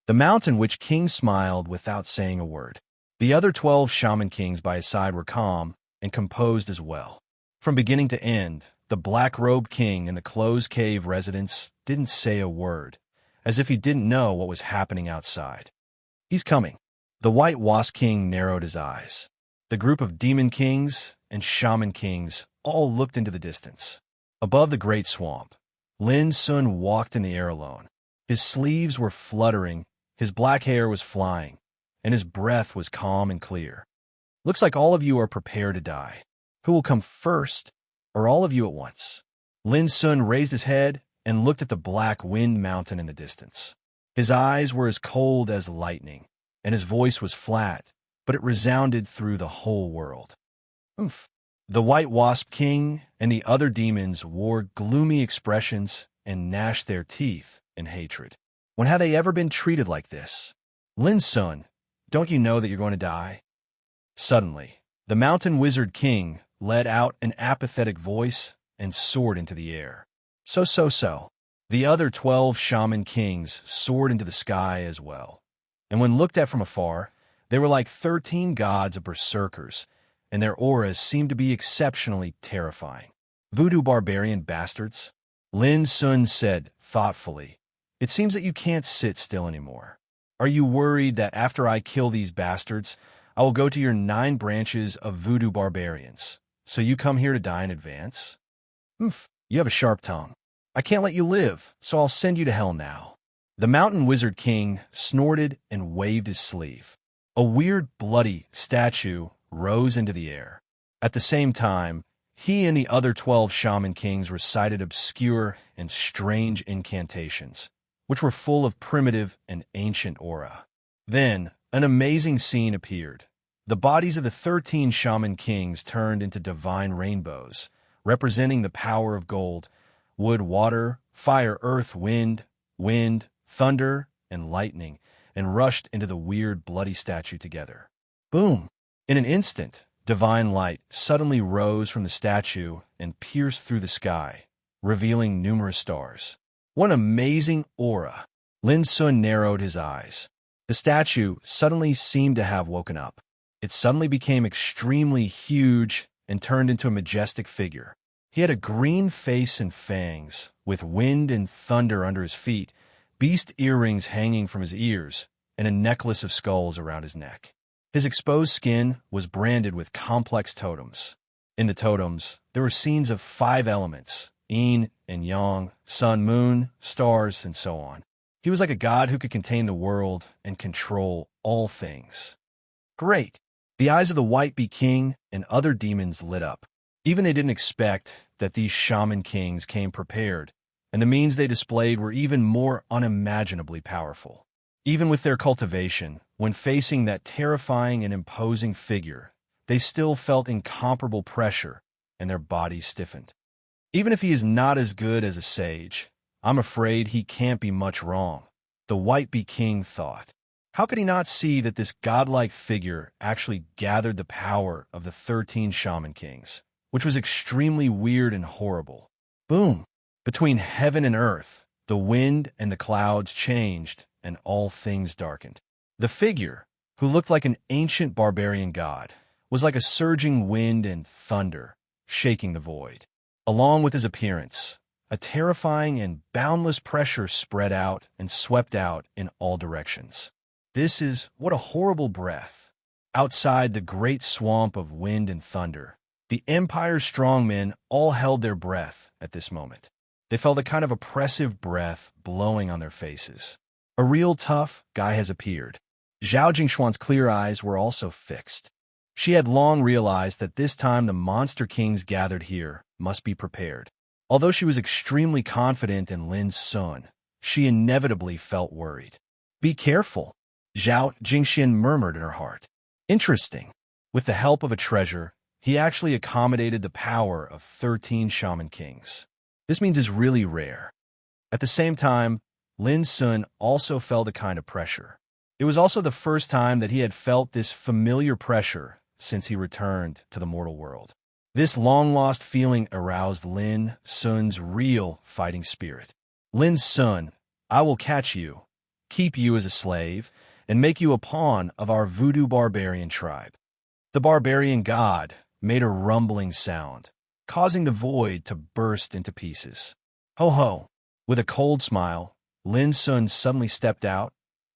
Speaker 1: The mountain witch king smiled without saying a word. The other 12 shaman kings by his side were calm and composed as well. From beginning to end, the black-robed king in the closed cave residence didn't say a word, as if he didn't know what was happening outside. He's coming. The white wasp king narrowed his eyes. The group of demon kings and shaman kings all looked into the distance. Above the great swamp, Lin Sun walked in the air alone. His sleeves were fluttering, his black hair was flying, and his breath was calm and clear. Looks like all of you are prepared to die. Who will come first, or all of you at once? Lin Sun raised his head and looked at the black wind mountain in the distance. His eyes were as cold as lightning, and his voice was flat, but it resounded through the whole world. Oomph. The White Wasp King and the other demons wore gloomy expressions and gnashed their teeth in hatred. When had they ever been treated like this? Lin Sun, don't you know that you're going to die? Suddenly, the Mountain Wizard King let out an apathetic voice and soared into the air. So. The other 12 shaman kings soared into the sky as well. And when looked at from afar, they were like 13 gods of berserkers, and their auras seemed to be exceptionally terrifying. Voodoo barbarian bastards, Lin Sun said thoughtfully. It seems that you can't sit still anymore. Are you worried that after I kill these bastards, I will go to your 9 branches of voodoo barbarians, so you come here to die in advance? Oomph, you have a sharp tongue. I can't let you live, so I'll send you to hell now. The Mountain Wizard King snorted and waved his sleeve. A weird, bloody statue rose into the air. At the same time, he and the other 12 shaman kings recited obscure and strange incantations, which were full of primitive and ancient aura. Then, an amazing scene appeared. The bodies of the 13 shaman kings turned into divine rainbows, representing the power of gold, wood, water, fire, earth, wind, thunder, and lightning, and rushed into the weird, bloody statue together. Boom! In an instant, divine light suddenly rose from the statue and pierced through the sky, revealing numerous stars. What amazing aura! Lin Sun narrowed his eyes. The statue suddenly seemed to have woken up. It suddenly became extremely huge and turned into a majestic figure. He had a green face and fangs, with wind and thunder under his feet, beast earrings hanging from his ears, and a necklace of skulls around his neck. His exposed skin was branded with complex totems. In the totems, there were scenes of 5 elements, yin and yang, sun, moon, stars, and so on. He was like a god who could contain the world and control all things. Great! The eyes of the White Bee King and other demons lit up. Even they didn't expect that these shaman kings came prepared, and the means they displayed were even more unimaginably powerful. Even with their cultivation, when facing that terrifying and imposing figure, they still felt incomparable pressure, and their bodies stiffened. Even if he is not as good as a sage, I'm afraid he can't be much wrong, the White Bee King thought. How could he not see that this godlike figure actually gathered the power of the 13 shaman kings, which was extremely weird and horrible? Boom! Between heaven and earth, the wind and the clouds changed, and all things darkened. The figure, who looked like an ancient barbarian god, was like a surging wind and thunder, shaking the void. Along with his appearance, a terrifying and boundless pressure spread out and swept out in all directions. What a horrible breath. Outside the great swamp of wind and thunder, the Empire's strongmen all held their breath at this moment. They felt a kind of oppressive breath blowing on their faces. A real tough guy has appeared. Zhao Jingshuan's clear eyes were also fixed. She had long realized that this time the monster kings gathered here must be prepared. Although she was extremely confident in Lin Sun, she inevitably felt worried. Be careful, Zhao Jingxian murmured in her heart. Interesting. With the help of a treasure, he actually accommodated the power of 13 shaman kings. This means it's really rare. At the same time, Lin Sun also felt a kind of pressure. It was also the first time that he had felt this familiar pressure since he returned to the mortal world. This long-lost feeling aroused Lin Sun's real fighting spirit. Lin Sun, I will catch you, keep you as a slave, and make you a pawn of our voodoo barbarian tribe. The barbarian god made a rumbling sound, causing the void to burst into pieces. Ho ho! With a cold smile, Lin Sun suddenly stepped out,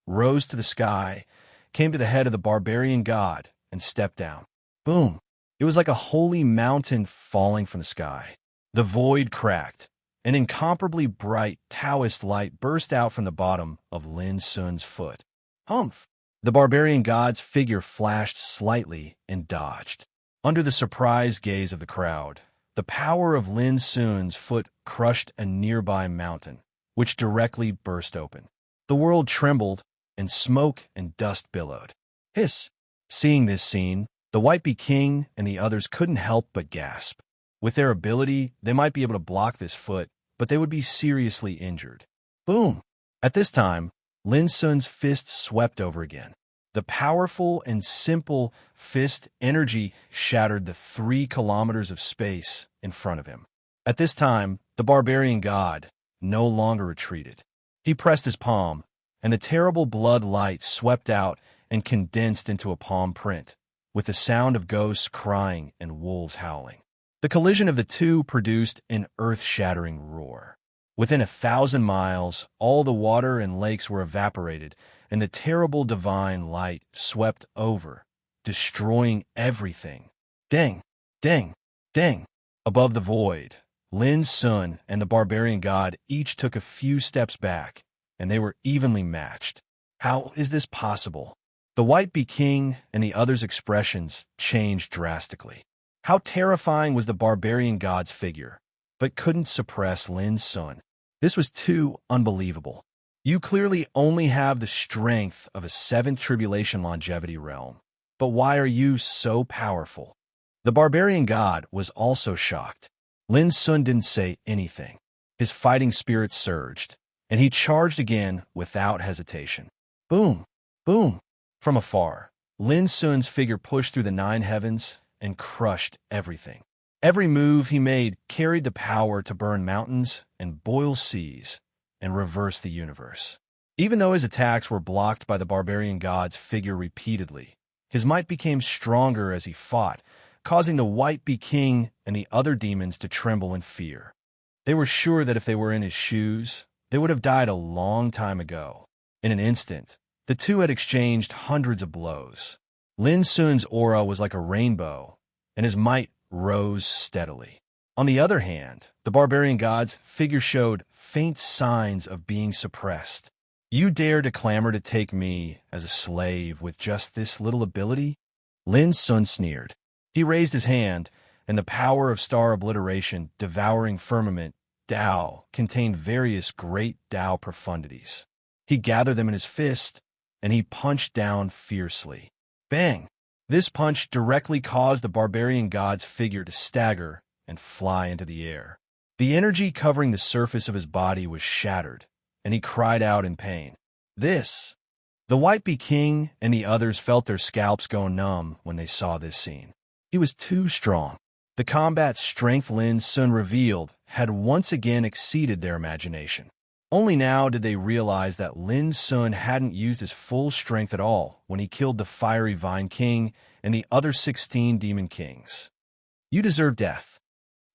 Speaker 1: rose to the sky, came to the head of the barbarian god, and stepped down. Boom! It was like a holy mountain falling from the sky. The void cracked. An incomparably bright Taoist light burst out from the bottom of Lin Sun's foot. Humph! The barbarian god's figure flashed slightly and dodged. Under the surprised gaze of the crowd, the power of Lin Sun's foot crushed a nearby mountain, which directly burst open. The world trembled, and smoke and dust billowed. Hiss! Seeing this scene, the White Bee King and the others couldn't help but gasp. With their ability, they might be able to block this foot, but they would be seriously injured. Boom! At this time, Lin Sun's fist swept over again. The powerful and simple fist energy shattered the 3 kilometers of space in front of him. At this time, the barbarian god no longer retreated. He pressed his palm, and the terrible blood light swept out and condensed into a palm print, with the sound of ghosts crying and wolves howling. The collision of the two produced an earth-shattering roar. Within 1,000 miles, all the water and lakes were evaporated, and the terrible divine light swept over, destroying everything. Ding! Ding! Ding! Above the void, Lin Sun and the barbarian god each took a few steps back, and they were evenly matched. How is this possible? The White Bee King and the others' expressions changed drastically. How terrifying was the barbarian god's figure, but couldn't suppress Lin Sun. This was too unbelievable. You clearly only have the strength of a 7th tribulation longevity realm, but why are you so powerful? The barbarian god was also shocked. Lin Sun didn't say anything. His fighting spirit surged, and he charged again without hesitation. Boom! Boom! From afar, Lin Sun's figure pushed through the 9 heavens and crushed everything. Every move he made carried the power to burn mountains and boil seas and reverse the universe. Even though his attacks were blocked by the barbarian god's figure repeatedly, his might became stronger as he fought, causing the White Bee King and the other demons to tremble in fear. They were sure that if they were in his shoes, they would have died a long time ago. In an instant, the two had exchanged hundreds of blows. Lin Sun's aura was like a rainbow, and his might rose steadily. On the other hand, the barbarian god's figure showed faint signs of being suppressed. You dare to clamor to take me as a slave with just this little ability? Lin Sun sneered. He raised his hand, and the power of star obliteration, devouring firmament, Tao, contained various great Tao profundities. He gathered them in his fist, and he punched down fiercely. Bang! This punch directly caused the barbarian god's figure to stagger and fly into the air. The energy covering the surface of his body was shattered, and he cried out in pain. This! The White Bee King and the others felt their scalps go numb when they saw this scene. He was too strong. The combat strength Lin Sun revealed had once again exceeded their imagination. Only now did they realize that Lin Sun hadn't used his full strength at all when he killed the fiery Vine King and the other 16 demon kings. You deserve death.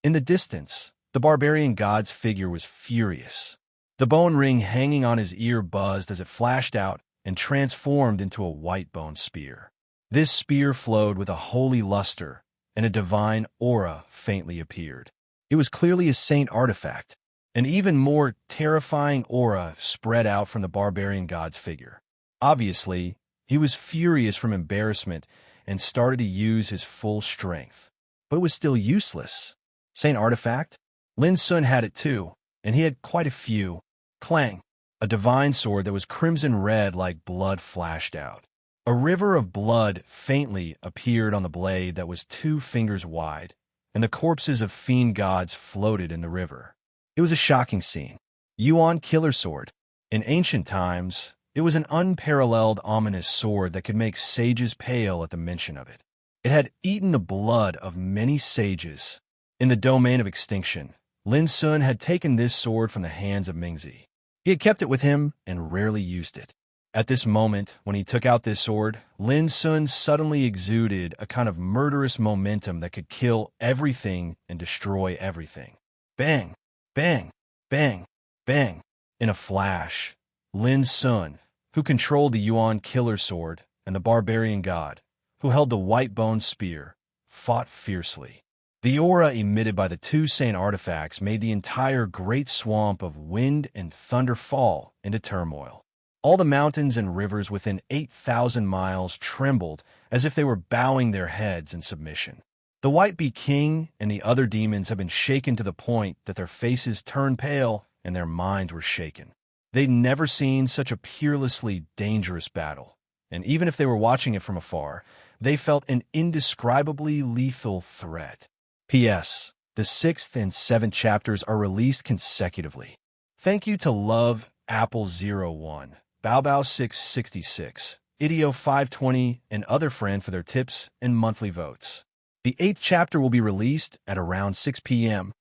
Speaker 1: In the distance, the barbarian god's figure was furious. The bone ring hanging on his ear buzzed as it flashed out and transformed into a white bone spear. This spear flowed with a holy luster, and a divine aura faintly appeared. It was clearly a saint artifact. An even more terrifying aura spread out from the barbarian god's figure. Obviously, he was furious from embarrassment and started to use his full strength. But it was still useless. Saint artifact? Lin Sun had it too, and he had quite a few. Clang! A divine sword that was crimson red like blood flashed out. A river of blood faintly appeared on the blade that was 2 fingers wide, and the corpses of fiend gods floated in the river. It was a shocking scene. Yuan Killer Sword. In ancient times, it was an unparalleled ominous sword that could make sages pale at the mention of it. It had eaten the blood of many sages. In the domain of extinction, Lin Sun had taken this sword from the hands of Mingzi. He had kept it with him and rarely used it. At this moment, when he took out this sword, Lin Sun suddenly exuded a kind of murderous momentum that could kill everything and destroy everything. Bang! Bang! Bang! Bang! In a flash, Lin Sun, who controlled the Yuan killer sword, and the barbarian god, who held the white bone spear, fought fiercely. The aura emitted by the two sane artifacts made the entire great swamp of wind and thunder fall into turmoil. All the mountains and rivers within 8,000 miles trembled as if they were bowing their heads in submission. The White Bee King and the other demons had been shaken to the point that their faces turned pale and their minds were shaken. They'd never seen such a peerlessly dangerous battle, and even if they were watching it from afar, they felt an indescribably lethal threat. P.S. The 6th and 7th chapters are released consecutively. Thank you to Love Apple 01, Baobao 666, Idio 520, and other friend for their tips and monthly votes. The 8th chapter will be released at around 6 p.m.